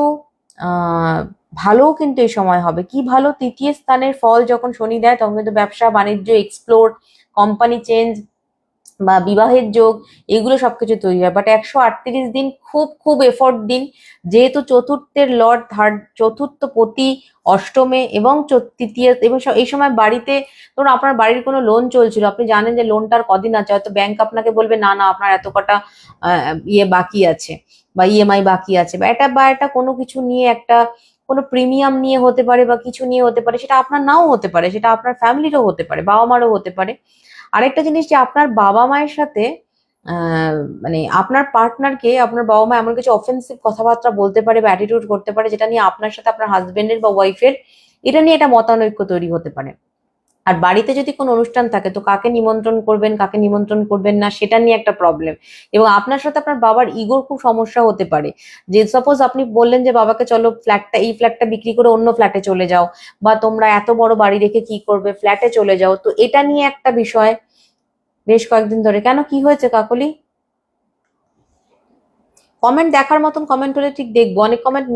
আহ ভালোও কিন্তু এই সময় হবে। কি ভালো, তৃতীয় স্থানের ফল যখন শনি দেয় তখন কিন্তু ব্যবসা বাণিজ্য এক্সপ্লোর, কোম্পানি চেঞ্জ বা বিবাহের যোগ, এগুলো সবকিছু তৈরি হয়। বাট 138 দিন খুব খুব এফোর্ট দিন, যেহেতু চতুর্থের লর্ড থার্ড, চতুর্থ পতি অষ্টমে, এবং তৃতীয়, এবং এই সময় বাড়িতে ধরুন আপনার বাড়ির কোনো লোন চলছিল, আপনি জানেন যে লোনটার কদিন আছে, হয়তো ব্যাংক আপনাকে বলবে না না আপনার এত কটা ইয়ে বাকি আছে, বা ইএমআই বাকি আছে, বা এটা কোনো কিছু নিয়ে একটা কোনো প্রিমিয়াম নিয়ে হতে পারে, বা কিছু নিয়ে হতে পারে, সেটা আপনার নাও হতে পারে, সেটা আপনার ফ্যামিলিরও হতে পারে, বাবা মারও হতে পারে। আরেকটা জিনিস, যে আপনার বাবা মায়ের সাথে আহ, মানে আপনার পার্টনারকে আপনার বাবা মা এমন কিছু অফেন্সিভ কথাবার্তা বলতে পারে বা অ্যাটিটিউড করতে পারে, যেটা নিয়ে আপনার সাথে আপনার হাজবেন্ডের বা ওয়াইফের এটা নিয়ে একটা মতানৈক্য তৈরি হতে পারে। আর বাড়িতে যদি কোনো অনুষ্ঠান থাকে তো কাকে নিমন্ত্রণ করবেন কাকে নিমন্ত্রণ করবেন না সেটা নিয়ে একটা প্রবলেম। এবং আপনার সাথে আপনার বাবার ইগোর খুব সমস্যা হতে পারে, যে সাপোজ আপনি বললেন যে বাবাকে চলো এই ফ্ল্যাটটা বিক্রি করে অন্য ফ্ল্যাটে চলে যাও, বা তোমরা এত বড় বাড়ি রেখে কি করবে, ফ্ল্যাটে চলে যাও, তো এটা নিয়ে একটা বিষয় বেশ কয়েকদিন ধরে। কেন, কি হয়েছে কাকলি? কমেন্ট দেখার মতন কমেন্ট হলে ঠিক দেখবো, অনেক কমেন্ট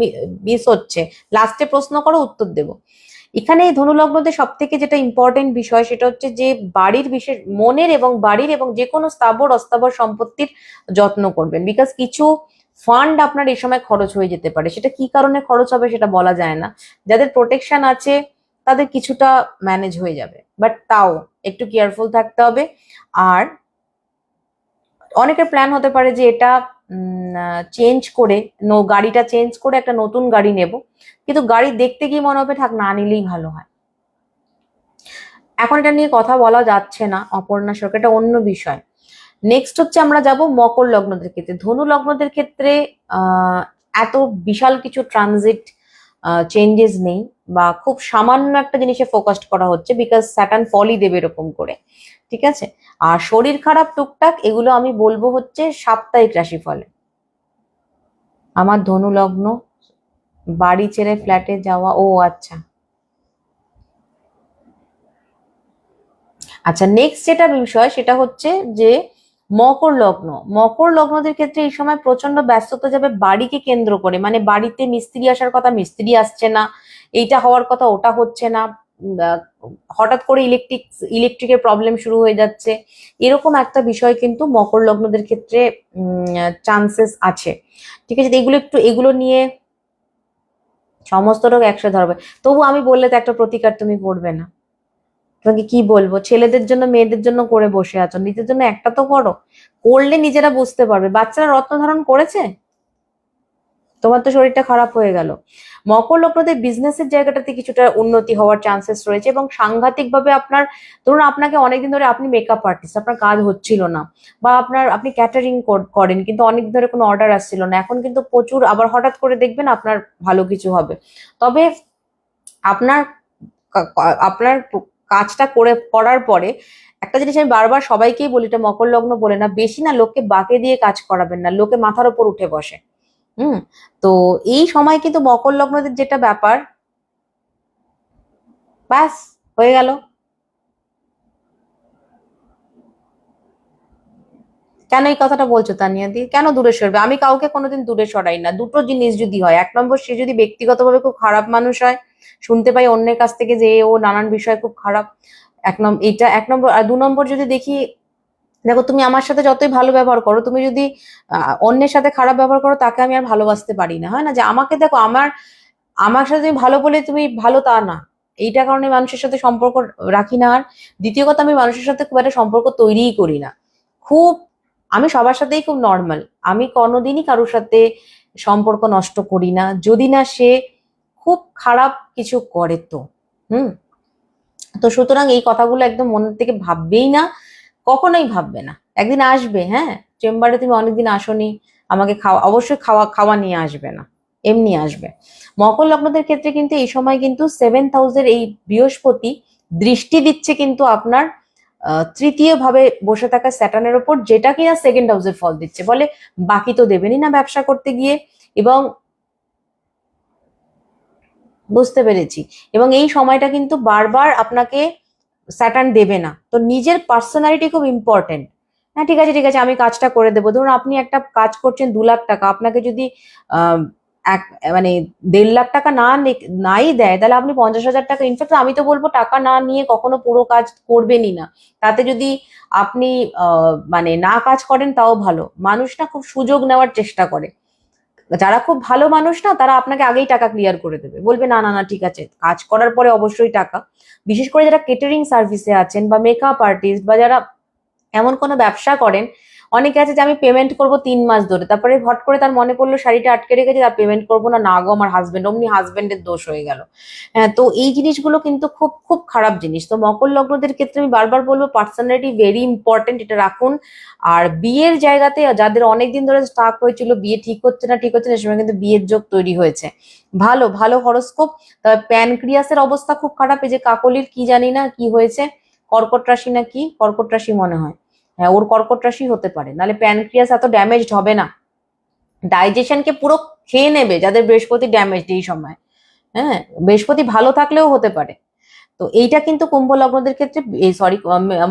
মিস হচ্ছে। লাস্টে প্রশ্ন করো, উত্তর দেবো। এখানে এই ধনু লগ্নদের সব থেকে যেটা ইম্পর্টেন্ট বিষয় সেটা হচ্ছে যে বাড়ির বিশেষ, মনের এবং বাড়ির এবং যে কোনো স্থাবর অস্থাবর সম্পত্তির যত্ন করবেন, বিকজ কিছু ফান্ড আপনার এই সময় খরচ হয়ে যেতে পারে, সেটা কি কারণে খরচ হবে সেটা বলা যায় না। যাদের প্রোটেকশন আছে তাদের কিছুটা ম্যানেজ হয়ে যাবে, বাট তাও একটু কেয়ারফুল থাকতে হবে। আর অনেকের প্ল্যান হতে পারে যে এটা চেঞ্জ করে, গাড়িটা চেঞ্জ করে একটা নতুন গাড়ি নেব, কিন্তু গাড়ি দেখতে গিয়ে মনে হবে থাক না নিলেই ভালো হয়। এখন এটা নিয়ে কথা বলা যাচ্ছে না অপর্ণা সরকার, এটা অন্য বিষয়। নেক্সট হচ্ছে আমরা যাব মকর লগ্নদের ক্ষেত্রে। ধনু লগ্নদের ক্ষেত্রে আহ এত বিশাল কিছু ট্রানজিট চেঞ্জেস নেই, বা খুব সামান্য একটা জিনিসে ফোকাসড করা হচ্ছে, বিকজ স্যাটার্ন ফলই দেবে এরকম করে। ঠিক আছে। আর শরীর খারাপ টুকটাক এগুলো আমি বলবো হচ্ছে সাপ্তাহিক রাশিফলে। আমার ধনু লগ্ন, বাড়ি ছেড়ে ফ্ল্যাটে যাওয়া, ও আচ্ছা। আচ্ছা, নেক্সট যেটা বিষয় সেটা হচ্ছে যে মকর লগ্ন, মকর লগ্নদের ক্ষেত্রে এই সময় প্রচন্ড ব্যস্ততা যাবে বাড়িকে কেন্দ্র করে, মানে বাড়িতে মিস্ত্রি আসার কথা মিস্ত্রি আসছে না, এইটা হওয়ার কথা ওটা হচ্ছে না, হঠাৎ করে ইলেকট্রিকের প্রবলেম শুরু হয়ে যাচ্ছে, এরকম একটা বিষয় কিন্তু মকর লগ্নদের ক্ষেত্রে চান্সেস আছে। ঠিক আছে, তো এগুলো নিয়ে সমস্ত রোগ একসাথে ধরবে। তবু আমি বললে তো একটা প্রতিকার তুমি করবে না, তোমাকে কি বলবো, ছেলেদের জন্য মেয়েদের জন্য করে বসে আছো, নিজের জন্য একটা তো করো। করলে নিজেরা বুঝতে পারবে। বাচ্চারা রত্ন ধারণ করেছে, তোমার তো শরীরটা খারাপ হয়ে গেল। মকর লগ্নদের বিজনেসের জায়গাটাতে কিছুটা উন্নতি হওয়ার চান্সেস রয়েছে, এবং সাংঘাতিক ভাবে আপনার, ধরুন আপনাকে অনেকদিন ধরে আপনি মেকআপ আর্টিস্ট, আপনার কাজ হচ্ছিল না, বা আপনি ক্যাটারিং করেন কিন্তু অনেকদিন ধরে কোনো অর্ডার আসছিল না, এখন কিন্তু প্রচুর, আবার হঠাৎ করে দেখবেন আপনার ভালো কিছু হবে। তবে আপনার আপনার কাজটা করার পরে একটা জিনিস আমি বারবার সবাইকেই বলি, এটা মকর লগ্ন বলে না, বেশি না লোককে বাঁকে দিয়ে কাজ করাবেন না, লোকে মাথার ওপর উঠে বসে। হুম। তো এই সময় কিন্তু মকর লগ্নদের যেটা ব্যাপার, ব্যাস হয়ে গেল। কেন এই কথাটা বলছো তানিয়াদি? কেন দূরে সরবে? আমি কাউকে কোনোদিন দূরে সরাই না। দুটো জিনিস যদি হয়, এক নম্বর সে যদি ব্যক্তিগতভাবে খুব খারাপ মানুষ হয়, শুনতে পাই অন্যের কাছ থেকে যে ও নানান বিষয় খুব খারাপ, এটা এক নম্বর। আর দু নম্বর যদি দেখি, দেখো তুমি আমার সাথে যতই ভালো ব্যবহার করো, তুমি যদি অন্যের সাথে খারাপ ব্যবহার করো, তাকে আমি আর ভালোবাসতে পারি না। হয় না যে আমাকে দেখো, আমার আমার সাথে তুমি ভালো বলে তুমি ভালো তা না, এইটা কারণে মানুষের সাথে সম্পর্ক রাখি না। আর দ্বিতীয় কথা, আমি মানুষের সাথে খুব একটা সম্পর্ক তৈরিই করি না। খুব, আমি সবার সাথেই খুব নর্মাল। আমি কোনোদিনই কারোর সাথে সম্পর্ক নষ্ট করি না, যদি না সে খুব খারাপ কিছু করে তো। হুম। তো সুতরাং এই কথাগুলো একদম মনের থেকে ভাববেই না, কখনোই ভাববে না। একদিন আসবে, হ্যাঁ, চেম্বারে তুমি অনেকদিন আসোনি, আমাকে খাওয়া, অবশ্যই খাওয়া খাওয়া নিয়ে আসবে না, এমনি আসবে। মকর লগ্নদের ক্ষেত্রে কিন্তু এই সময় কিন্তু 7th হাউসের এই বৃহস্পতি দৃষ্টি দিচ্ছে কিন্তু আপনার তৃতীয় ভাবে বসে থাকা স্যাটার্নের ওপর, যেটা কিনা 2nd হাউসের ফল দিচ্ছে। বলে বাকি তো দেবেনই না ব্যবসা করতে গিয়ে। এবং বুঝতে পেরেছি। এবং এই সময়টা কিন্তু বারবার আপনাকে স্যাটার্ন দেবে না, তো নিজের পার্সোনালিটি খুব ইম্পর্টেন্ট। হ্যাঁ ঠিক আছে, ঠিক আছে, আমি কাজটা করে দেবো। ধরুন আপনি একটা কাজ করছেন 2 লাখ টাকা, আপনাকে যদি আহ এক মানে 1.5 লাখ টাকা নাই দেয়, তাহলে আপনি 50,000 টাকা, ইনফ্যাক্ট আমি তো বলবো টাকা না নিয়ে কখনো পুরো কাজ করবেনই না। তাতে যদি আপনি মানে না কাজ করেন তাও ভালো। মানুষ না খুব সুযোগ নেওয়ার চেষ্টা করে। যারা খুব ভালো মানুষ না, তারা আপনাকে আগেই টাকা ক্লিয়ার করে দেবে, বলবে না না না ঠিক আছে, কাজ করার পরে অবশ্যই টাকা। বিশেষ করে যারা কেটারিং সার্ভিসে আছেন বা মেকআপ আর্টিস্ট বা যারা এমন কোনো ব্যবসা করেন, অনেকে আছে যে আমি পেমেন্ট করব 3 মাস ধরে, তারপরে হট করে তার মনে পড়লো শাড়িটা আটকে রেখেছে, তার পেমেন্ট করবো না, না গো আমার হাজবেন্ড, অমনি হাজবেন্ডের দোষ হয়ে গেল। হ্যাঁ, তো এই জিনিসগুলো কিন্তু খুব খুব খারাপ জিনিস। তো মকর লগ্নদের ক্ষেত্রে আমি বারবার বলবো, পার্সোনালিটি ভেরি ইম্পর্টেন্ট, এটা রাখুন। আর বিয়ের জায়গাতে যাদের অনেকদিন ধরে স্টাক হয়েছিল, বিয়ে ঠিক হচ্ছে না ঠিক হচ্ছে না, সে সময় কিন্তু বিয়ের যোগ তৈরি হয়েছে। ভালো ভালো হরোস্কোপ। তবে প্যানক্রিয়াসের অবস্থা খুব খারাপ, এই যে কাকলির কি জানি না কি হয়েছে, কর্কট রাশি না কি, কর্কট রাশি মনে হয়, হ্যাঁ ওর কর্কট রাশি হতে পারে, নাহলে প্যানক্রিয়াস এত ড্যামেজড হবে না। ডাইজেশনকে পুরো খেয়ে নেবে যাদের বৃহস্পতি ড্যামেজড এই সময়। হ্যাঁ, বৃহস্পতি ভালো থাকলেও হতে পারে। তো এইটা কিন্তু কুম্ভ লগ্নদের ক্ষেত্রে, সরি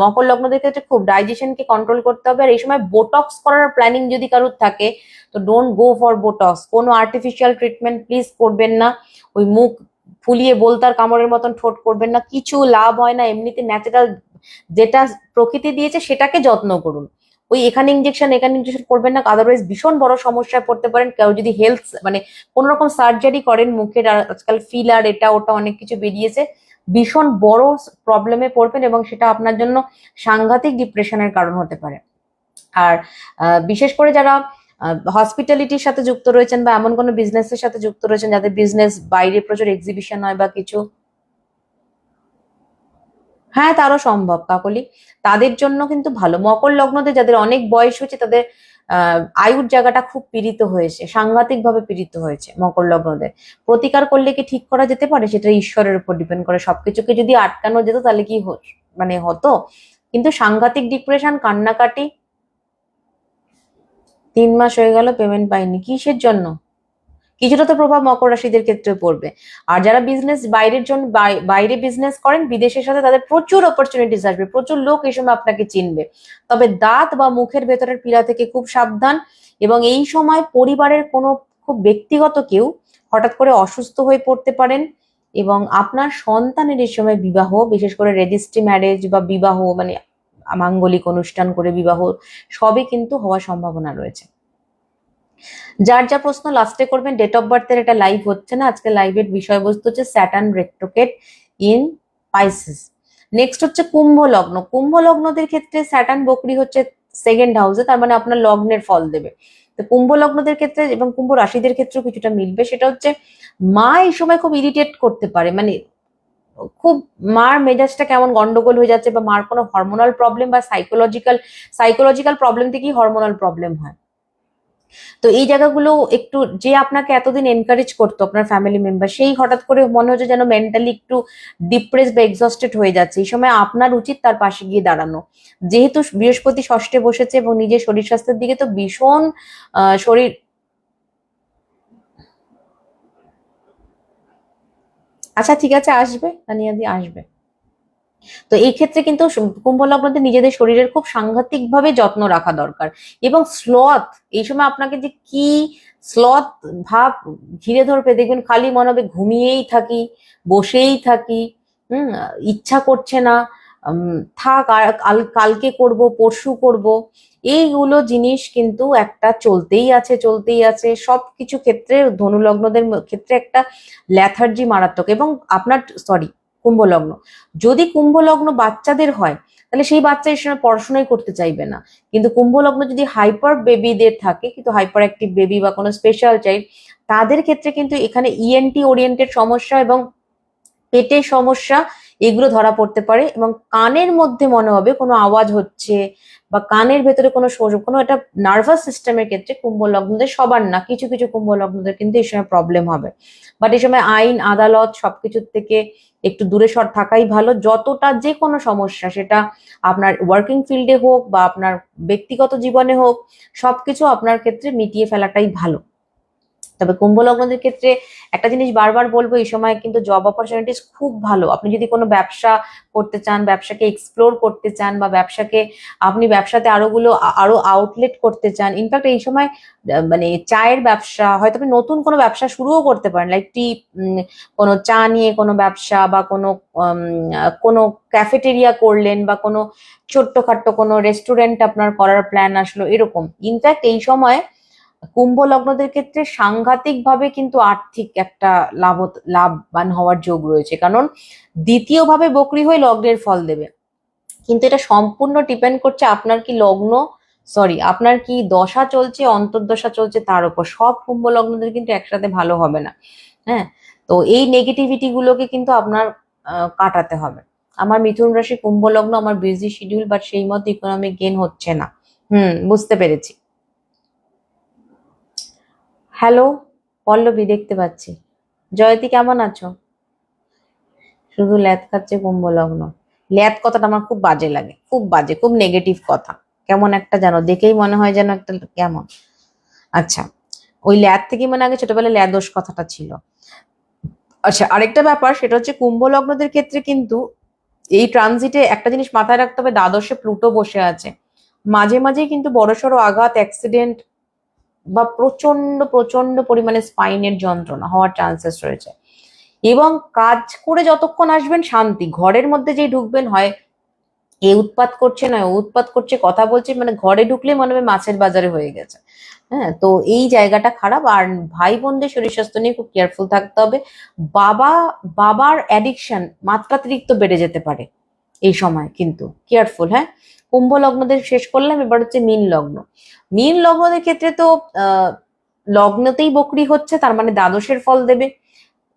মকর লগ্নদের ক্ষেত্রে খুব ডাইজেশনকে কন্ট্রোল করতে হবে। আর এই সময় বোটক্স করার প্ল্যানিং যদি কারোর থাকে, তো ডোন্ট গো ফর বোটক্স। কোনো আর্টিফিশিয়াল ট্রিটমেন্ট প্লিজ করবেন না। ওই মুখ ফুলিয়ে বলতার কামড়ের মতন ঠোঁট করবেন না, কিছু লাভ হয় না। এমনিতে ন্যাচারাল যেটা প্রকৃতি দিয়েছে সেটাকে যত্ন করুন। ওই এখানে ইঞ্জেকশন করবেন না, আদারওয়াইজ ভীষণ বড় সমস্যায় পড়তে পারেন। কেউ যদি হেলথ মানে কোন রকম সার্জারি করেন মুখের, আর আজকাল ফিলার এটা ওটা অনেক কিছু বেরিয়েছে, ভীষণ বড় প্রবলেমে পড়বেন এবং সেটা আপনার জন্য সাংঘাতিক ডিপ্রেশনের কারণ হতে পারে। আর বিশেষ করে যারা হসপিটালিটির সাথে যুক্ত রয়েছেন বা এমন কোনো বিজনেসের সাথে যুক্ত রয়েছেন যাদের বিজনেস বাইরে প্রচুর এক্সিবিশন হয় বা কিছু, হ্যাঁ তারও সম্ভব কাকলি, তাদের জন্য কিন্তু ভালো। মকর লগ্নদের যাদের অনেক বয়স হয়েছে, তাদের আয়ুর জায়গাটা খুব পীড়িত হয়েছে, সাংঘাতিক ভাবে পীড়িত হয়েছে মকর লগ্নদের। প্রতিকার করলে কি ঠিক করা যেতে পারে? সেটা ঈশ্বরের উপর ডিপেন্ড করে। সবকিছুকে যদি আটকানো যেত তাহলে কি মানে হতো? কিন্তু সাংঘাতিক ডিপ্রেশন, কান্নাকাটি। 3 মাস হয়ে গেল পেমেন্ট পাইনি, কিসের জন্য? কিছুটা তো প্রভাব মকর রাশিদের ক্ষেত্রে পড়বে। আর যারা বিজনেস বাইরের জন্য বাইরে বিজনেস করেন বিদেশের সাথে, তাদের প্রচুর অপরচুনিটিস আসবে, প্রচুর লোক এই সময় আপনাকে চিনবে। তবে দাঁত বা মুখের ভেতরের পীড়া থেকে খুব সাবধান। এবং এই সময় পরিবারের কোনো খুব ব্যক্তিগত কেউ হঠাৎ করে অসুস্থ হয়ে পড়তে পারেন। এবং আপনার সন্তানের এই সময় বিবাহ, বিশেষ করে রেজিস্ট্রি ম্যারেজ বা বিবাহ মানে মাঙ্গলিক অনুষ্ঠান করে বিবাহ, সবই কিন্তু হওয়ার সম্ভাবনা রয়েছে। যার যা প্রশ্ন লাস্টে করবেন। ডেট অফ বার্থের এটা লাইভ হচ্ছে না আজকে, লাইভের বিষয়বস্তু হচ্ছে Saturn retrograde in Pisces. Next হচ্ছে কুম্ভ লগ্ন। কুম্ভ লগ্নদের ক্ষেত্রে স্যাটার্ন বকরি হচ্ছে 2nd হাউসে, তার মানে আপনার লগ্নের ফল দেবে। তো কুম্ভ লগ্নদের ক্ষেত্রে এবং কুম্ভ রাশিদের ক্ষেত্রেও কিছুটা মিলবে। সেটা হচ্ছে মা এই সময় খুব ইরিটেট করতে পারে, মানে খুব মার মেজাজটা কেমন গন্ডগোল হয়ে যাচ্ছে, বা মার কোনো হরমোনাল প্রবলেম বা সাইকোলজিক্যাল প্রবলেম থেকেই হরমোনাল প্রবলেম হয়। তো এই জায়গাগুলো একটু, যে আপনাকে এতদিন এনকারেজ করতো আপনার ফ্যামিলি মেম্বার, সেই হঠাৎ করে মনে হচ্ছে যেন মেন্টালি একটু ডিপ্রেস বা এক্সস্টেড হয়ে যাচ্ছে। এই সময় আপনার উচিত তার পাশে গিয়ে দাঁড়ানো। যেহেতু বৃহস্পতি ষষ্ঠে বসেছে এবং নিজের শরীর স্বাস্থ্যের দিকে তো ভীষণ শরীর, আচ্ছা ঠিক আছে, আসবে তানিয়াদি, আসবে। তো এই ক্ষেত্রে কিন্তু কুম্ভ লগ্নদের নিজেদের শরীরের খুব সাংঘাতিক ভাবে যত্ন রাখা দরকার। এবং স্লথ, এই সময় আপনাকে যে কি স্লথ ভাব ঘিরে ধরবে, দেখবেন খালি মনে হবে ঘুমিয়েই থাকি, বসেই থাকি, হুম, ইচ্ছা করছে না, থাক আর কালকে করব, পরশু করব। এইগুলো জিনিস কিন্তু একটা চলতেই আছে, চলতেই আছে সবকিছু ক্ষেত্রে। ধনু লগ্নদের ক্ষেত্রে একটা ল্যাথার্জি মারাত্মক। এবং আপনার, সরি, কুম্ভ লগ্ন, যদি কুম্ভ লগ্ন বাচ্চাদের হয় তাহলে সেই বাচ্চা এই সময় পড়াশোনাই করতে চাইবে না। কিন্তু কুম্ভ লগ্ন যদি হাইপার বেবিদের থাকে, কিন্তু হাইপার অ্যাক্টিভ বেবি বা কোনো স্পেশাল চাইল্ড, তাদের ক্ষেত্রে কিন্তু এখানে ইএনটি ওরিয়েন্টেড সমস্যা এবং পেটের সমস্যা এগুলো ধরা পড়তে পারে। এবং কানের মধ্যে মনে হবে কোনো আওয়াজ হচ্ছে, বা কানের ভেতরে কোনো কোনো একটা নার্ভাস সিস্টেমের ক্ষেত্রে কুম্ভ লগ্নদের, সবার না, কিছু কিছু কুম্ভ লগ্নদের কিন্তু এই সময় প্রবলেম হবে। বাট এই সময় আইন আদালত সবকিছুর থেকে একটু দূরে থাকাই ভালো। যতটা যে কোনো সমস্যা, সেটা আপনার ওয়ার্কিং ফিল্ডে হোক বা আপনার ব্যক্তিগত জীবনে হোক, সবকিছু আপনার ক্ষেত্রে মিটিয়ে ফেলাটাই ভালো। তবে কুম্ভ লগ্নদের ক্ষেত্রে একটা জিনিস বারবার বলবো, এই সময় কিন্তু জব অপরচুনিটিস খুব ভালো। আপনি যদি কোনো ব্যবসা করতে চান, ব্যবসাকে এক্সপ্লোর করতে চান, বা আপনি ব্যবসাতে আরো আউটলেট করতে চান, ইনফ্যাক্ট এই সময় মানে চায়ের ব্যবসা, হয়তো আপনি নতুন কোনো ব্যবসা শুরুও করতে পারেন, লাইক কোনো চা নিয়ে কোনো ব্যবসা, বা কোনো ক্যাফেটেরিয়া করলেন, বা কোনো ছোট্টখাট্ট কোনো রেস্টুরেন্ট আপনার করার প্ল্যান আসলো, এরকম। ইনফ্যাক্ট এই সময় কুম্ভ লগ্নদের ক্ষেত্রে সাংঘাতিক ভাবে কিন্তু আর্থিক একটা লাভবান হওয়ার যোগ রয়েছে, কারণ দ্বিতীয় ভাবে বকরি হয়ে লগ্নের ফল দেবে। কিন্তু এটা সম্পূর্ণ ডিপেন্ড করছে আপনার কি লগ্ন, সরি, আপনার কি দশা চলছে, অন্তর্দশা চলছে, তার উপর। সব কুম্ভ লগ্নদের কিন্তু একসাথে ভালো হবে না। হ্যাঁ, তো এই নেগেটিভিটি গুলোকে কিন্তু আপনার কাটাতে হবে। আমার মিথুন রাশি কুম্ভ লগ্ন, আমার বিজি শিডিউল, বাট সেই মতো ইকোনমিক গেইন হচ্ছে না। বুঝতে পেরেছি। হ্যালো পল্লবী, দেখতে পাচ্ছি। জয়তী, কেমন আছো? শুধু ল্যাদ খাচ্ছে কুম্ভ লগ্ন। ল্যাদ কথাটা আমার খুব বাজে লাগে, খুব বাজে, খুব নেগেটিভ কথা। কেমন একটা যেন দেখেই মনে হয় যেন একটা কেমন। আচ্ছা, ওই ল্যাদ থেকেই মনে আগে ছোটবেলায় ল্যাদোস কথাটা ছিল। আচ্ছা, আরেকটা ব্যাপার, সেটা হচ্ছে কুম্ভ লগ্নদের ক্ষেত্রে কিন্তু এই ট্রানজিটে একটা জিনিস মাথায় রাখতে হবে, দ্বাদশে প্লুটো বসে আছে। মাঝে মাঝে কিন্তু বড়সড় আঘাত, অ্যাক্সিডেন্ট, বা প্রচন্ড প্রচন্ড পরিমাণে স্পাইনের যন্ত্রণা হওয়ার চান্সেস রয়েছে। এবং কাজ করে যতক্ষণ আসবেন শান্তি, ঘরের মধ্যে যেই ঢুকবেন, হয় এ উৎপাত করছে, নয় ও উৎপাত করছে, কথা বলছে, মানে ঘরে ঢুকলে মনে হবে মাছের বাজারে হয়ে গেছে। হ্যাঁ, তো এই জায়গাটা খারাপ। আর ভাই বোনদের শরীর স্বাস্থ্য নিয়ে খুব কেয়ারফুল থাকতে হবে। বাবা বাবার অ্যাডিকশন মাত্রাতিরিক্ত বেড়ে যেতে পারে এই সময়, কিন্তু কেয়ারফুল। হ্যাঁ, কুম্ভ লগ্নদের শেষ করলাম, এবার হচ্ছে মীন লগ্ন। মীন লগ্নদের ক্ষেত্রে তো আহ লগ্নতেই বকরি হচ্ছে, তার মানে দ্বাদশের ফল দেবে।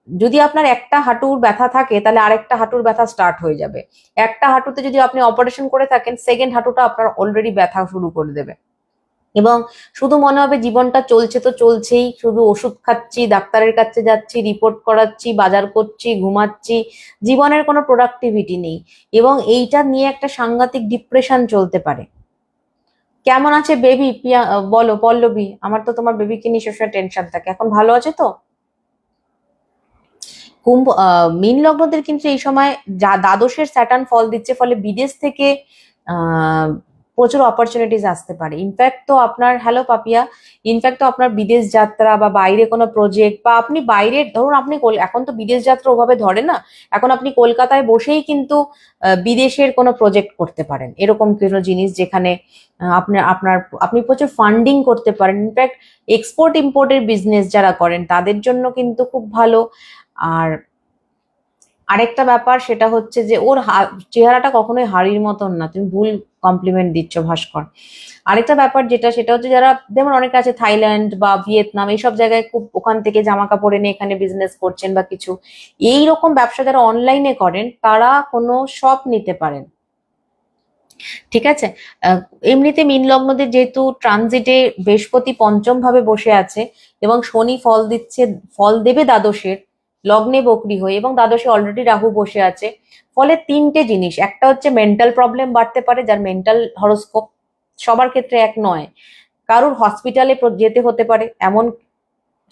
যদি আপনার একটা হাঁটুর ব্যথা থাকে, তাহলে আরেকটা হাঁটুর ব্যথা স্টার্ট হয়ে যাবে। একটা হাঁটুতে যদি আপনি অপারেশন করে থাকেন, সেকেন্ড হাঁটুটা আপনার অলরেডি ব্যথা শুরু করে দেবে। এবং শুধু মনে হবে জীবনটা চলছে তো চলছেই, শুধু ওষুধ খাচ্ছি, ডাক্তারের কাছে যাচ্ছি, রিপোর্ট করাচ্ছি, বাজার করছি, ঘুমাচ্ছি, জীবনের কোনো প্রোডাক্টিভিটি নেই। এবং এইটা নিয়ে একটা সাংঘাতিক ডিপ্রেশন চলতে পারে। কেমন আছে বেবি? বলো পল্লবী, আমার তো তোমার বেবিকে নিয়ে সবসময় টেনশন থাকে। এখন ভালো আছে তো? মীন লগ্নদের কিন্তু এই সময় যা দ্বাদশের স্যাটার্ন ফল দিচ্ছে, ফলে বিদেশ থেকে আহ প্রচুর অপরচুনিটিস আসতে পারে। ইনফ্যাক্ট তো আপনার, হ্যালো পাপিয়া, ইনফ্যাক্ট তো আপনার বিদেশ যাত্রা বা বাইরে কোনো প্রজেক্ট, বা আপনি বাইরে ধরুন আপনি এখন তো বিদেশ যাত্রা ওভাবে ধরে না, এখন আপনি কলকাতায় বসেই কিন্তু বিদেশের কোনো প্রজেক্ট করতে পারেন, এরকম কোনো জিনিস যেখানে আপনার আপনার আপনি প্রচুর ফান্ডিং করতে পারেন। ইনফ্যাক্ট এক্সপোর্ট ইম্পোর্টের বিজনেস যারা করেন তাদের জন্য কিন্তু খুব ভালো। আর আরেকটা ব্যাপার, সেটা হচ্ছে যে ওর চেহারাটা কখনোই হাড়ির মতন না, তুমি ভুল কমপ্লিমেন্ট দিচ্ছ ভাস্কর। আরেকটা ব্যাপার যেটা, সেটা হচ্ছে যারা যেমন অনেকে আছে থাইল্যান্ড বা ভিয়েতনাম, এইসব জায়গায় খুব ওখান থেকে জামা কাপড় এনে এখানে বিজনেস করছেন বা কিছু, এই রকম ব্যবসা যারা অনলাইনে করেন, তারা কোনো শপ নিতে পারেন। ঠিক আছে। আহ, এমনিতে মীন লগ্নদের যেহেতু ট্রানজিটে বৃহস্পতি পঞ্চম ভাবে বসে আছে এবং শনি ফল দিচ্ছে, ফল দেবে দ্বাদশের লগ্নে বকরি হয়ে, এবং দ্বাদশে অলরেডি রাহু বসে আছে। ফলে তিনটে জিনিস, একটা হচ্ছে মেন্টাল প্রবলেম বাড়তে পারে, যার মেন্টাল হরোস্কোপ সবার ক্ষেত্রে এক নয়, কারোর হসপিটালে যেতে হতে পারে এমন,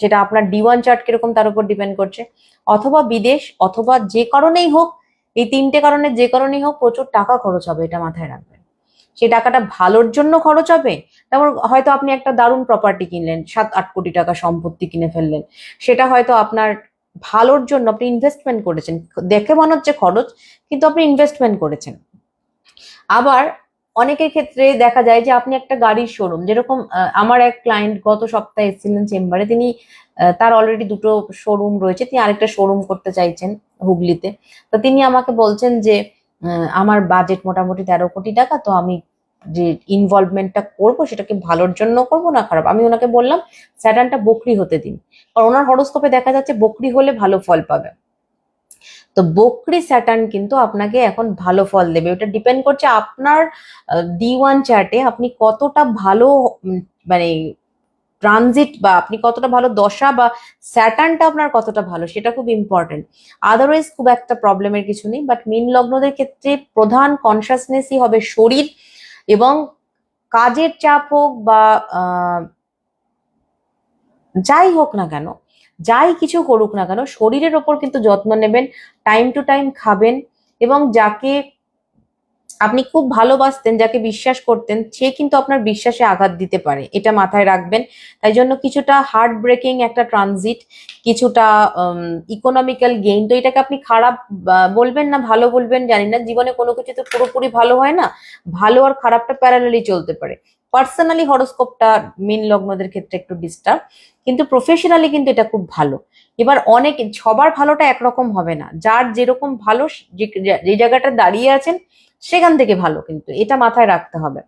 যেটা আপনার D1 চার্ট কিরকম তার উপর ডিপেন্ড করছে, অথবা বিদেশ, অথবা যে কারণেই হোক, এই তিনটে কারণে যে কারণেই হোক প্রচুর টাকা খরচ হবে, এটা মাথায় রাখবেন। সেই টাকাটা ভালোর জন্য খরচ হবে, যেমন হয়তো আপনি একটা দারুণ প্রপার্টি কিনলেন, 7-8 কোটি টাকা সম্পত্তি কিনে ফেললেন, সেটা হয়তো আপনার ভালোর জন্য আপনি ইনভেস্টমেন্ট করেছেন, দেখে মনে হচ্ছে খরচ, কিন্তু আপনি ইনভেস্টমেন্ট করেছেন। আবার অনেকের ক্ষেত্রে দেখা যায় যে আপনি একটা গাড়ির শোরুম, যেরকম আমার এক ক্লায়েন্ট গত সপ্তাহে এসেছিলেন চেম্বারে, তিনি তার অলরেডি দুটো শোরুম রয়েছে, তিনি আরেকটা শোরুম করতে চাইছেন হুগলিতে। তো তিনি আমাকে বলছেন যে আমার বাজেট মোটামুটি 13 কোটি টাকা, তো আমি যে ইনভলভমেন্টটা করবো সেটা কি ভালোর জন্য করবো না খারাপ। আমি ওনাকে বললাম স্যাটার্নটা বকরি হতে দিন, কারণ ওনার হরোস্কোপে দেখা যাচ্ছে বকরি হলে ভালো ফল পাবে। তো বকরি স্যাটার্ন কিন্তু আপনাকে এখন ভালো ফল দেবে, ওটা ডিপেন্ড করছে আপনার D1 চার্টে আপনি কতটা ভালো, মানে ট্রানজিট, বা আপনি কতটা ভালো দশা, বা স্যাটার্নটা আপনার কতটা ভালো, সেটা খুব ইম্পর্টেন্ট। আদারওয়াইজ খুব একটা প্রবলেমের কিছু নেই, বাট মীন লগ্নদের ক্ষেত্রে প্রধান কনসাসনেসই হবে শরীর, এবং কাজের চাপ হোক বা যাই হোক না কেন, যাই কিছু করুক না কেন, শরীরের ওপর কিন্তু যত্ন নেবেন, টাইম টু টাইম খাবেন, এবং যাকে আপনি খুব ভালোবাসতেন, যাকে বিশ্বাস করতেন, সে কিন্তু আপনার বিশ্বাসে আঘাত দিতে পারে, এটা মাথায় রাখবেন। তাই জন্য কিছুটা হার্ট ব্রেকিং একটা ট্রানজিট, কিছুটা ইকোনমিক্যাল গেইন। তো এটাকে আপনি খারাপ বলবেন না ভালো বলবেন জানি না, জীবনে কোনো কিছু তো পুরোপুরি ভালো হয় না, ভালো আর খারাপটা প্যারালালি চলতে পারে। পার্সোনালি হরোস্কোপটা মীন লগ্নদের ক্ষেত্রে একটু ডিস্টার্ব, কিন্তু প্রফেশনালি কিন্তু এটা খুব ভালো। এবার অনেক, সবার ভালোটা একরকম হবে না, যার যেরকম ভালো, যে জায়গাটা দাঁড়িয়ে আছেন সেখান থেকে ভালো, কিন্তু এটা মাথায় রাখতে হবে।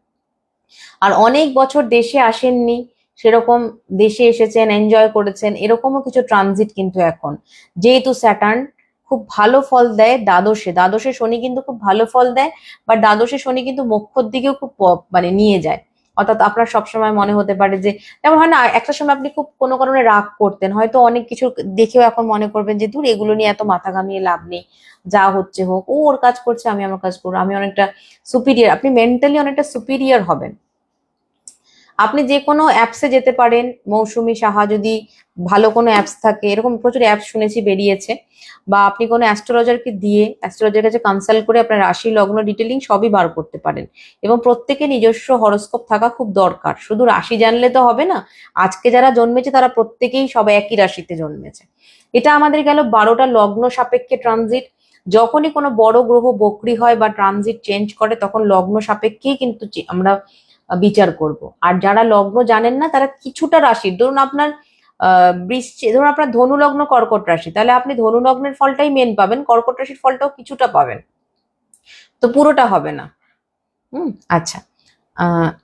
আর অনেক বছর দেশে আসেননি, সেরকম দেশে এসেছেন, এনজয় করেছেন, এরকমও কিছু ট্রানজিট কিন্তু এখন, যেহেতু স্যাটার্ন খুব ভালো ফল দেয় দ্বাদশে, দ্বাদশে শনি কিন্তু খুব ভালো ফল দেয়, বা দ্বাদশে শনি কিন্তু মোক্ষর দিকেও খুব মানে নিয়ে যায়। অর্থাৎ আপনার সবসময় মনে হতে পারে যে, যেমন হয় না, একটা সময় আপনি খুব কোনো কারণে রাগ করতেন, হয়তো অনেক কিছু দেখেও এখন মনে করবেন যে দূর, এগুলো নিয়ে এত মাথা ঘামিয়ে লাভ নেই, যা হচ্ছে হোক, ও ওর কাজ করছে, আমি আমার কাজ করবো, আমি অনেকটা সুপিরিয়র, আপনি মেন্টালি অনেকটা সুপিরিয়র হবেন। আপনি যে কোনো অ্যাপসে যেতে পারেন, মৌসুমী সাহা যদি ভালো কোনো অ্যাপস থাকে, এরকম প্রচুর অ্যাপস শুনেছি বেরিয়েছে, বা আপনি কোনো অ্যাস্ট্রোলজারকে দিয়ে, অ্যাস্ট্রোলজারের কাছে কনসাল্ট করে আপনার রাশি লগ্ন ডিটেলিং সবই বার করতে পারেন। এবং প্রত্যেকে নিজস্ব হরোস্কোপ থাকা খুব দরকার, শুধু রাশি জানলে তো হবে না। আজকে যারা জন্মেছে তারা প্রত্যেকেই সব একই রাশিতে জন্মেছে। এটা আমাদের গেল 12টা লগ্ন সাপেক্ষে ট্রানজিট। যখনই কোনো বড় গ্রহ বক্রি হয় বা ট্রানজিট চেঞ্জ করে, তখন লগ্ন সাপেক্ষেই কিন্তু আমরা বিচার করব। আর যারা লগ্ন জানেন না, তারা কিছুটা রাশির, ধরুন আপনার বৃশ্চিক, ধরুন আপনার ধনু লগ্ন কর্কট রাশি, তাহলে আপনি ধনু লগ্নের ফলটাই মেন পাবেন, কর্কট রাশির ফলটাও কিছুটা পাবেন, তো পুরোটা হবে না। আচ্ছা।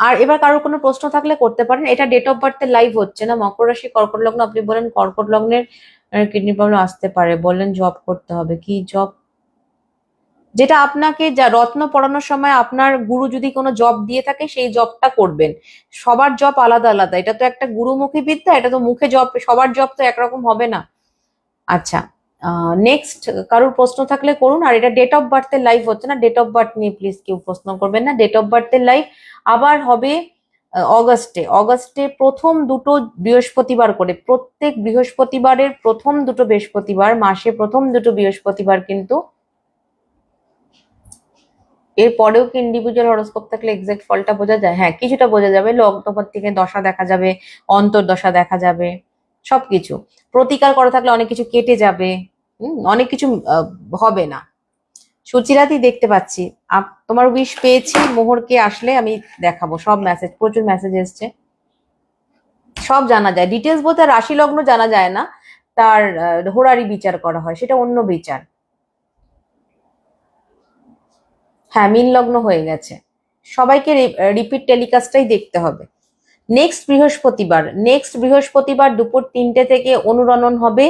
আর এবার কারোর কোনো প্রশ্ন থাকলে করতে পারেন। এটা ডেট অফ বার্থে লাইভ হচ্ছে না। মকর রাশি কর্কট লগ্ন, আপনি বলেন কর্কট লগ্নের কিডনি প্রবলেম আসতে পারে, বললেন জব করতে হবে, কি জব? যেটা আপনাকে, যা রত্ন পড়ানোর সময় আপনার গুরু যদি কোনো জব দিয়ে থাকে, সেই জবটা করবেন। সবার জব আলাদা আলাদা, এটা তো একটা গুরুমুখী বিদ্যা, এটা তো মুখে জব, সবার জব তো একরকম হবে না। আচ্ছা, নেক্সট কারোর প্রশ্ন থাকলে করুন। আর এটা ডেট অফ বার্থের লাইভ হচ্ছে না, ডেট অফ বার্থ নিয়ে প্লিজ কেউ প্রশ্ন করবেন না। ডেট অফ বার্থের লাইভ আবার হবে অগস্টে। অগস্টে প্রথম দুটো বৃহস্পতিবার করে, প্রত্যেক বৃহস্পতিবারের প্রথম দুটো বৃহস্পতিবার, মাসে প্রথম দুটো বৃহস্পতিবার কিন্তু। এর পরেও কি ইন্ডিভিজুয়াল হরোস্কোপ থাকলে এক্সাক্ট ফলটা বোঝা যায়? হ্যাঁ, কিছুটা বোঝা যাবে, লগ্নপতি থেকে দশা দেখা যাবে, অন্তর্দশা দেখা যাবে, সবকিছু। প্রতিকার করা থাকলে অনেক কিছু কেটে যাবে, অনেক কিছু হবে না। সুচিরাতি দেখতে পাচ্ছি, তোমার উইশ পেয়েছি, মোহরকে আসলে আমি দেখাবো সব মেসেজ, প্রচুর মেসেজ এসছে, সব জানা যায়। ডিটেলস বলতে রাশি লগ্ন জানা যায় না, তার হোরারি বিচার করা হয়, সেটা অন্য বিচার। হ্যাঁ, মীন লগ্ন হয়ে গেছে, সবাইকে রিপিট টেলিকাস্টটাই দেখতে হবে। নেক্সট বৃহস্পতিবার দুপুর 3টে থেকে অনুরণন হবে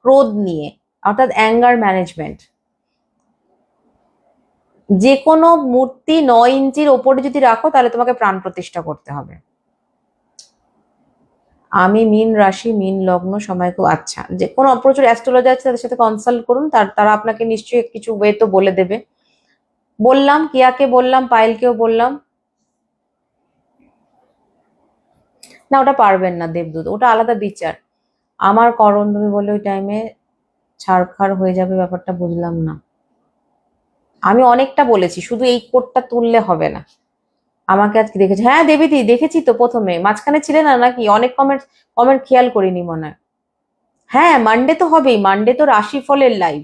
ক্রোধ নিয়ে, অর্থাৎ অ্যাঙ্গার ম্যানেজমেন্ট। যে কোনো মূর্তি 9 ইঞ্চির ওপরে যদি রাখো তাহলে তোমাকে প্রাণ প্রতিষ্ঠা করতে হবে। আমি মীন রাশি, মীন লগ্ন, সময় খুব আচ্ছা। যে কোনো প্রচুর অ্যাস্ট্রোলজার আছে তাদের সাথে কনসাল্ট করুন, তারা আপনাকে নিশ্চয়ই কিছু ওয়ে তো বলে দেবে। বললাম কিয়াকে, বললাম পায়েলকেও বললাম। না ওটা পারবেন না দেবদূত, ওটা আলাদা বিচার। আমার করণ তুমি বলে ওই টাইমে ছাড়খাড় হয়ে যাবে, ব্যাপারটা বুঝলাম না। আমি অনেকটা বলেছি, শুধু এই কোটটা তুললে হবে না। আমাকে আজকে দেখেছি, হ্যাঁ দেবীদি দেখেছি তো, প্রথমে মাঝখানে ছিলে না নাকি? অনেক কমেন্ট কমেন্ট খেয়াল করিনি মনে হয়। হ্যাঁ মানডে তো হবেই, মানডে তো রাশিফলের লাইভ,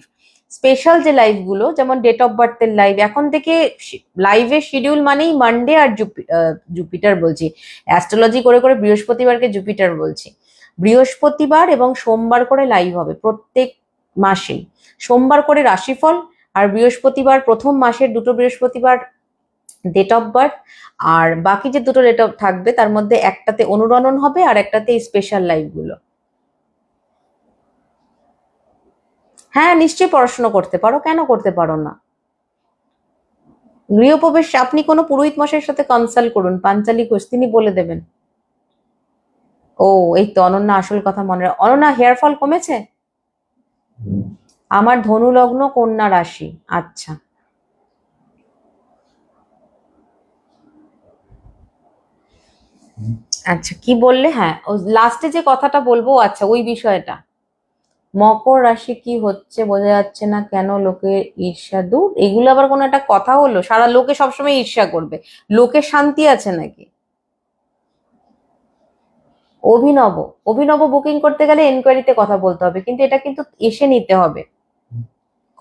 স্পেশাল যে লাইভ গুলো যেমন ডেট অফ বার্থের লাইভ এখন থেকে লাইভের শিডিউল মানেই মানডে আর জুপিটার বলছি, অ্যাস্ট্রোলজি করে করে বৃহস্পতিবারকে জুপিটার বলছি। বৃহস্পতিবার এবং সোমবার করে লাইভ হবে প্রত্যেক মাসেই, সোমবার করে রাশিফল আর বৃহস্পতিবার, প্রথম মাসের দুটো বৃহস্পতিবার ডেট অফ বার্থ, আর বাকি যে দুটো ডেট অফ থাকবে তার মধ্যে একটাতে অনুরণন হবে আর একটাতে স্পেশাল লাইভ গুলো। হ্যাঁ নিশ্চয়ই পড়াশোনা করতে পারো, কেন করতে পারো না? গৃহপ্রবেশ আপনি কোনো পুরোহিত মশাইয়ের সাথে কনসাল্ট করুন, পাঞ্চালী ঘোষ, তিনি বলে দেবেন। ও এই তো অনন্যা আসল কথা মনে অনন্যা, হেয়ার ফল কমেছে? আমার ধনু লগ্ন, কন্যা রাশি। আচ্ছা আচ্ছা কি বললে? হ্যাঁ ও লাস্টে যে কথাটা বলবো, আচ্ছা ওই বিষয়টা। মকর রাশি কি হচ্ছে বোঝা যাচ্ছে না, কেন লোকের ঈর্ষা? দূর, এগুলো আবার কোনো একটা কথা হলো? সারা লোকে সবসময় ঈর্ষা করবে, লোকের শান্তি আছে নাকি? অভিনব, অভিনব বুকিং করতে গেলে এনকোয়ারিতে কথা বলতে হবে, কিন্তু এটা কিন্তু এসে নিতে হবে।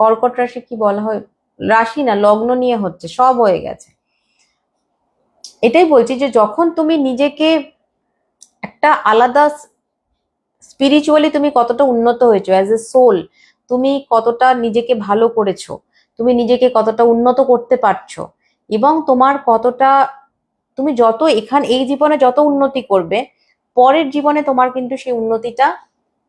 কর্কট রাশি কি বলা হয়? রাশি না লগ্ন নিয়ে হচ্ছে, সব হয়ে গেছে। এটাই বলছি যে যখন তুমি নিজেকে একটা আলাদা স্পিরিচুয়ালি তুমি কতটা উন্নত হয়েছো অ্যাজ এ সোল, তুমি কতটা নিজেকে ভালো করেছো, তুমি নিজেকে কতটা উন্নত করতে পারছো, এবং তোমার কতটা, তুমি যত এই জীবনে যত উন্নতি করবে পরের জীবনে তোমার কিন্তু সেই উন্নতিটা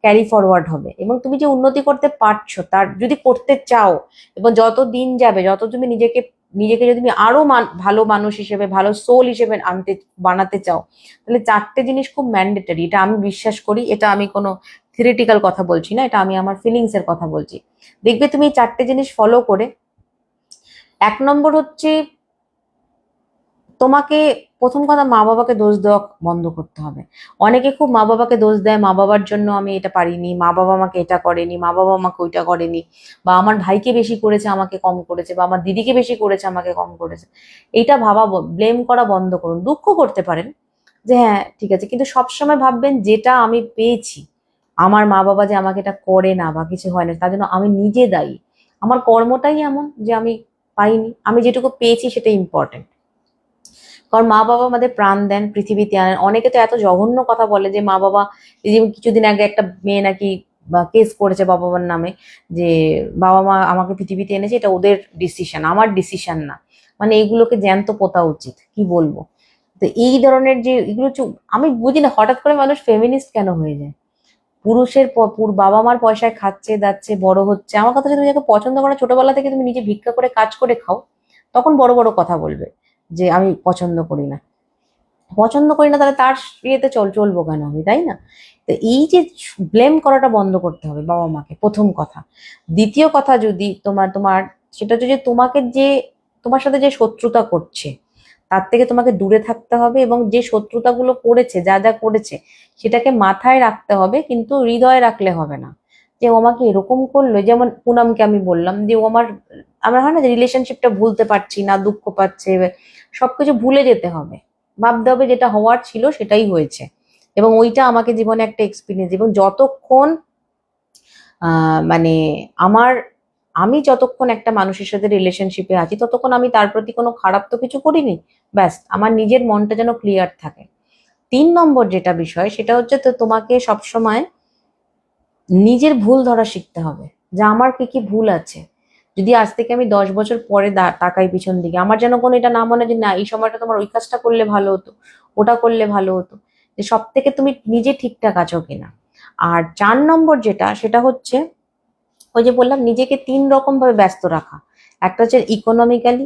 ক্যারি ফরওয়ার্ড হবে, এবং তুমি যে উন্নতি করতে পারছো তার যদি করতে চাও, এবং যত দিন যাবে যত তুমি নিজেকে নিজেকে যদি তুমি আরো ভালো মানুষ হিসেবে, ভালো সোল হিসেবে বানাতে চাও, তাহলে চারটে জিনিস খুব ম্যান্ডেটরি, এটা আমি বিশ্বাস করি। এটা আমি কোনো থিওরিটিক্যাল কথা বলছি না, এটা আমি আমার ফিলিংস এর কথা বলছি। দেখবে তুমি এই চারটে জিনিস ফলো করে, এক নম্বর হচ্ছে তোমাকে, প্রথম কথা মা বাবাকে দোষ দেওয়া বন্ধ করতে হবে। অনেকে খুব মা বাবাকে দোষ দেয়, মা বাবার জন্য আমি এটা পারিনি, মা বাবা আমাকে এটা করেনি, মা বাবা আমাকে ওইটা করেনি, বা আমার ভাইকে বেশি করেছে আমাকে কম করেছে, বা আমার দিদিকে বেশি করেছে আমাকে কম করেছে। এইটা ভাবা, ব্লেম করা বন্ধ করুন। দুঃখ করতে পারেন যে হ্যাঁ ঠিক আছে, কিন্তু সবসময় ভাববেন যেটা আমি পেয়েছি, আমার মা বাবা যে আমাকে এটা করে না বা কিছু হয় না তার জন্য আমি নিজে দায়ী। আমার কর্মটাই এমন যে আমি পাইনি, আমি যেটুকু পেয়েছি সেটাই ইম্পর্টেন্ট। কারণ মা বাবা আমাদের প্রাণ দেন, পৃথিবীতে আনেন। অনেকে তো এত জঘন্য কথা বলে যে মা বাবা, এই যে কিছুদিন আগে একটা মেয়ে নাকি কেস করেছে বাবা মার নামে, যে বাবা মা আমাকে পৃথিবীতে এনেছে, এটা ওদের ডিসিশন, আমার ডিসিশন না। মানে এগুলোকে জ্যান্ত পোতা উচিত, কি বলবো। তো এই ধরনের যে এগুলো হচ্ছে, আমি বুঝি না হঠাৎ করে মানুষ ফেমিনিস্ট কেন হয়ে যায়। পুরুষের বাবা মার পয়সায় খাচ্ছে দাচ্ছে বড় হচ্ছে, আমার কথা হচ্ছে তুমি যাকে পছন্দ করো ছোটবেলা থেকে তুমি নিজে ভিক্ষা করে কাজ করে খাও, তখন বড় বড় কথা বলবে যে আমি পছন্দ করি না। পছন্দ করি না তাহলে তার ইয়েতে চলবো কেন আমি, তাই না? তো এই যে ব্লেম করাটা বন্ধ করতে হবে বাবা মাকে, প্রথম কথা। দ্বিতীয় কথা, যদি তোমার তোমার সেটা হচ্ছে যে তোমাকে যে, তোমার সাথে যে শত্রুতা করছে তার থেকে তোমাকে দূরে থাকতে হবে, এবং যে শত্রুতাগুলো করেছে, যা যা করেছে সেটাকে মাথায় রাখতে হবে, কিন্তু হৃদয়ে রাখলে হবে না। যে ও আমাকে এরকম করলো, যেমন পুনামকে আমি বললাম যে ও আমার হয় না যে রিলেশনশিপটা ভুলতে পারছি না, দুঃখ পাচ্ছে, সবকিছু ভুলে যেতে হবে। ভাবতে হবে যেটা হওয়ার ছিল সেটাই হয়েছে, এবং ওইটা আমাকে জীবনে একটা এক্সপিরিয়েন্স, এবং যতক্ষণ মানে আমার, আমি যতক্ষণ একটা মানুষের সাথে রিলেশনশিপে আছি ততক্ষণ আমি তার প্রতি কোনো খারাপ তো কিছু করিনি, ব্যাস আমার নিজের মনটা যেন ক্লিয়ার থাকে। 3 নম্বর যেটা বিষয় সেটা হচ্ছে, তো তোমাকে সবসময় নিজের ভুল ধরা শিখতে হবে, যে আমার কি কি ভুল আছে। যদি আজ থেকে আমি 10 বছর পরে তাকাই পিছন দিকে, আমার যেন কোনো এটা না মনে যে না এই সময়টা তোমার ওই কাজটা করলে ভালো হতো, ওটা করলে ভালো হতো, যে সব থেকে তুমি নিজে ঠিকঠাক আছো কিনা। আর 4 নম্বর যেটা সেটা হচ্ছে, ওই যে বললাম নিজেকে 3 রকম ভাবে ব্যস্ত রাখা। একটা হচ্ছে ইকোনমিক্যালি,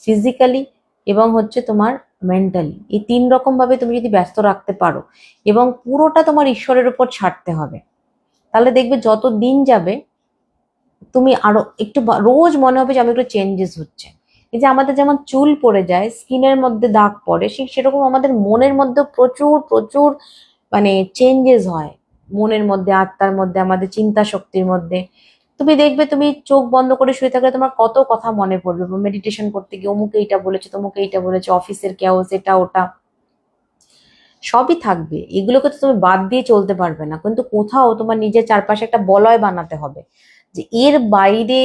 ফিজিক্যালি এবং হচ্ছে তোমার মেন্টালি। এই 3 রকম ভাবে তুমি যদি ব্যস্ত রাখতে পারো এবং পুরোটা তোমার ঈশ্বরের উপর ছাড়তে হবে, তাহলে দেখবে যত দিন যাবে তুমি আরো একটু রোজ মনে হবে যে আমি একটু চেঞ্জেস হচ্ছে। এই যে আমাদের যেমন চুল পড়ে যায়, স্কিনের মধ্যে দাগ পড়ে, সেরকম আমাদের মনের মধ্যে প্রচুর প্রচুর মানে চেঞ্জেস হয়। মনের মধ্যে, আত্মার মধ্যে, আমাদের চিন্তা শক্তির মধ্যে। তুমি দেখবে তুমি চোখ বন্ধ করে শুয়ে থাকলে তোমার কত কথা মনে পড়বে, মেডিটেশন করতে গিয়ে অমুকে এইটা বলেছে, তমুকে এইটা বলেছে, অফিসের কেওস, এটা ওটা সবই থাকবে। এগুলোকে তো তুমি বাদ দিয়ে চলতে পারবে না, কিন্তু কোথাও তোমার নিজের চারপাশে একটা বলয় বানাতে হবে যে এর বাইরে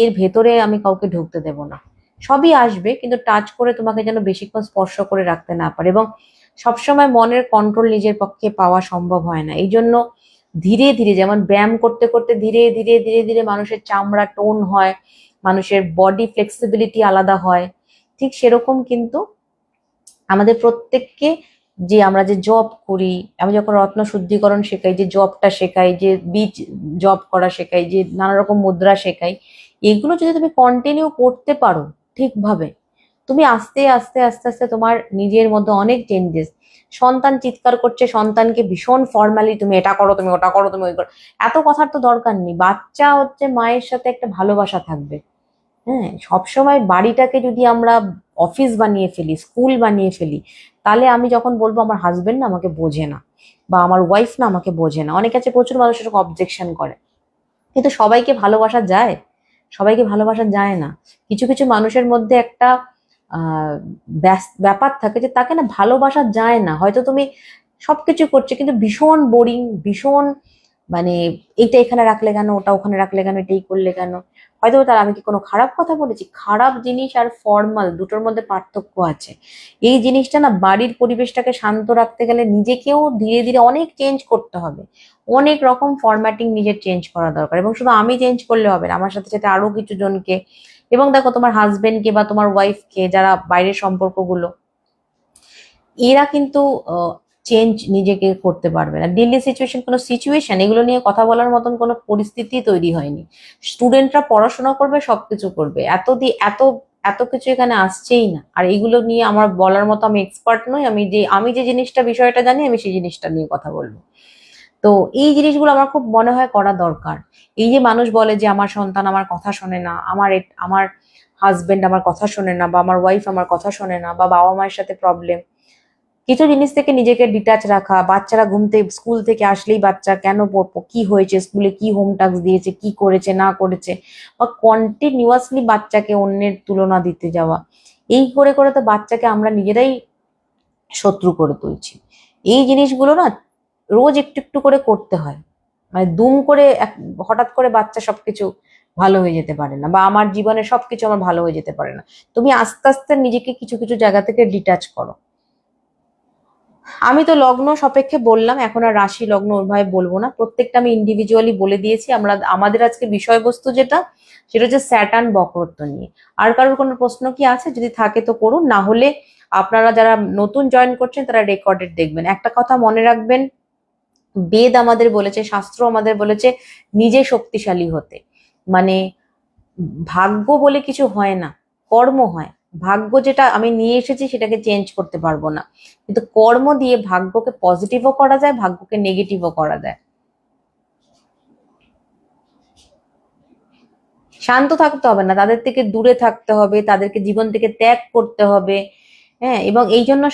এর ভেতরে আমি কাউকে ঢুকতে দেব না। সবই আসবে, কিন্তু টাচ করে তোমাকে যেন বেশিক্ষণ স্পর্শ করে রাখতে না পারে। এবং সবসময় মনের কন্ট্রোল নিজের পক্ষে পাওয়া সম্ভব হয় না। এই জন্য ধীরে ধীরে, যেমন ব্যায়াম করতে করতে ধীরে ধীরে ধীরে ধীরে মানুষের চামড়া টোন হয়, মানুষের বডি ফ্লেক্সিবিলিটি আলাদা হয়, ঠিক সেরকম কিন্তু আমাদের প্রত্যেককে, যে আমরা যে জব করি, আমি যখন রত্ন শুদ্ধিকরণ শেখাই, যে জবটা শেখাই, যে বীজ জব করা শেখাই, যে নানা রকম মুদ্রা শেখাই, এগুলো যদি তুমি কন্টিনিউ করতে পারো ঠিকভাবে, তুমি আস্তে আস্তে আস্তে আস্তে তোমার নিজের মধ্যে অনেক চেঞ্জেস। সন্তান চিৎকার করছে, সন্তানকে ভীষণ ফর্মালি তুমি এটা করো, তুমি ওটা করো, তুমি ওই করো, এত কথার তো দরকার নেই। বাচ্চা হচ্ছে মায়ের সাথে একটা ভালোবাসা থাকবে। হ্যাঁ, সবসময় বাড়িটাকে যদি আমরা অফিস বানিয়ে ফেলি, স্কুল বানিয়ে ফেলি, তাহলে আমি যখন বলবো আমার হাজবেন্ড না আমাকে বোঝে না, বা আমার ওয়াইফ না আমাকে বোঝে না, অনেক আছে প্রচুর মানুষ এরকম অবজেকশন করে, কিন্তু সবাইকে ভালোবাসা যায়? সবাইকে ভালোবাসা যায় না। কিছু কিছু মানুষের মধ্যে একটা আহ ব্যাপার থাকে যে তাকে না ভালোবাসা যায় না। হয়তো তুমি সবকিছু করছো কিন্তু ভীষণ বোরিং, ভীষণ মানে এইটা এখানে রাখলে কেন, ওটা ওখানে রাখলে কেন, এটাই করলে কেন। হয়তো তার, আমি কি কোনো খারাপ কথা বলেছি? খারাপ জিনিস আর ফর্মাল দুটোর মধ্যে পার্থক্য আছে। এই জিনিসটা না, বাড়ির পরিবেশটাকে শান্ত রাখতে গেলে নিজেকেও ধীরে ধীরে অনেক চেঞ্জ করতে হবে। অনেক রকম ফরম্যাটিং নিজের চেঞ্জ করা দরকার, এবং শুধু আমি চেঞ্জ করলে হবে না, আমার সাথে সাথে আরো কিছু জনকে। এবং দেখো তোমার হাজবেন্ডকে বা তোমার ওয়াইফকে, যারা বাইরের সম্পর্কগুলো, এরা কিন্তু চেঞ্জ নিজেকে করতে পারবে না। ডেইলি সিচুয়েশন, কোনো সিচুয়েশন এগুলো নিয়ে কথা বলার মতন কোনো পরিস্থিতি তৈরি হয়নি। স্টুডেন্টরা পড়াশোনা করবে, সবকিছু করবে, এত এত কিছু এখানে আসছেই না। আর এগুলো নিয়ে আমার বলার মতো আমি এক্সপার্ট নই। আমি যে জিনিসটা, বিষয়টা জানি, আমি সেই জিনিসটা নিয়ে কথা বলবো। তো এই জিনিসগুলো আমার খুব মনে হয় করা দরকার। এই যে মানুষ বলে যে আমার সন্তান আমার কথা শোনে না, আমার হাজবেন্ড আমার কথা শোনে না, বা আমার ওয়াইফ আমার কথা শোনে না, বা বাবা মায়ের সাথে প্রবলেম, কিছু জিনিস থেকে নিজেকে ডিটাচ রাখা। বাচ্চারা স্কুল থেকে আসলেই বাচ্চা কেন পড়বো, কি হয়েছে স্কুলে, কি হোম টাস্ক দিয়েছে, কি করেছে না করেছে, বা কন্টিনিউয়াসলি বাচ্চাকে অন্যের তুলনা দিতে যাওয়া, এই করে করে তো বাচ্চাকে আমরা নিজেরাই শত্রু করে তুলছি। এই জিনিসগুলো না রোজ একটু একটু করে করতে হয়। মানে দুম করে হঠাৎ করে বাচ্চা সবকিছু ভালো হয়ে যেতে পারে না, বা আমার জীবনে সবকিছু আমার ভালো হয়ে যেতে পারে না। তুমি আস্তে আস্তে নিজেকে কিছু কিছু জায়গা থেকে ডিটাচ করো। আমি তো লগ্ন সাপেক্ষে বললাম, এখন আর রাশি লগ্ন ওইভাবে বলবো না, প্রত্যেকটা আমি ইন্ডিভিজুয়ালি বলে দিয়েছি। আমাদের আজকে বিষয়বস্তু যেটা, সেটা হচ্ছে স্যাটার্ন বক্রত্ব নিয়ে। আর কারোর কোনো প্রশ্ন কি আছে? যদি থাকে তো করুন, না হলে আপনারা যারা নতুন জয়েন করছেন তারা রেকর্ডেড দেখবেন। একটা কথা মনে রাখবেন, বেদ আমাদের বলেছে, শাস্ত্র আমাদের বলেছে নিজে শক্তিশালী হতে। মানে ভাগ্য বলে কিছু হয় না, কর্ম হয়। ভাগ্য যেটা আমি নিয়ে এসেছি সেটাকে চেঞ্জ করতে পারবো না, কিন্তু কর্ম দিয়ে ভাগ্যকে পজিটিভও করা যায়, ভাগ্যকে নেগেটিভও করা যায়। শান্ত থাকতে হবে না, তাদের থেকে দূরে থাকতে হবে, তাদেরকে জীবন থেকে ত্যাগ করতে হবে। হ্যাঁ, এবং এই জন্য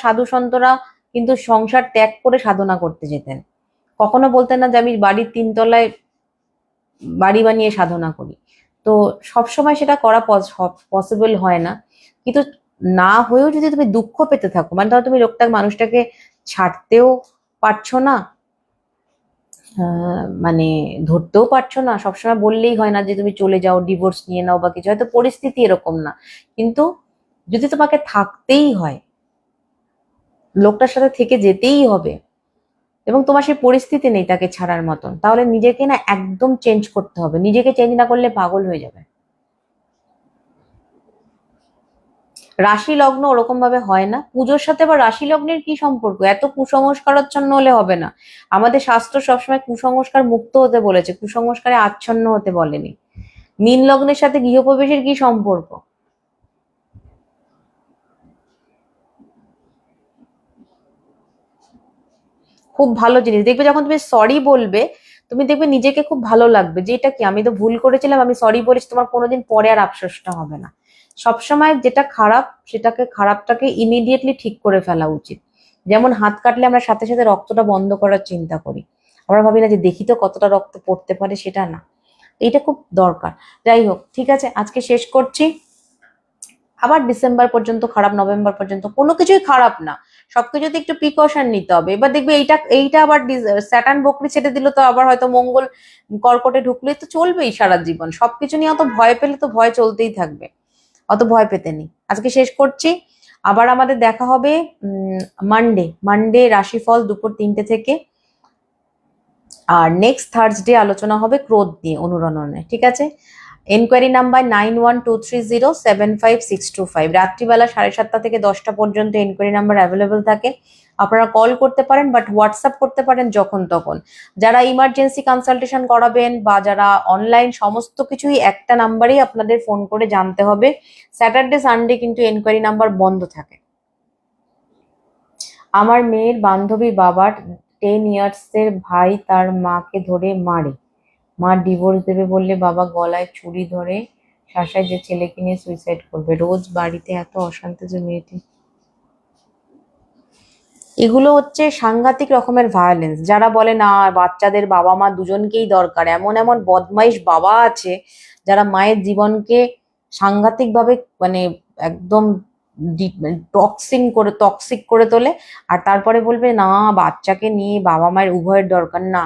সাধু সন্তরা কিন্তু সংসার ত্যাগ করে সাধনা করতে যেতেন। কখনো বলতেন না যে আমি বাড়ির 3 তলায় বাড়ি বানিয়ে সাধনা করি। তো সবসময় সেটা করা পসিবল হয় না, কিন্তু না হয়েও যদি তুমি দুঃখ পেতে থাকো, মানে ধরো তুমি মানুষটাকে ছাড়তেও পারছো না, মানে ধরতেও পারছো না, সবসময় বললেই হয় না যে তুমি চলে যাও, ডিভোর্স নিয়ে নাও বা কিছু, হয়তো পরিস্থিতি এরকম না, কিন্তু যদি তোমাকে থাকতেই হয়, লোকটার সাথে থেকে যেতেই হবে, এবং তোমার সেই পরিস্থিতি নেই তাকে ছাড়ার মতন, তাহলে নিজেকে না একদম চেঞ্জ করতে হবে। নিজেকে চেঞ্জ না করলে পাগল হয়ে যাবে। রাশি লগ্ন ওরকম ভাবে হয় না। পুজোর সাথে আবার রাশি লগ্নের কি সম্পর্ক? এত কুসংস্কারাচ্ছন্ন হলে হবে না। আমাদের শাস্ত্র সবসময় কুসংস্কার মুক্ত হতে বলেছে, কুসংস্কারে আচ্ছন্ন হতে বলেনি। মীন লগ্নের সাথে গৃহপ্রবেশের কি সম্পর্ক? খুব ভালো জিনিস দেখবে, যখন তুমি সরি বলবে তুমি দেখবে নিজেকে খুব ভালো লাগবে যে এটা কি, আমি তো ভুল করেছিলাম, আমি সরি বলেছি, তোমার কোনোদিন পরে আর আফসোসটা হবে না। সবসময় যেটা খারাপ খারাপটাকে ইমিডিয়েটলি ঠিক করে ফেলা উচিত। যেমন হাত কাটলে আমরা সাথে সাথে রক্তটা বন্ধ করার চিন্তা করি, আমরা ভাবি না যে দেখি তো কতটা রক্ত পড়তে পারে, সেটা না। এইটা খুব দরকার। যাই হোক, ঠিক আছে, আজকে শেষ করছি। আবার ডিসেম্বর পর্যন্ত খারাপ, নভেম্বর পর্যন্ত কোনো কিছুই খারাপ না, সবকিছুতে একটু প্রিকশন নিতে হবে। এবার দেখবে এইটা এইটা আবার স্যাটার্ন বকরি ছেড়ে দিল, তো আবার হয়তো মঙ্গল কর্কটে ঢুকলে তো চলবেই সারা জীবন। সবকিছু নিয়ে অত ভয় পেলে তো ভয় চলতেই থাকবে, অত ভয় পেতে নেই। আজকে শেষ করছি। আবার আমাদের দেখা হবে মানডে রাশিফল দুপুর 3টে থেকে। আর নেক্সট থার্সডে আলোচনা হবে ক্রোধ নিয়ে, অনুরণনে, ঠিক আছে? Enquiry number 9123075625। রাত্রিবেলা 7:30 থেকে 10টা পর্যন্ত এনকোয়ারি নাম্বার অ্যাভেলেবেল থাকে। আপনারা কল করতে পারেন, বাট হোয়াটসঅ্যাপ করতে পারেন যখন তখন। যারা ইমার্জেন্সি কনসালটেশন করাবেন বা যারা অনলাইন, সমস্ত কিছুই একটা নাম্বারেই আপনাদের ফোন করে জানতে হবে। স্যাটারডে সানডে কিন্তু এনকোয়ারি নাম্বার বন্ধ থাকে। আমার মেয়ের বান্ধবী বাবার 10 ইয়ার্সের ভাই তার মাকে ধরে মারে, মা ডিভোর্স দেবে বললে বাবা গলায় ছুরি ধরে শাসায় যে ছেলেকে নিয়ে সুইসাইড করবে। রোজ বাড়িতে এত অশান্তি যে মেয়েটি। এগুলো হচ্ছে সাংঘাতিক রকমের ভায়োলেন্স। যারা বলে না বাচ্চাদের বাবা মা দুজনকেই দরকার, এমন এমন বদমাইশ বাবা আছে যারা মায়ের জীবনকে সাংঘাতিক ভাবে, মানে একদম টক্সিক করে তোলে। আর তারপরে বলবে না বাচ্চাকে নিয়ে বাবা মায়ের উভয়ের দরকার না,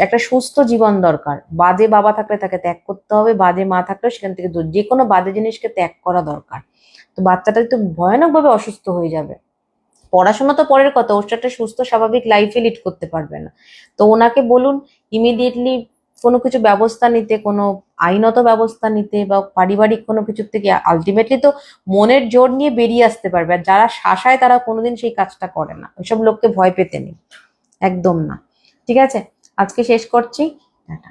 একটা সুস্থ জীবন দরকার। বাজে বাবা থাকলে তাকে ত্যাগ করতে হবে, বাজে মা থাকলে সেখান থেকে যে কোনো বাজে জিনিসকে ত্যাগ করা দরকার। তো বাচ্চাটা তো ভয়ানক ভাবে অসুস্থ হয়ে যাবে। পড়াশোনা তো পরের কথা, ওর একটা সুস্থ স্বাভাবিক লাইফে লিড করতে পারবে না। তো ওনাকে বলুন ইমিডিয়েটলি কোনো কিছু ব্যবস্থা নিতে, কোনো আইনত ব্যবস্থা নিতে, বা পারিবারিক কোনো কিছু থেকে। আলটিমেটলি তো মনের জোর নিয়ে বেরিয়ে আসতে পারবে। আর যারা শাসায় তারা কোনোদিন সেই কাজটা করে না। ওইসব লোককে ভয় পেতে নেই, একদম না। ঠিক আছে, আজকে শেষ করছি। টাটা।